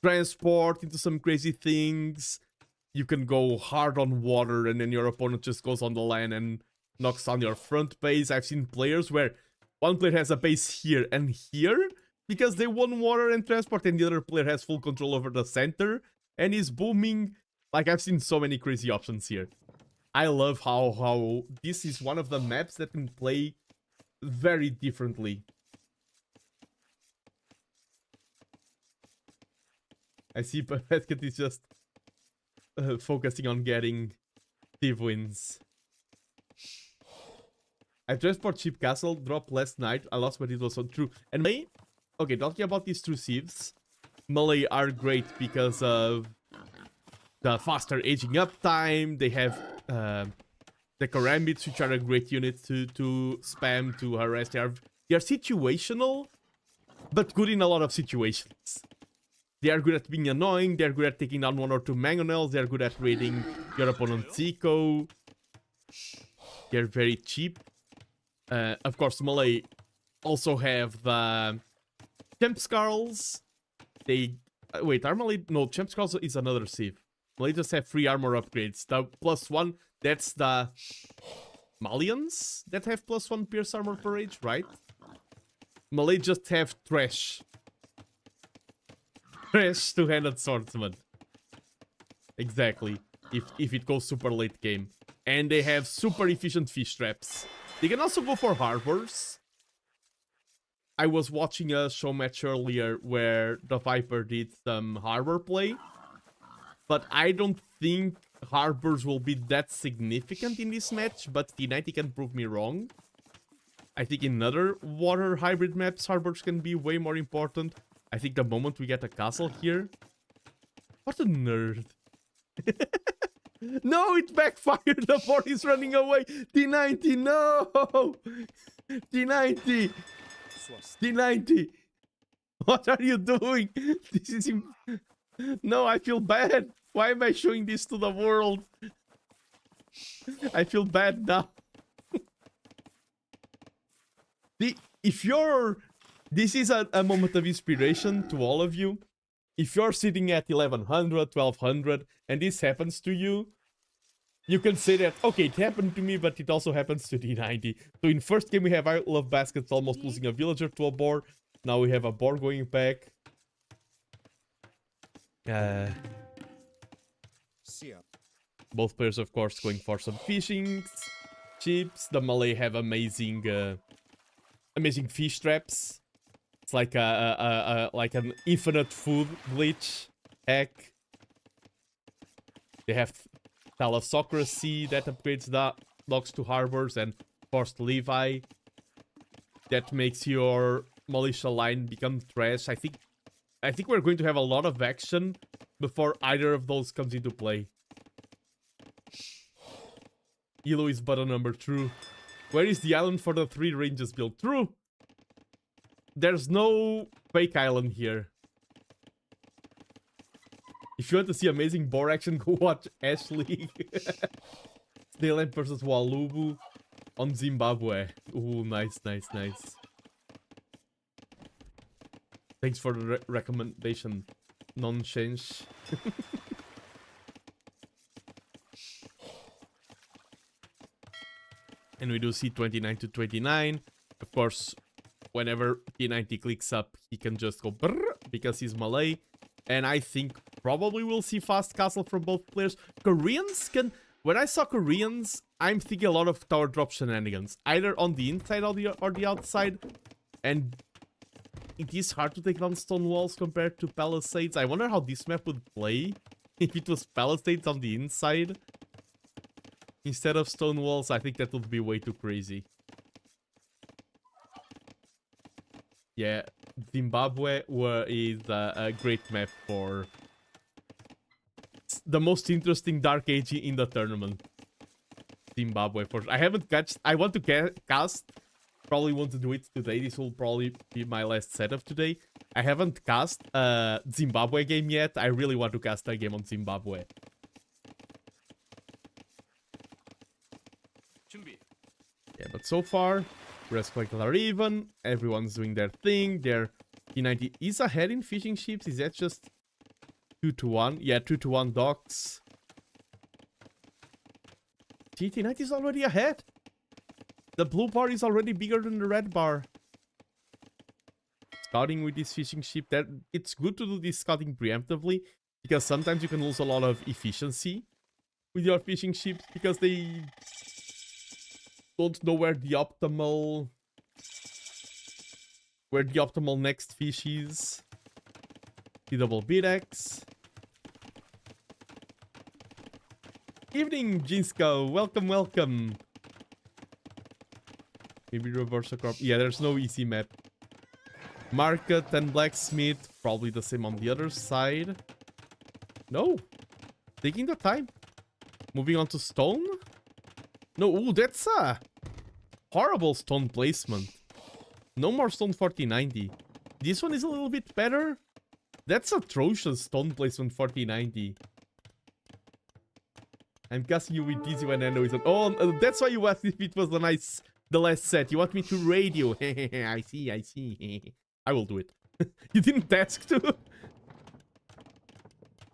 transport into some crazy things. You can go hard on water and then your opponent just goes on the land and knocks on your front base. I've seen players where one player has a base here and here because they won water and transport, and the other player has full control over the center and is booming. Like, I've seen so many crazy options here. I love how this is one of the maps that can play very differently. I see Basket is just focusing on getting Thief wins. I transport cheap castle, drop last night. I lost, but it was so true. And Melee, okay, talking about these two Thieves, Melee are great because of the faster aging up time. They have the Karambits, which are a great unit to spam, to harass. They are situational, but good in a lot of situations. They are good at being annoying, they're good at taking down one or two mangonels, they're good at raiding your opponent's eco. They're very cheap. Of course, Melee also have the Champ Scarls. They... wait, are Melee... no, Champ Scarls is another Civ. Melee just have free armor upgrades. The +1, that's the Malians that have +1 pierce armor per age, right? Melee just have Trash. Trash two-handed swordsman. Exactly. If it goes super late game. And they have super efficient fish traps. They can also go for harbors. I was watching a show match earlier where the Viper did some harbor play. But I don't think harbors will be that significant in this match, but T90 can prove me wrong. I think in other water hybrid maps, harbors can be way more important. I think the moment we get a castle here... what a nerd. No, it backfired. The fort is running away. T90, no! T90! T90! What are you doing? This is... no, I feel bad. Why am I showing this to the world? I feel bad now. If you're... this is a moment of inspiration to all of you. If you're sitting at 1100, 1200, and this happens to you, you can say that, okay, it happened to me, but it also happens to T90. So in first game we have I Love Baskets almost losing a villager to a boar. Now we have a boar going back. Both players, of course, going for some fishing chips. The Melee have amazing, amazing fish traps. It's like like an infinite food glitch hack. They have Thalassocracy that upgrades the logs to harbors, and Forced Levi that makes your militia line become trash. I think we're going to have a lot of action before either of those comes into play. Elo is button number, true. Where is the island for the 3 ranges build? True. There's no fake island here. If you want to see amazing boar action, go watch Ash League. Snailland versus Walubu on Zimbabwe. Ooh, nice, nice, nice. Thanks for the recommendation, non-change. And we do see 29 to 29. Of course, whenever T90 clicks up, he can just go brrr because he's Melee. And I think probably we'll see fast castle from both players. Koreans can... when I saw Koreans, I'm thinking a lot of tower drop shenanigans. Either on the inside or the outside. And it is hard to take down stone walls compared to palisades. I wonder how this map would play if it was palisades on the inside instead of stone walls. I think that would be way too crazy. Yeah, Zimbabwe is a great map for the most interesting Dark Age in the tournament. Zimbabwe, for I haven't catched. I want to cast. Probably want to do it today. This will probably be my last setup today. I haven't cast a Zimbabwe game yet. I really want to cast a game on Zimbabwe. Yeah, but so far, rest collectors are even. Everyone's doing their thing. Their T90 is ahead in fishing ships. Is that just 2-1? Yeah, 2-1 docks. T90 is already ahead. The blue bar is already bigger than the red bar. Scouting with this fishing ship, that it's good to do this scouting preemptively, because sometimes you can lose a lot of efficiency with your fishing ships because they don't know where the optimal next fish is. Double BDX. Evening, Jinsko. Welcome, welcome. Maybe reverse a crop. Yeah, there's no easy map. Market and blacksmith, probably the same on the other side. No. Taking the time. Moving on to stone. No, ooh, that's a horrible stone placement. No more stone for T90. This one is a little bit better. That's atrocious stone placement for T90. I'm guessing you with Dizzy when Nando is on. Oh, that's why you asked if it was the last set. You want me to radio? I see. I will do it. You didn't ask to.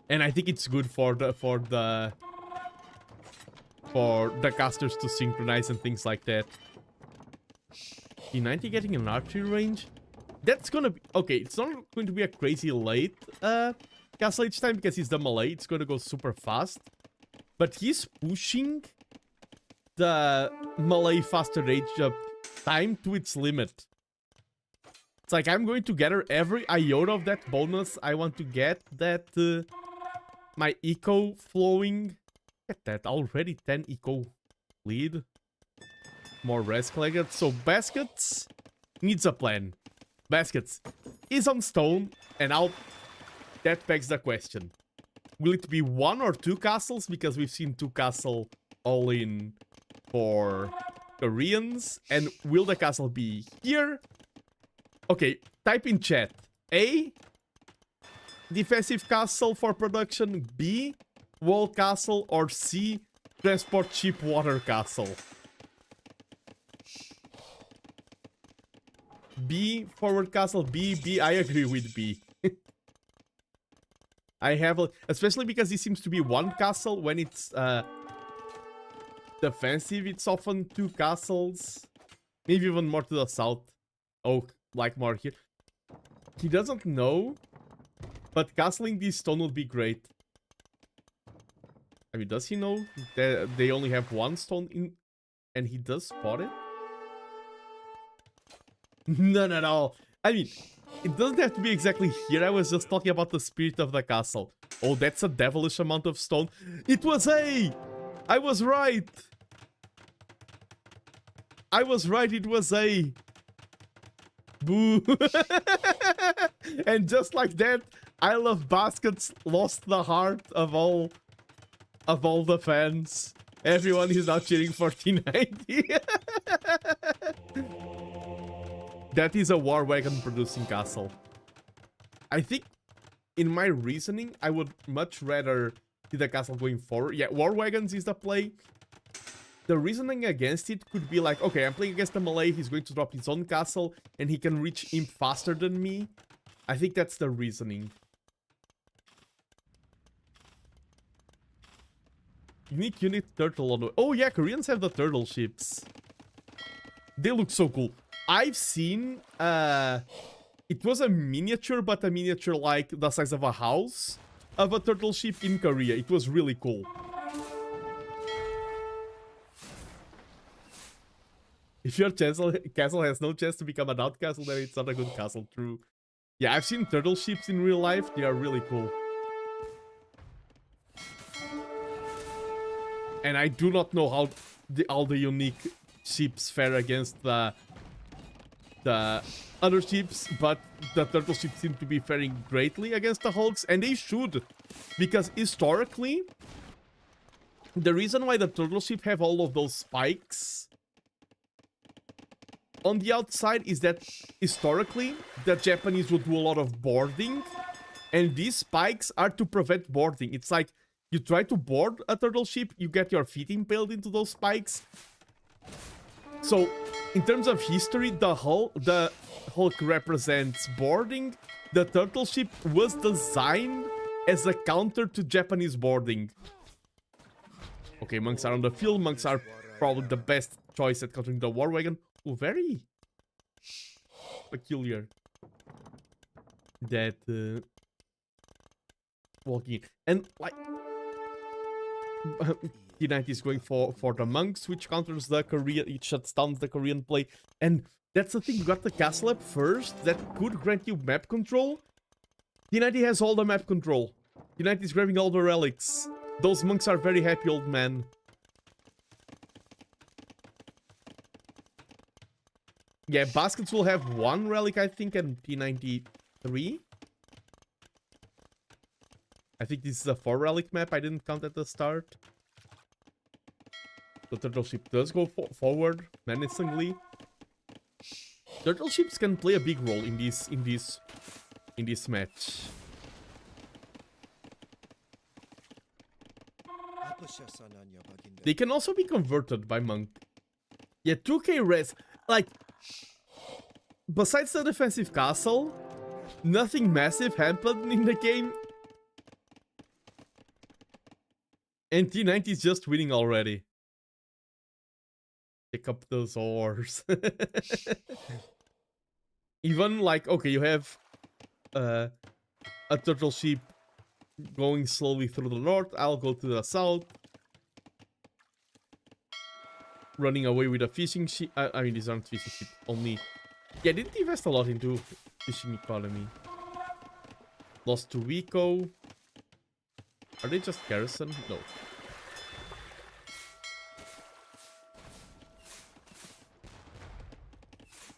And I think it's good for the casters to synchronize and things like that. T90 getting an archery range. That's gonna be okay. It's not going to be a crazy late castle each time because he's the melee. It's gonna go super fast. But he's pushing the melee faster rage up time to its limit. It's like I'm going to gather every iota of that bonus I want to get that my eco flowing. Get that already 10 eco lead. More rest collected. So baskets needs a plan. Baskets is on stone and that begs the question. Will it be 1 or 2 castles? Because we've seen 2 castle all in for Koreans. And will the castle be here? Okay, type in chat. A, defensive castle for production. B, wall castle. Or C, transport ship water castle. B, forward castle. B, I agree with B. I have especially because this seems to be 1 castle. When it's defensive, it's often 2 castles. Maybe even more to the south. Oh, like more here. He doesn't know, but castling this stone would be great. I mean, does he know that they only have 1 stone in, and he does spot it? None at all. I mean, it doesn't have to be exactly here. I was just talking about the spirit of the castle. Oh, that's a devilish amount of stone. It was A! I was right! I was right, it was A. Boo! And just like that, I Love Baskets lost the heart of all the fans. Everyone is now cheering for T90. That is a war wagon producing castle. I think, in my reasoning, I would much rather see the castle going forward. Yeah, war wagons is the play. The reasoning against it could be like, okay, I'm playing against the melee, he's going to drop his own castle, and he can reach him faster than me. I think that's the reasoning. Unique unit turtle on the... Oh yeah, Koreans have the turtle ships. They look so cool. I've seen, it was a miniature, but a miniature like the size of a house of a turtle ship in Korea. It was really cool. If your castle has no chance to become an outcastle, then it's not a good castle, true. Yeah, I've seen turtle ships in real life. They are really cool. And I do not know how all the unique ships fare against the other ships, but the turtle ships seem to be faring greatly against the hulks, and they should, because historically, the reason why the turtle ship have all of those spikes on the outside is that historically the Japanese would do a lot of boarding, and these spikes are to prevent boarding. It's like you try to board a turtle ship, you get your feet impaled into those spikes, So, in terms of history, the Hulk represents boarding. The turtle ship was designed as a counter to Japanese boarding. Okay, monks are on the field. Monks are probably the best choice at countering the war wagon. Oh, very peculiar. That walking and like T90 is going for the monks, which counters the Korean. It shuts down the Korean play, and that's the thing. You got the castle up first that could grant you map control. T90 has all the map control. T90 is grabbing all the relics. Those monks are very happy, old man. Yeah, baskets will have one relic, I think, and T93. I think this is a 4 relic map. I didn't count at the start. The turtle ship does go forward menacingly. Turtle ships can play a big role in this match. They can also be converted by monk. Yeah, 2k res. Like, besides the defensive castle, nothing massive happened in the game. And T90 is just winning already. Pick up those ores. Even like, okay, you have a turtle ship going slowly through the north. I'll go to the south. Running away with a fishing ship. I mean, these aren't fishing ships. Only. Yeah, didn't invest a lot into fishing economy. Lost to Rico. Are they just garrison? No.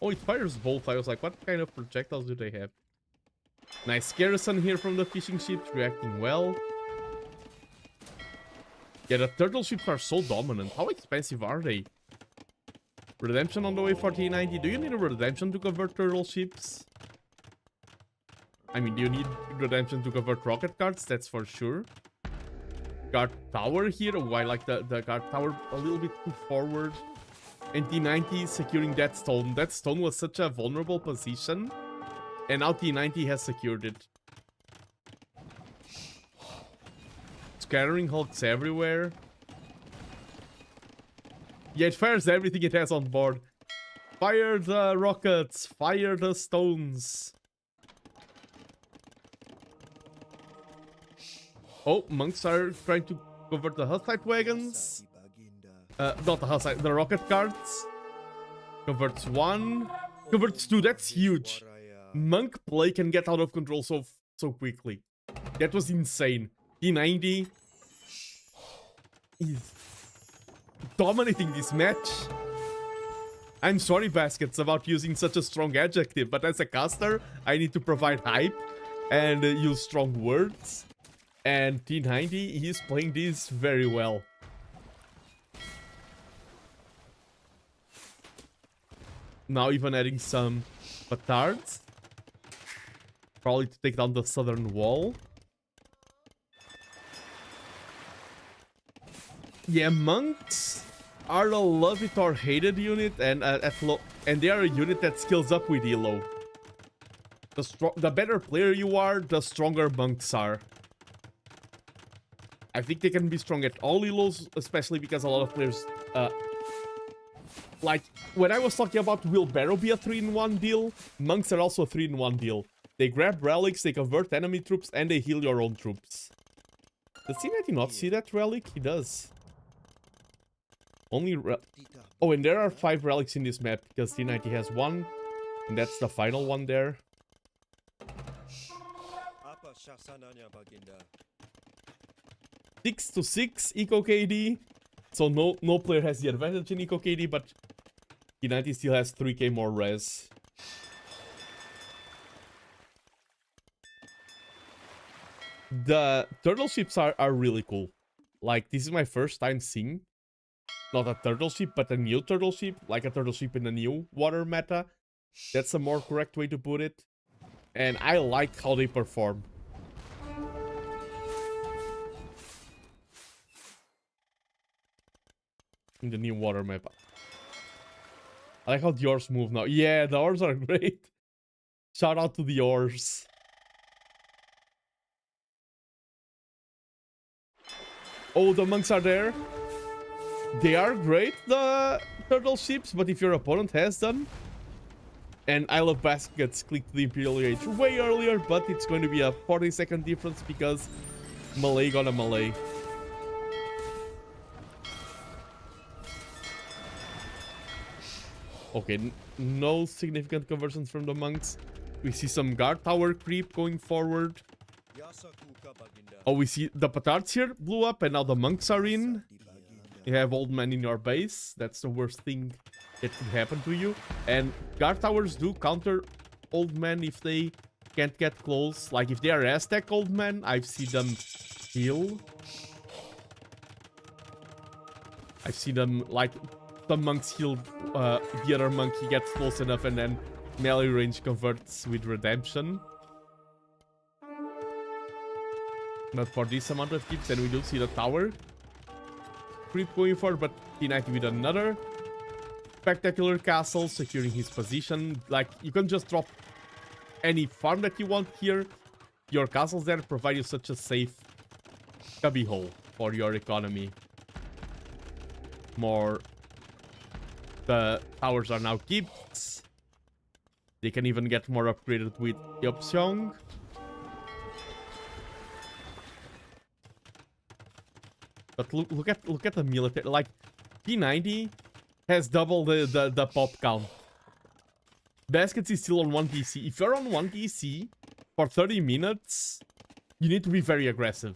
Oh, it fires both. I was like, what kind of projectiles do they have? Nice garrison here from the fishing ships, reacting well. Yeah, the turtle ships are so dominant. How expensive are they? Redemption on the way for T90. Do you need a redemption to convert turtle ships? I mean, do you need redemption to convert rocket cards? That's for sure. Guard tower here. Oh, I like the guard tower a little bit too forward. And T90 securing that stone. That stone was such a vulnerable position. And now T90 has secured it. Scattering hulks everywhere. Yeah, it fires everything it has on board. Fire the rockets. Fire the stones. Oh, monks are trying to convert the Hussite wagons. Not the Hussite, the rocket cards. Converts 1. Converts 2, that's huge. Monk play can get out of control so quickly. That was insane. T90 is dominating this match. I'm sorry, Baskets, about using such a strong adjective, but as a caster, I need to provide hype and use strong words. And T90 is playing this very well. Now even adding some petards. Probably to take down the southern wall. Yeah, monks are a love it or hate it unit, and and they are a unit that scales up with elo. The better player you are, the stronger monks are. I think they can be strong at all elos, especially because a lot of players, like, when I was talking about will Barrow be a 3-in-1 deal, monks are also a 3-in-1 deal. They grab relics, they convert enemy troops, and they heal your own troops. Does T90 not see that relic? He does. Only oh, and there are 5 relics in this map, because T90 has 1, and that's the final one there. 6-6 eco KD, so no player has the advantage in eco KD, but T90 still has 3k more res. The turtle ships are really cool. Like, this is my first time seeing not a turtle ship, but a new turtle ship, like a turtle ship in the new water meta. That's a more correct way to put it. And I like how they perform. In the new water map. I like how the ores move now. Yeah, the ores are great. Shout out to the ores. Oh, the monks are there. They are great, the turtle ships, but if your opponent has them, and I Love Baskets clicked the Imperial Age way earlier, but it's going to be a 40-second difference because melee got a melee. Okay, no significant conversions from the monks. We see some guard tower creep going forward. Oh, we see the petards here blew up and now the monks are in. You have old men in your base. That's the worst thing that could happen to you. And guard towers do counter old men if they can't get close. Like if they are Aztec old men, I've seen them heal. I've seen them, like, some monks heal the other monk, he gets close enough and then melee range converts with redemption. Not for this amount of keeps, and we do see the tower creep going for, but T90 with another spectacular castle securing his position. Like, you can just drop any farm that you want here. Your castles there provide you such a safe cubbyhole for your economy. More. The towers are now gifts. They can even get more upgraded with Yopseong. But look at the military. Like, T90 has double the pop count. Baskets is still on 1 DC. If you're on 1 DC for 30 minutes, you need to be very aggressive.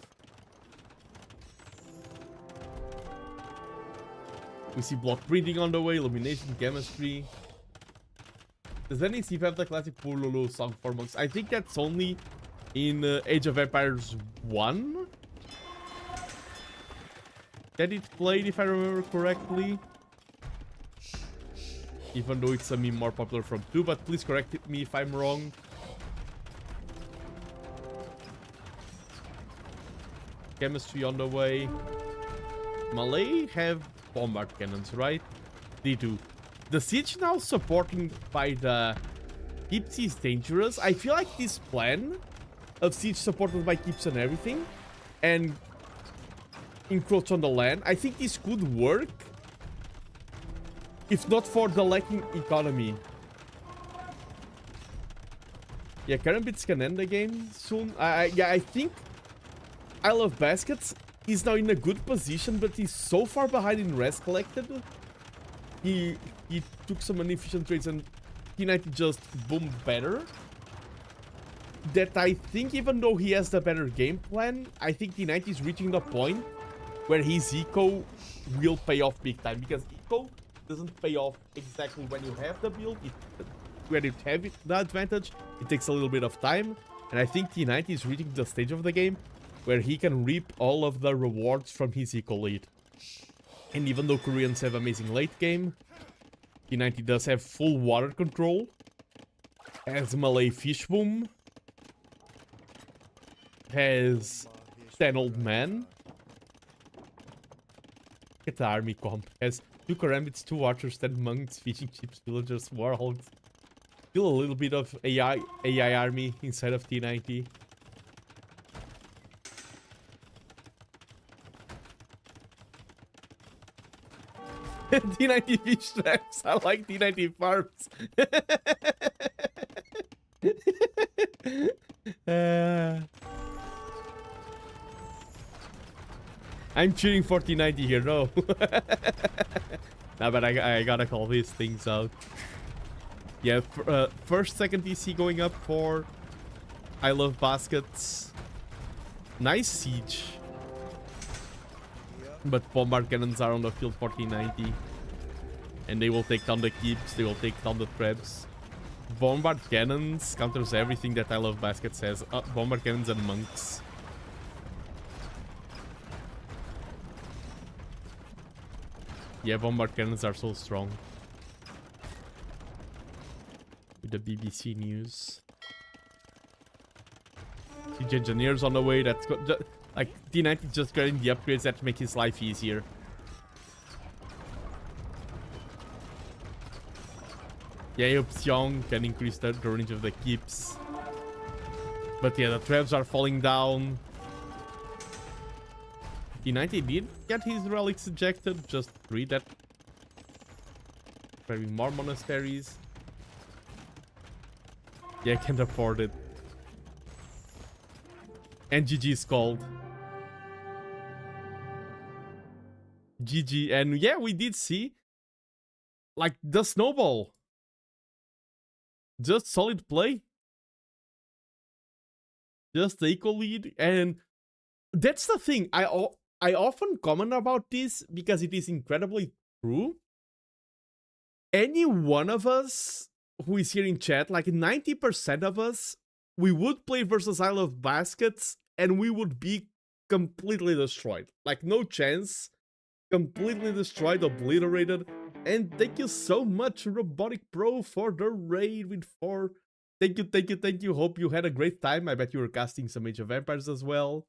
We see block breeding on the way, illumination, chemistry. Does any Steve have the classic Pululu song for monks? I think that's only in Age of Empires 1 that it played, if I remember correctly. Even though it's a meme more popular from 2, but please correct me if I'm wrong. Chemistry on the way. Malay have bombard cannons, right? They do. The siege now supporting by the keeps is dangerous. I feel like this plan of siege supported by keeps and everything and encroach on the land, I think this could work if not for the lacking economy. Yeah, Karambits can end the game soon. Yeah, I think I Love Baskets is now in a good position, but he's so far behind in res collected. He took some inefficient trades and T90 just boomed better. That I think even though he has the better game plan, I think T90 is reaching the point where his eco will pay off big time. Because eco doesn't pay off exactly when you have the build. When you have the advantage, it takes a little bit of time. And I think T90 is reaching the stage of the game where he can reap all of the rewards from his eco lead. And even though Koreans have amazing late game, T90 does have full water control. Has Malay Fish Boom. Has 10 old men. Look at the army comp. Has 2 Karambits, 2 archers, 10 monks, fishing ships, villagers, warhogs. Still a little bit of AI army inside of T90. T90 fish traps. I like T90 farms. I'm cheering for T90 here, no. Nah, but I gotta call these things out. Yeah, first, second DC going up for I Love Baskets. Nice siege. But bombard cannons are on the field for T90. And they will take down the keeps, they will take down the traps. Bombard cannons counters everything that I Love Baskets has. Bombard cannons and monks. Yeah, bombard cannons are so strong. With the BBC News. Siege engineers on the way. That's good. Like, T90 just getting the upgrades that make his life easier. Yeah, Upsiong can increase the range of the keeps. But yeah, the traps are falling down. T90 did get his relics ejected. Just read that. Grabbing more monasteries. Yeah, I can't afford it. And GG is called. GG. And yeah, we did see like the snowball. Just solid play. Just the equal lead. And that's the thing. I often comment about this because it is incredibly true. Any one of us who is here in chat, like 90% of us, we would play versus Isle of Baskets and we would be completely destroyed. Like, no chance. Completely destroyed, obliterated. And thank you so much, Robotic Pro, for the raid with 4. Thank you, thank you, thank you. Hope you had a great time. I bet you were casting some Age of Empires as well.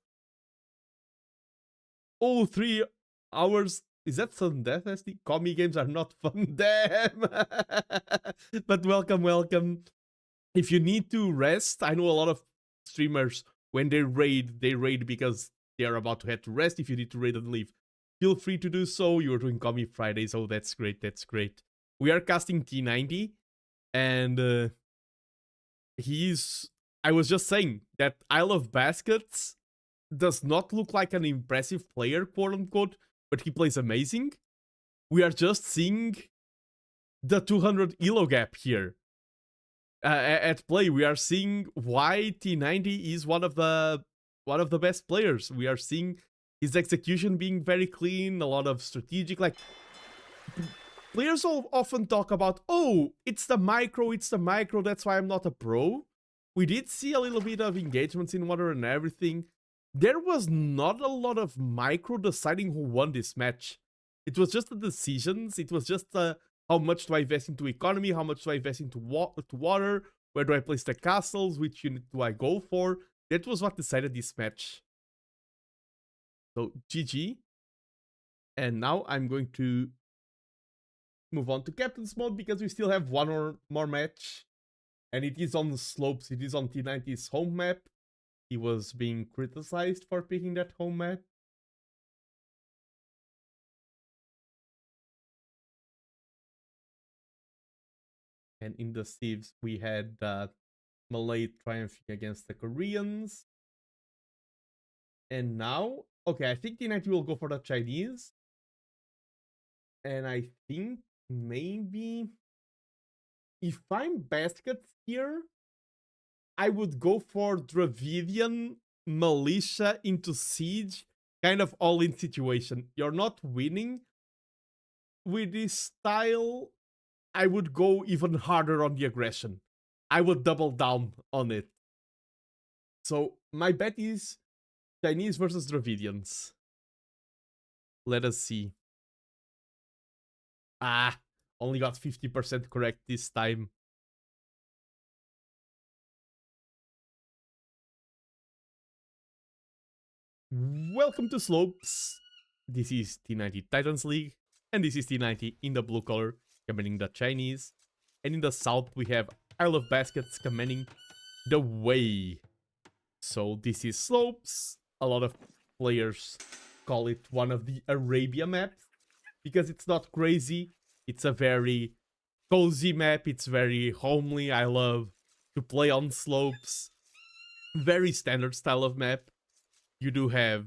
Oh, 3 hours. Is that sudden death, SD? Commie games are not fun. Damn! But welcome, welcome. If you need to rest, I know a lot of streamers, when they raid because they are about to head to rest. If you need to raid and leave, feel free to do so. You're doing Commie Fridays. Oh, that's great, that's great. We are casting T90, and I was just saying that Isle of Baskets does not look like an impressive player, quote-unquote, but he plays amazing. We are just seeing the 200 elo gap here at play. We are seeing why T90 is one of the best players. We are seeing his execution being very clean, a lot of strategic, like, players often talk about, oh, it's the micro, that's why I'm not a pro. We did see a little bit of engagements in water and everything. There was not a lot of micro deciding who won this match. It was just the decisions. It was just how much do I invest into economy, how much do I invest into water, where do I place the castles, which unit do I go for. That was what decided this match. So GG. And now I'm going to move on to Captain's Mode because we still have one more match. And it is on the slopes. It is on T90's home map. He was being criticized for picking that home map. And in the Thieves, we had Malay triumphing against the Koreans. And now, okay, I think T90 will go for the Chinese. And I think maybe if I'm Baskets here, I would go for Dravidian Militia into Siege, kind of all-in situation. You're not winning with this style. I would go even harder on the aggression. I would double down on it. So my bet is Chinese versus Dravidians. Let us see. Ah, only got 50% correct this time. Welcome to Slopes. This is T90 Titans League, and this is T90 in the blue color, commanding the Chinese. And in the south, we have Isle of Baskets commanding the Wei. So this is Slopes. A lot of players call it one of the Arabia maps because it's not crazy. It's a very cozy map. It's very homely. I love to play on Slopes. Very standard style of map. You do have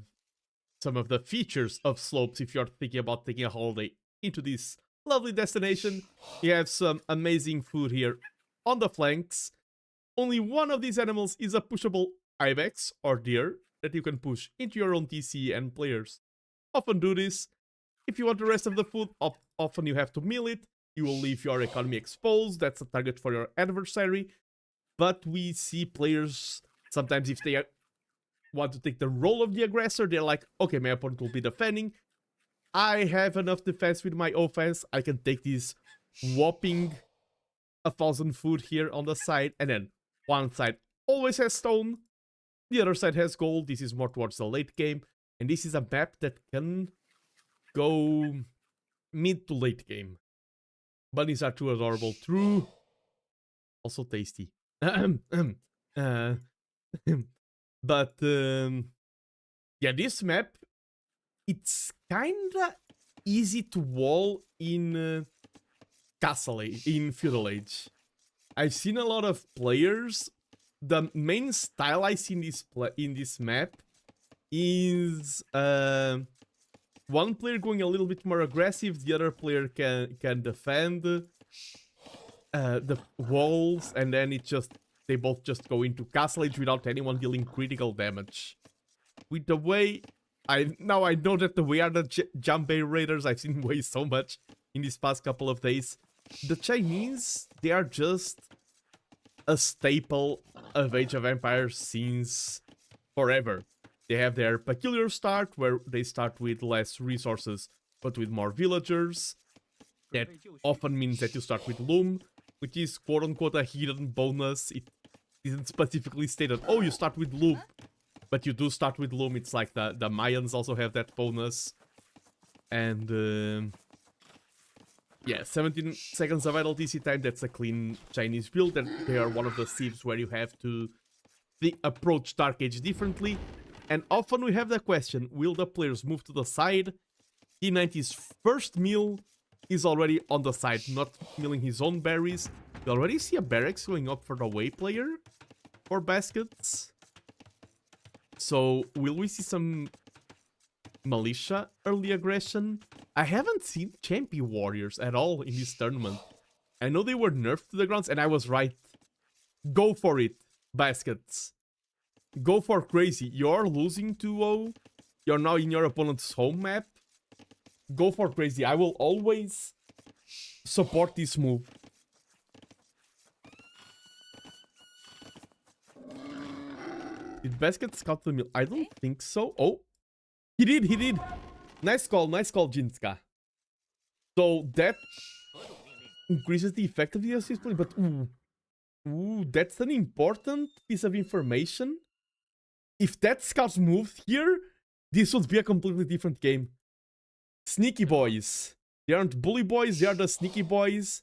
some of the features of Slopes if you're thinking about taking a holiday into this lovely destination. You have some amazing food here on the flanks. Only one of these animals is a pushable ibex or deer that you can push into your own TC, and players often do this. If you want the rest of the food, often you have to mill it. You will leave your economy exposed. That's a target for your adversary. But we see players, sometimes if they want to take the role of the aggressor, they're like, okay, my opponent will be defending. I have enough defense with my offense. I can take this whopping 1,000 food here on the side. And then one side always has stone. The other side has gold. This is more towards the late game. And this is a map that can go mid to late game. Bunnies are too adorable. True. Also tasty. Uh, but yeah, this map, it's kinda easy to wall in Castle Age, in Feudal Age. I've seen a lot of players. The main style I see in this map is one player going a little bit more aggressive, the other player can defend the walls, and then they both just go into Castle Age without anyone dealing critical damage. With the way I know that the way are the Jambay Raiders, I've seen way so much in these past couple of days. The Chinese, they are just a staple of Age of Empires since forever. They have their peculiar start, where they start with less resources, but with more villagers. That often means that you start with Loom, which is quote-unquote a hidden bonus. It isn't specifically stated, oh, you start with Loom. But you do start with Loom. It's like the Mayans also have that bonus. And yeah, 17 seconds of idle TC time, that's a clean Chinese build. And they are one of the civs where you have to approach Dark Age differently. And often we have the question, will the players move to the side? T90's first meal is already on the side, not milling his own berries. You already see a barracks going up for the away player for baskets. So will we see some militia early aggression? I haven't seen Champion Warriors at all in this tournament. I know they were nerfed to the grounds, and I was right. Go for it, baskets. Go for crazy. You're losing 2-0. You're now in your opponent's home map. Go for crazy. I will always support this move. Did Basket scout the mill? I don't think so. Oh, he did. Nice call, Jinska. So that increases the effectiveness of his play, but ooh, that's an important piece of information. If that scout moved here, this would be a completely different game. Sneaky boys. They aren't bully boys, they are the sneaky boys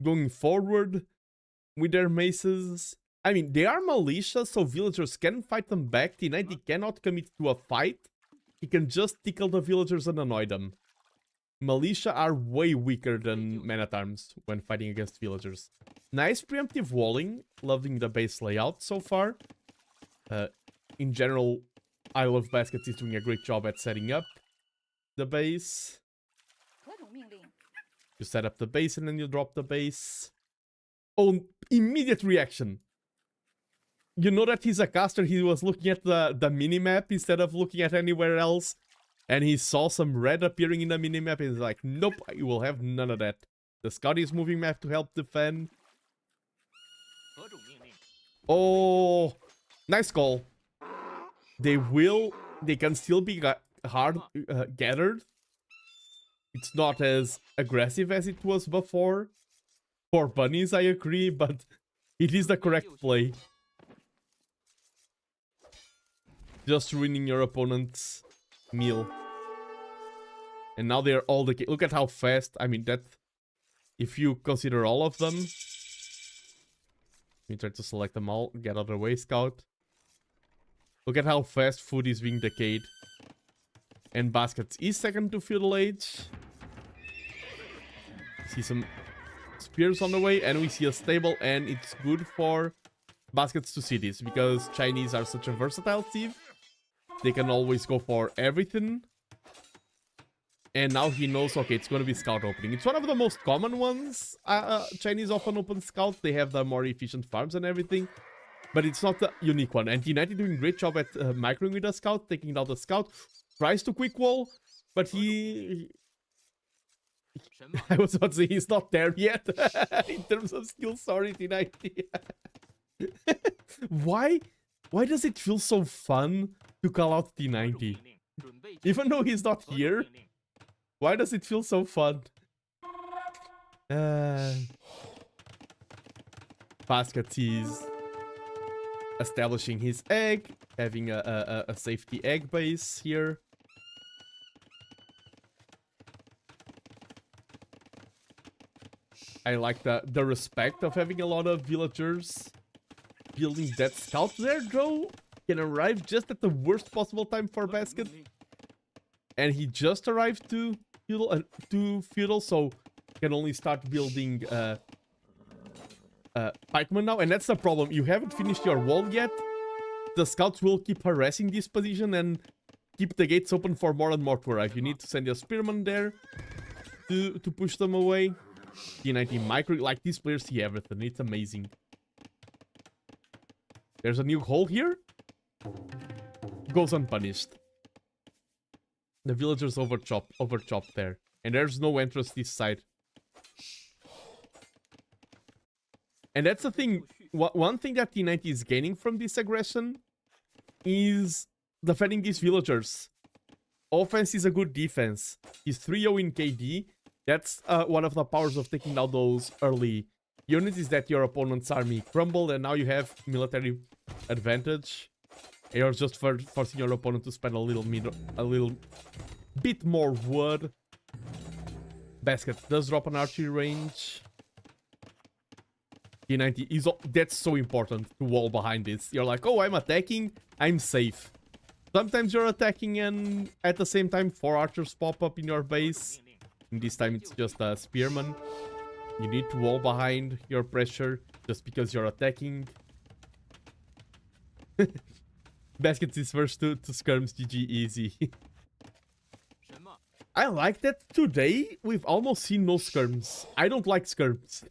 going forward with their maces. I mean, they are militia, so villagers can fight them back. T90 cannot commit to a fight. He can just tickle the villagers and annoy them. Militia are way weaker than men-at-arms when fighting against villagers. Nice preemptive walling. Loving the base layout so far. In general, I Love Baskets is doing a great job at setting up the base. You set up the base and then you drop the base. Oh, immediate reaction. You know that he's a caster, he was looking at the minimap instead of looking at anywhere else. And he saw some red appearing in the minimap and he's like, nope, I will have none of that. The scout is moving map to help defend. Oh, nice call. They can still be hard gathered. It's not as aggressive as it was before. For bunnies, I agree, but it is the correct play. Just ruining your opponent's meal. And now they're all the... Look at how fast... I mean, that... If you consider all of them... Let me try to select them all. Get out of the way, scout. Look at how fast food is being decayed. And baskets is second to Feudal Age. See some spears on the way. And we see a stable. And it's good for baskets to see this. Because Chinese are such a versatile team. They can always go for everything. And now he knows, okay, it's going to be scout opening. It's one of the most common ones. Chinese often open scout. They have the more efficient farms and everything. But it's not the unique one. And T90 doing a great job at microing with the scout. Taking down the scout. Tries to quick wall. But he... I was about to say he's not there yet. In terms of skill, sorry, T90. Why does it feel so fun to call out T90? Even though he's not here, why does it feel so fun? Basket is establishing his egg, having a safety egg base here. I like the respect of having a lot of villagers building that scout there, though. Can arrive just at the worst possible time for Basket. And he just arrived to feudal, so can only start building pikemen now. And that's the problem. You haven't finished your wall yet. The scouts will keep harassing this position and keep the gates open for more and more to arrive. You need to send your spearmen there to push them away. T90 micro, like these players see everything. It's amazing. There's a new hole here. Goes unpunished. The villagers overchopped there. And there's no entrance this side. And that's the thing. One thing that T90 is gaining from this aggression is defending these villagers. Offense is a good defense. He's 3-0 in KD. That's one of the powers of taking down those early units, is that your opponent's army crumbled and now you have military advantage. You're just forcing your opponent to spend a little bit more wood. Basket does drop an archery range. T90 is... That's so important to wall behind this. You're like, oh, I'm attacking, I'm safe. Sometimes you're attacking and at the same time 4 archers pop up in your base. And this time it's just a spearman. You need to wall behind your pressure just because you're attacking. Baskets is first to skirms, GG easy. I like that today we've almost seen no skirms. I don't like skirms.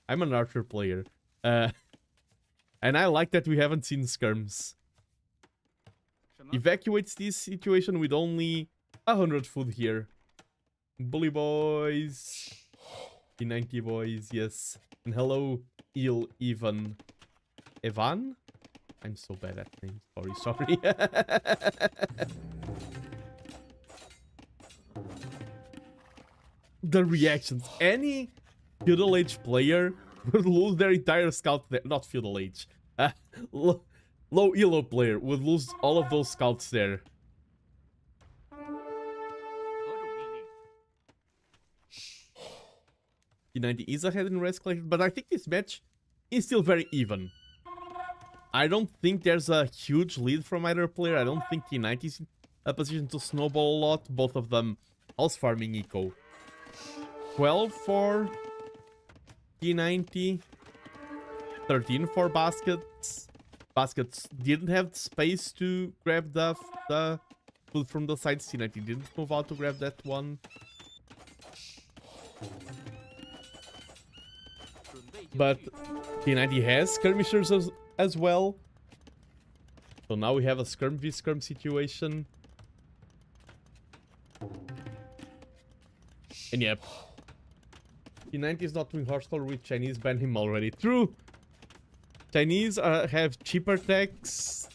I'm an archer player. And I like that we haven't seen skirms. Evacuates this situation with only 100 food here. Bully boys. T90 boys, yes. And hello, Evan. Evan? I'm so bad at names. Sorry. The reactions. Any Feudal Age player would lose their entire scout there. Not Feudal Age. Low elo player would lose all of those scouts there. T90 is ahead in res collected, but I think this match is still very even. I don't think there's a huge lead from either player. I don't think T90 is in a position to snowball a lot. Both of them house farming eco. 12 for T90. 13 for Baskets. Baskets didn't have space to grab the food from the side. T90 didn't move out to grab that one. But T90 has skirmishers as well. So now we have a skirm v skirm situation. And yep. T90 is not doing hardcore with Chinese, ban him already. True! Chinese have cheaper techs.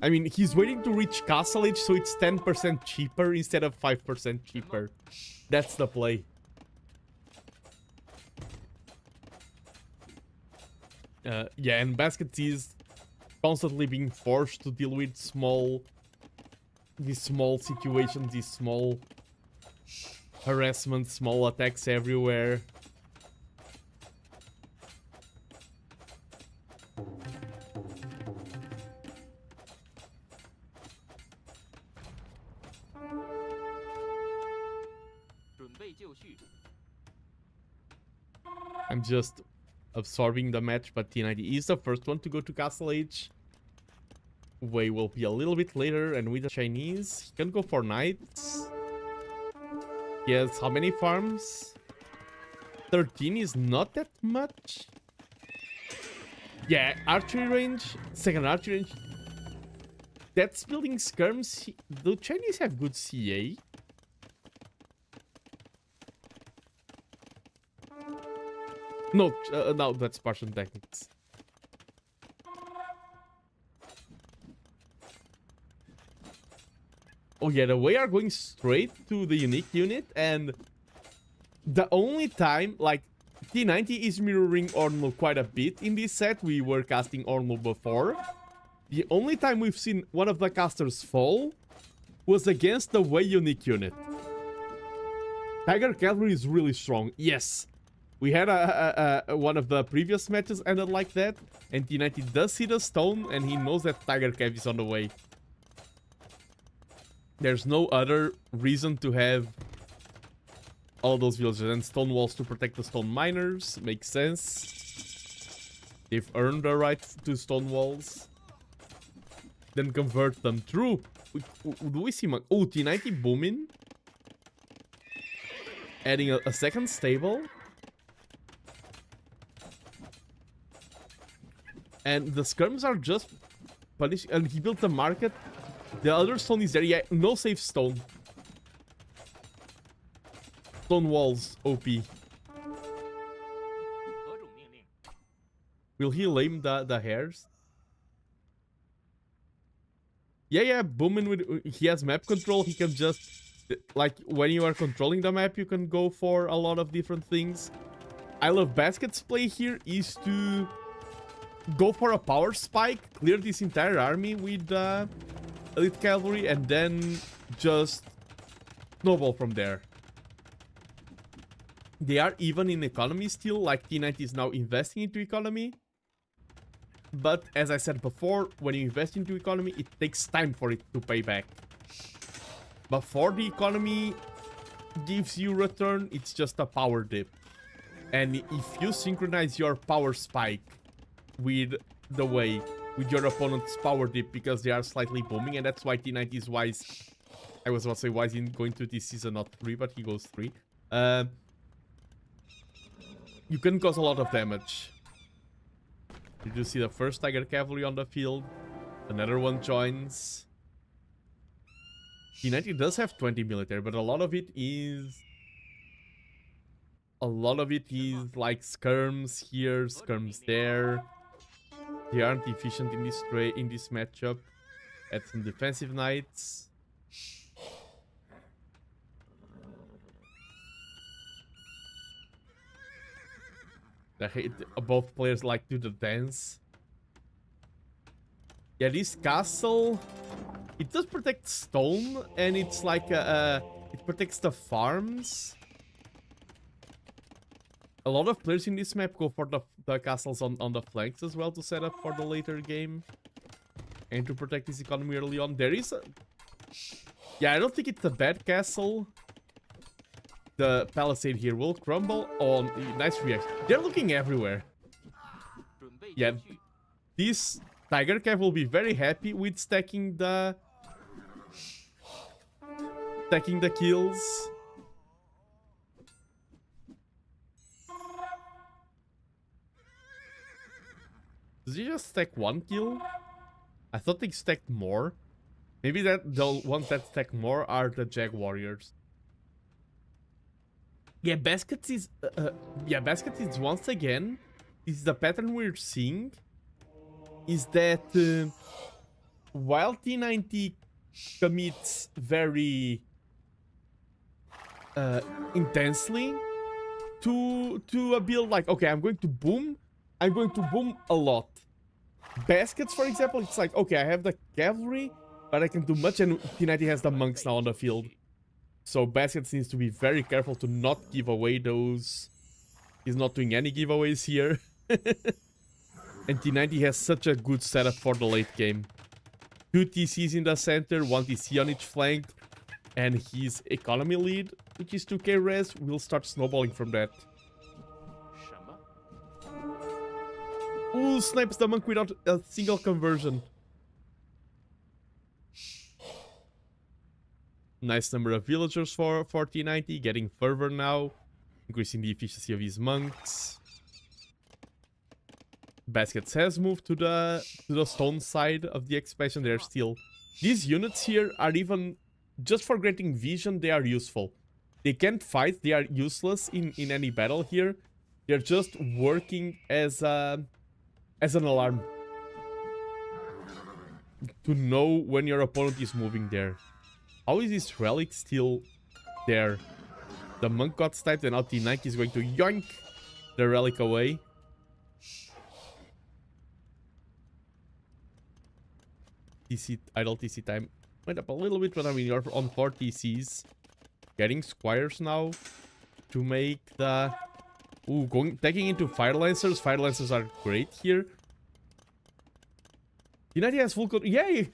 I mean, he's waiting to reach Castle Age, so it's 10% cheaper instead of 5% cheaper. That's the play. Yeah, and Basket is constantly being forced to deal with these small situations, these small harassment, small attacks everywhere. I'm just absorbing the match, but T90 is the first one to go to Castle Age. Wei will be a little bit later, and with the Chinese, he can go for knights. He has how many farms? 13 is not that much. Yeah, archery range, second archery range. That's building skirms. Do Chinese have good CA? No, no, that's Spartan tactics. Oh yeah, the way are going straight to the unique unit, and the only time, like, T90 is mirroring Ornlu quite a bit in this set. We were casting Ornlu before. The only time we've seen one of the casters fall was against the Wei unique unit. Tiger Cavalry is really strong, yes. We had one of the previous matches ended like that, and T90 does see the stone, and he knows that Tiger Cav is on the way. There's no other reason to have all those villagers and stone walls to protect the stone miners. Makes sense. They've earned the right to stone walls. Then convert them. True. Do we see... Oh, T90 booming. Adding a second stable. And the skirms are just punished. And he built the market. The other stone is there. Yeah, no safe stone. Stone walls, OP. Will he lame the hares? Yeah, booming with... He has map control. He can just... Like, when you are controlling the map, you can go for a lot of different things. I love Basket's play here is to go for a power spike, clear this entire army with elite cavalry, and then just snowball from there. They are even in economy still, like T90 is now investing into economy. But as I said before, when you invest into economy, it takes time for it to pay back. Before the economy gives you return, it's just a power dip. And if you synchronize your power spike with with your opponent's power dip, because they are slightly booming, and that's why T90 is wise. I was about to say wise in going to this season, not 3, but he goes 3. You can cause a lot of damage. Did you see the first Tiger Cavalry on the field? Another one joins. T90 does have 20 military, but a lot of it is like skirms here, skirms there. They aren't efficient in this matchup. Add some defensive knights. Both players like to the dance. Yeah, this castle, it does protect stone, and it's like it protects the farms. A lot of players in this map go for the castles on the flanks as well to set up for the later game and to protect this economy early on. There is a... Yeah, I don't think it's a bad castle. The palisade here will crumble. Oh, nice reaction. They're looking everywhere. Yeah, this Tiger Cav will be very happy with stacking the kills. Does he just stack one kill? I thought they stacked more. Maybe that the ones that stack more are the Jag Warriors. Yeah, Baskets is once again, this is the pattern we're seeing, is that while T90 commits very intensely to a build like, okay, I'm going to boom a lot. Baskets, for example, it's like, okay, I have the cavalry, but I can do much, and T90 has the monks now on the field. So Baskets needs to be very careful to not give away those. He's not doing any giveaways here. And T90 has such a good setup for the late game. 2 TCs in the center, 1 TC on each flank, and his economy lead, which is 2k res, will start snowballing from that. Ooh, snipes the monk without a single conversion. Nice number of villagers for T90, getting fervor now, increasing the efficiency of his monks. Baskets has moved to the stone side of the expansion. They're still... These units here are even... Just for granting vision, they are useful. They can't fight, they are useless in any battle here. They're just working as an alarm. To know when your opponent is moving there. How is this relic still there? The monk got sniped and now T90 is going to yoink the relic away. Idle TC time went up a little bit, but I mean, you're on 4 TCs. Getting squires now to make the Ooh, tagging into Fire Lancers. Fire Lancers are great here. T90 has full control. Yay!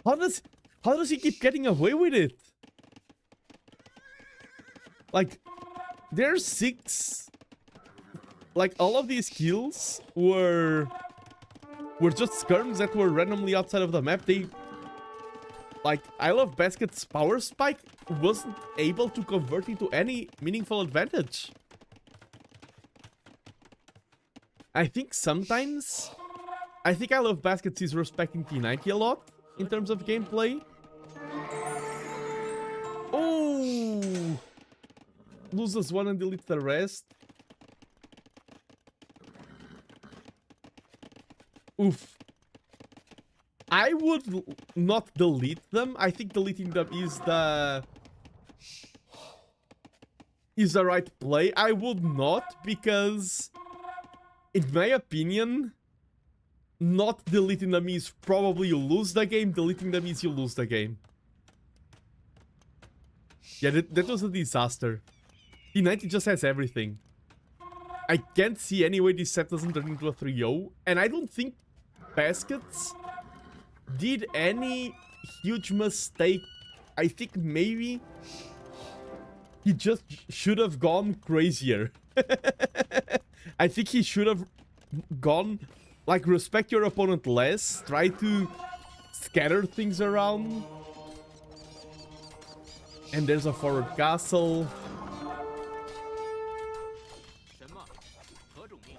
How does he keep getting away with it? Like, there's 6. Like, all of these kills were just skirms that were randomly outside of the map. Like, I Love Basket's power spike wasn't able to convert into any meaningful advantage. I think sometimes... I think I Love Baskets is respecting T90 a lot in terms of gameplay. Oh! Loses one and deletes the rest. Oof. I would not delete them. I think deleting them is the right play. I would not, because in my opinion, not deleting them is probably you lose the game. Deleting them is you lose the game. Yeah, that was a disaster. T90 just has everything. I can't see any way this set doesn't turn into a 3-0. And I don't think Baskets did any huge mistake. I think maybe he just should have gone crazier. I think he should have gone, like, respect your opponent less, try to scatter things around. And there's a forward castle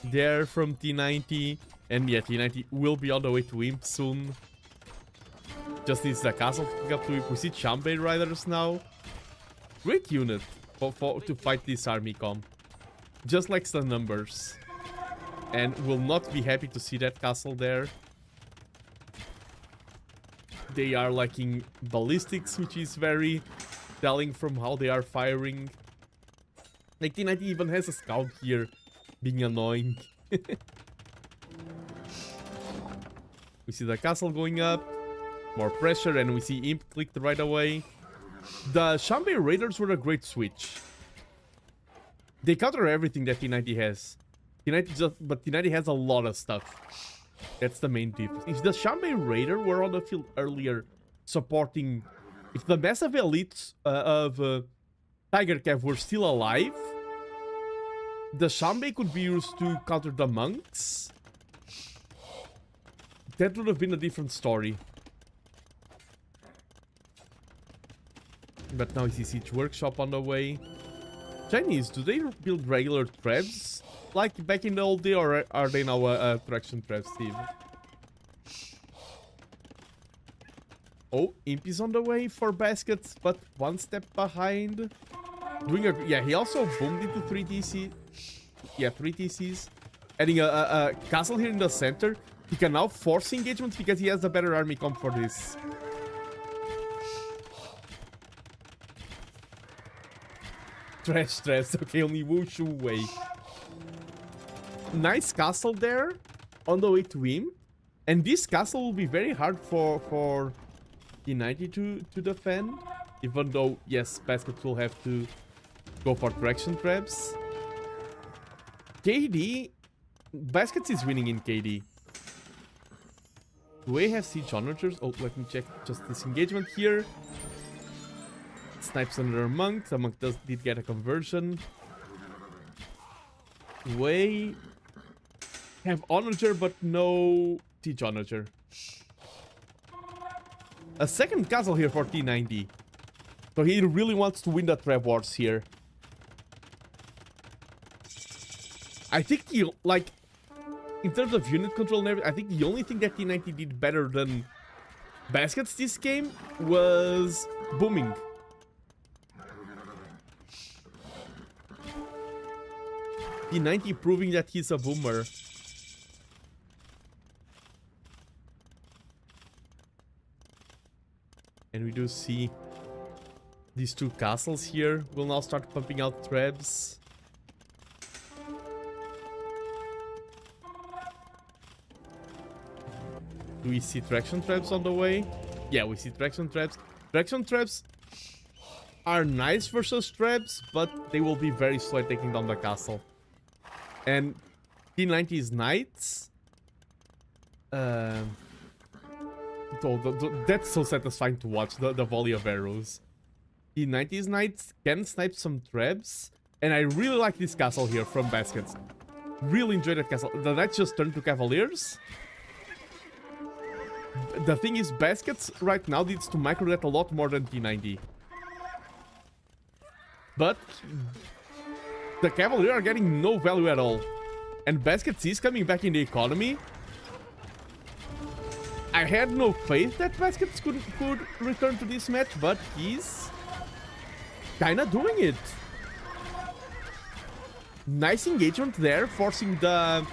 there from T90. And yeah, T90 will be on the way to Imp soon. Just needs the castle to pick up to Imp. We see Chambay Riders now. Great unit to fight this army comp. Just likes the numbers. And will not be happy to see that castle there. They are lacking ballistics, which is very telling from how they are firing. Like, T90 even has a scout here, being annoying. We see the castle going up. More pressure, and we see Imp clicked right away. The Chambay Raiders were a great switch. They counter everything that T90 has. But T90 has a lot of stuff. That's the main difference. If the Chambay Raider were on the field earlier supporting... If the massive elites of Tiger Cav were still alive, the Chambay could be used to counter the monks. That would have been a different story. But now is the Siege Workshop on the way. Chinese, do they build regular traps like back in the old day, or are they now a traction trap, Steve? Oh, Imp is on the way for baskets, but one step behind. Yeah, he also boomed into 3 TC. Yeah, 3 TCs. Adding a castle here in the center. He can now force engagements because he has a better army comp for this. Trash. Okay, only Wushu way. Nice castle there on the way to him. And this castle will be very hard for T90 to defend. Even though, yes, Baskets will have to go for traction traps. KD... Baskets is winning in KD. Do we have siege onagers? Oh, let me check just this engagement here. Snipes another monk. The monk did get a conversion. We have onager, but no siege onager. A second castle here for T90. So he really wants to win the trap wars here. I think he, like, in terms of unit control and everything, I think the only thing that T90 did better than Baskets this game was booming. T90 proving that he's a boomer. And we do see these two castles here will now start pumping out trebs. Do we see traction traps on the way? Yeah, we see traction traps. Traction traps are nice versus traps, but they will be very slow at taking down the castle. And T90's Knights... that's so satisfying to watch, the volley of arrows. T90's Knights can snipe some traps, and I really like this castle here from Baskets. Really enjoy that castle. The Knights just turned to Cavaliers. The thing is, Baskets right now needs to micro that a lot more than T90. But the Cavalier are getting no value at all. And Baskets is coming back in the economy. I had no faith that Baskets could return to this match, but he's kinda doing it. Nice engagement there, forcing the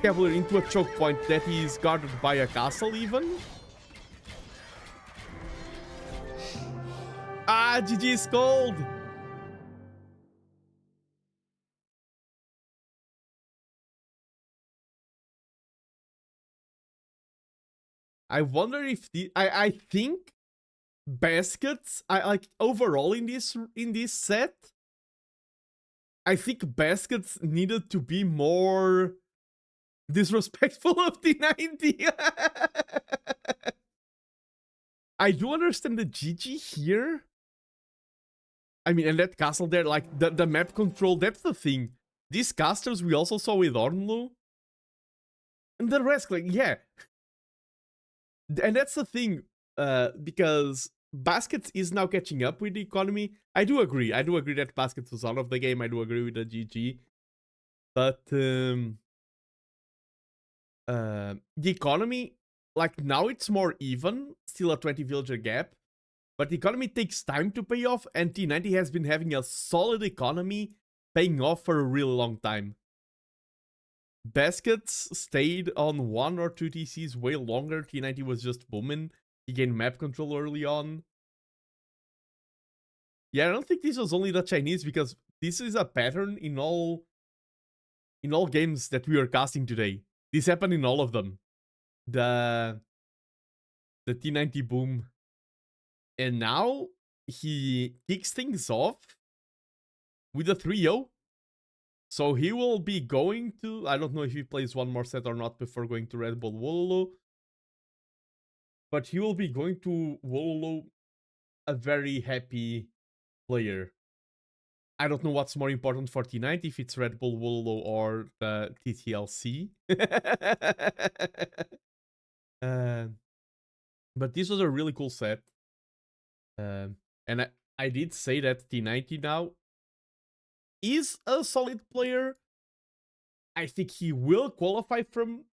Cavalier into a choke point that is guarded by a castle even. Ah, GG is cold! I wonder if I think Baskets, like overall in this set, I think Baskets needed to be more disrespectful of T90. I do understand the GG here. I mean, and that castle there, like the map control, that's the thing. These casters we also saw with Ornlu. And the rest, like, yeah. And that's the thing, because Baskets is now catching up with the economy. I do agree that Baskets was out of the game. I do agree with the GG. But the economy, like now it's more even, still a 20 villager gap. But the economy takes time to pay off, and T90 has been having a solid economy paying off for a really long time. Baskets stayed on 1 or 2 TCs way longer. T90 was just booming. He gained map control early on. Yeah, I don't think this was only the Chinese, because this is a pattern in all games that we are casting today. This happened in all of them. The T90 boom. And now he kicks things off with a 3-0. So he will be going to... I don't know if he plays one more set or not before going to Red Bull Wololo. But he will be going to Wololo a very happy player. I don't know what's more important for T90, if it's Red Bull Wololo or the TTLC. But this was a really cool set. And I did say that T90 now is a solid player. I think he will qualify from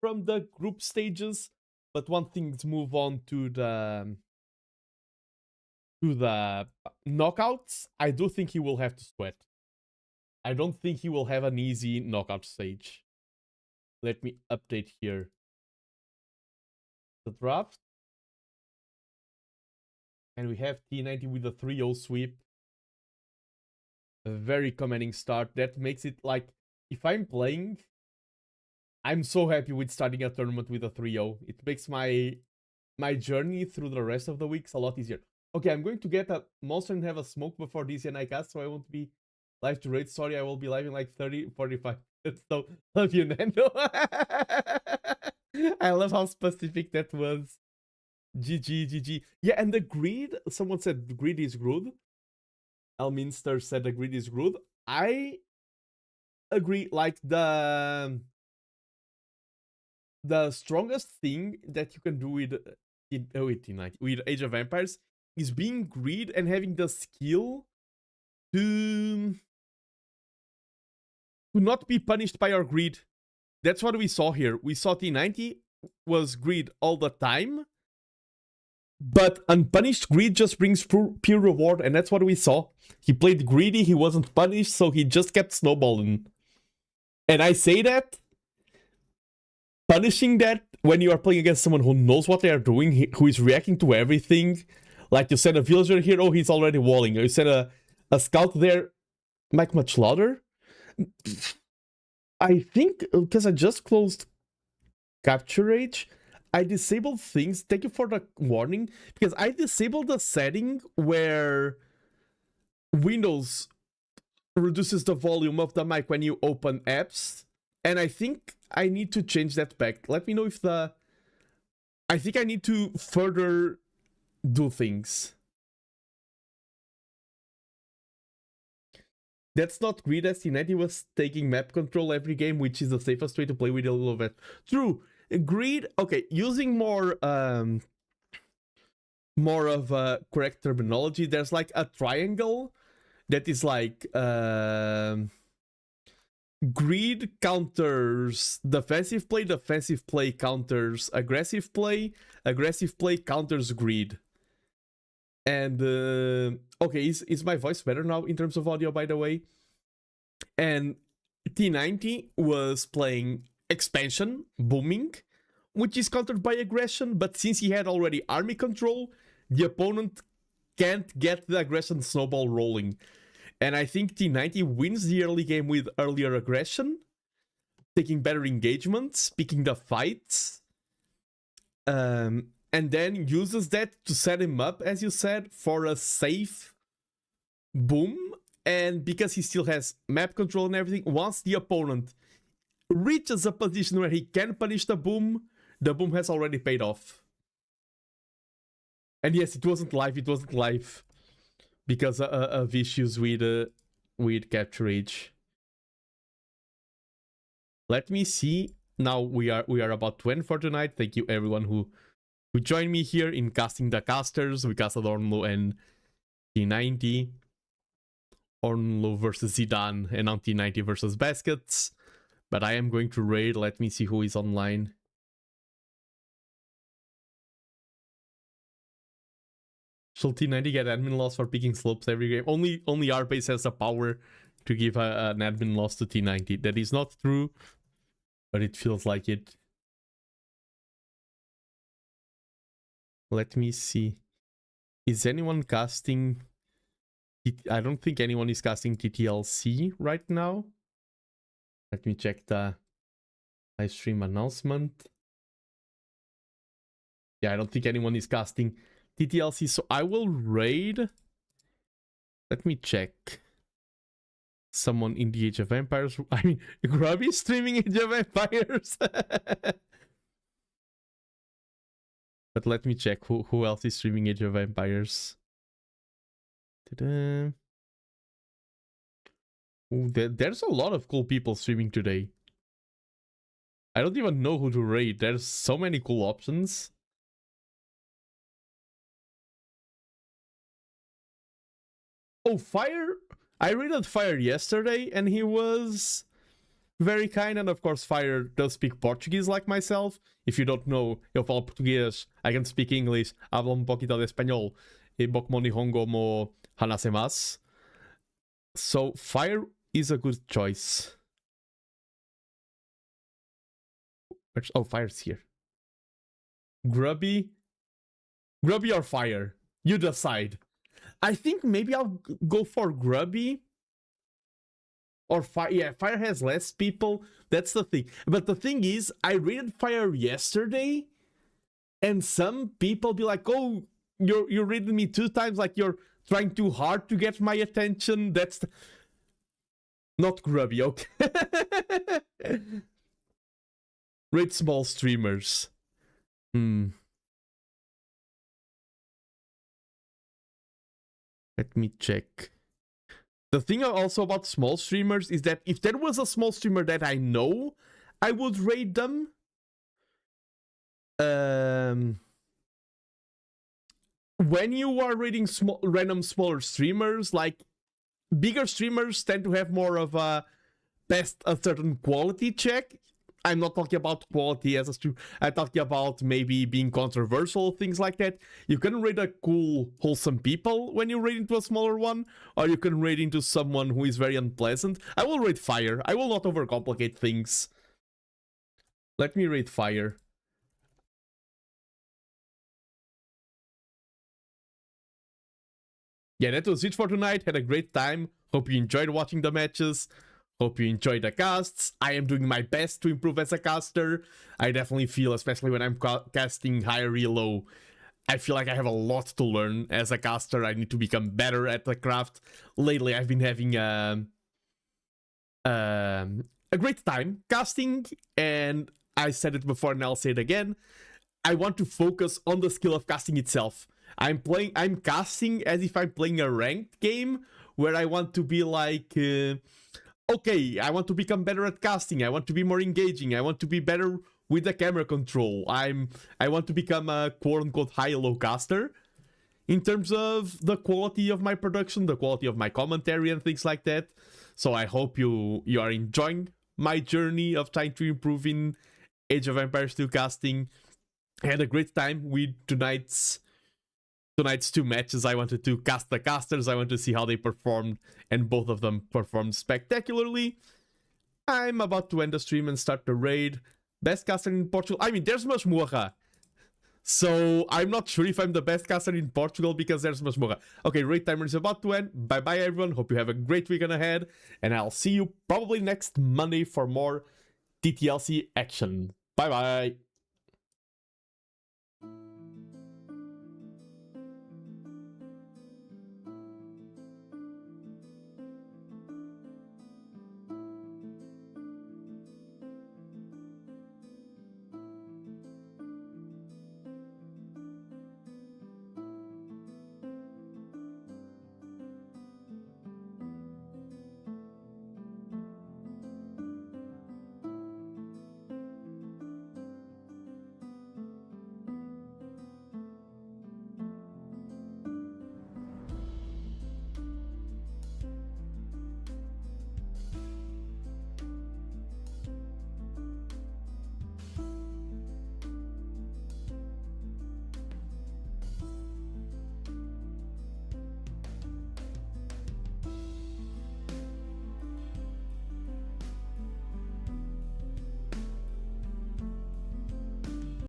the group stages, but one thing to move on to the knockouts, I do think he will have to sweat. I don't think he will have an easy knockout stage. Let me update here the draft. And we have T90 with a 3-0 sweep. A very commanding start. That makes it like, if I'm playing, I'm so happy with starting a tournament with a 3-0. It makes my journey through the rest of the weeks a lot easier. Okay, I'm going to get a monster and have a smoke before this and I cast, so I won't be live to raid. Sorry, I will be live in like 30-45 minutes. So, love you, Nando. I love how specific that was. GG. Yeah, and the grid, someone said the grid is good. Elminster said the grid is good. I agree, like the strongest thing that you can do with T90, with Age of Empires, is being grid and having the skill to not be punished by our grid. That's what we saw here. We saw T90 was grid all the time, but unpunished greed just brings pure reward, and that's what we saw. He played greedy, he wasn't punished, so he just kept snowballing. And I say that, punishing that when you are playing against someone who knows what they are doing, who is reacting to everything. Like you said, a villager here, oh, he's already walling. You said a scout there, like much louder. I think, because I just closed Capture Age, I disabled things. Thank you for the warning, because I disabled the setting where Windows reduces the volume of the mic when you open apps. And I think I need to change that back. Let me know if the... I think I need to further do things. That's not greed, as T90 was taking map control every game, which is the safest way to play with a little bit. True. Greed, okay, using more of a correct terminology, there's like a triangle that is like greed counters defensive play counters aggressive play counters greed. And okay, is my voice better now in terms of audio, by the way? And T90 was playing expansion, booming, which is countered by aggression, but since he had already army control, the opponent can't get the aggression snowball rolling. And I think T90 wins the early game with earlier aggression, taking better engagements, picking the fights, and then uses that to set him up, as you said, for a safe boom. And because he still has map control and everything, once the opponent reaches a position where he can punish the boom has already paid off. And yes, it wasn't live because of issues with capture age. Let me see. Now we are about to end for tonight. Thank you everyone who joined me here in casting the casters. We casted Ornlu and T90. Ornlu versus Zidane, and now T90 versus Baskets. But I am going to raid. Let me see who is online. Should T90 get admin loss for picking slopes every game? Only R-Base has the power to give an admin loss to T90. That is not true, but it feels like it. Let me see. Is anyone casting... I don't think anyone is casting TTLC right now. Let me check the live stream announcement. Yeah, I don't think anyone is casting TTLC, so I will raid. Let me check. Someone in the Age of Empires. I mean, Grubby streaming Age of Empires. But let me check who else is streaming Age of Empires. Ta-da. Ooh, there's a lot of cool people streaming today. I don't even know who to raid. There's so many cool options. Oh, Fire! I raided Fire yesterday and he was very kind. And of course, Fire does speak Portuguese like myself. If you don't know, eu falo português, I can speak English, hablo un poquito de español. E boku mo nihongo mo hanasemasu. So, Fire is a good choice. Oh, Fire's here. Grubby or Fire? You decide. I think maybe I'll go for Grubby. Or Fire. Yeah, Fire has less people. That's the thing. But the thing is, I raided Fire yesterday, and some people be like, oh, you're raiding me 2 times, like you're trying too hard to get my attention. That's not Grubby, okay? Raid small streamers. Let me check. The thing also about small streamers is that if there was a small streamer that I know, I would raid them. When you are raiding random smaller streamers, like bigger streamers tend to have more of a best a certain quality check. I'm not talking about quality as a streamer. I'm talking about maybe being controversial, things like that. You can raid a cool, wholesome people when you raid into a smaller one, or you can raid into someone who is very unpleasant. I will raid Fire. I will not overcomplicate things. Let me raid Fire. Yeah, that was it for tonight. Had a great time. Hope you enjoyed watching the matches. Hope you enjoyed the casts. I am doing my best to improve as a caster. I definitely feel, especially when I'm casting higher elo, I feel like I have a lot to learn as a caster. I need to become better at the craft. Lately, I've been having a great time casting, and I said it before and I'll say it again. I want to focus on the skill of casting itself. I'm casting as if I'm playing a ranked game where I want to be like, okay, I want to become better at casting. I want to be more engaging. I want to be better with the camera control. I want to become a quote-unquote high-low caster. In terms of the quality of my production, the quality of my commentary and things like that. So I hope you are enjoying my journey of trying to improve in Age of Empires 2 casting. I had a great time with tonight's 2 matches. I wanted to cast the casters. I wanted to see how they performed, and both of them performed spectacularly. I'm about to end the stream and start the raid. Best caster in Portugal. I mean, there's Masmorra. So I'm not sure if I'm the best caster in Portugal because there's Masmorra. Okay, raid timer is about to end. Bye-bye, everyone. Hope you have a great weekend ahead. And I'll see you probably next Monday for more TTLC action. Bye-bye.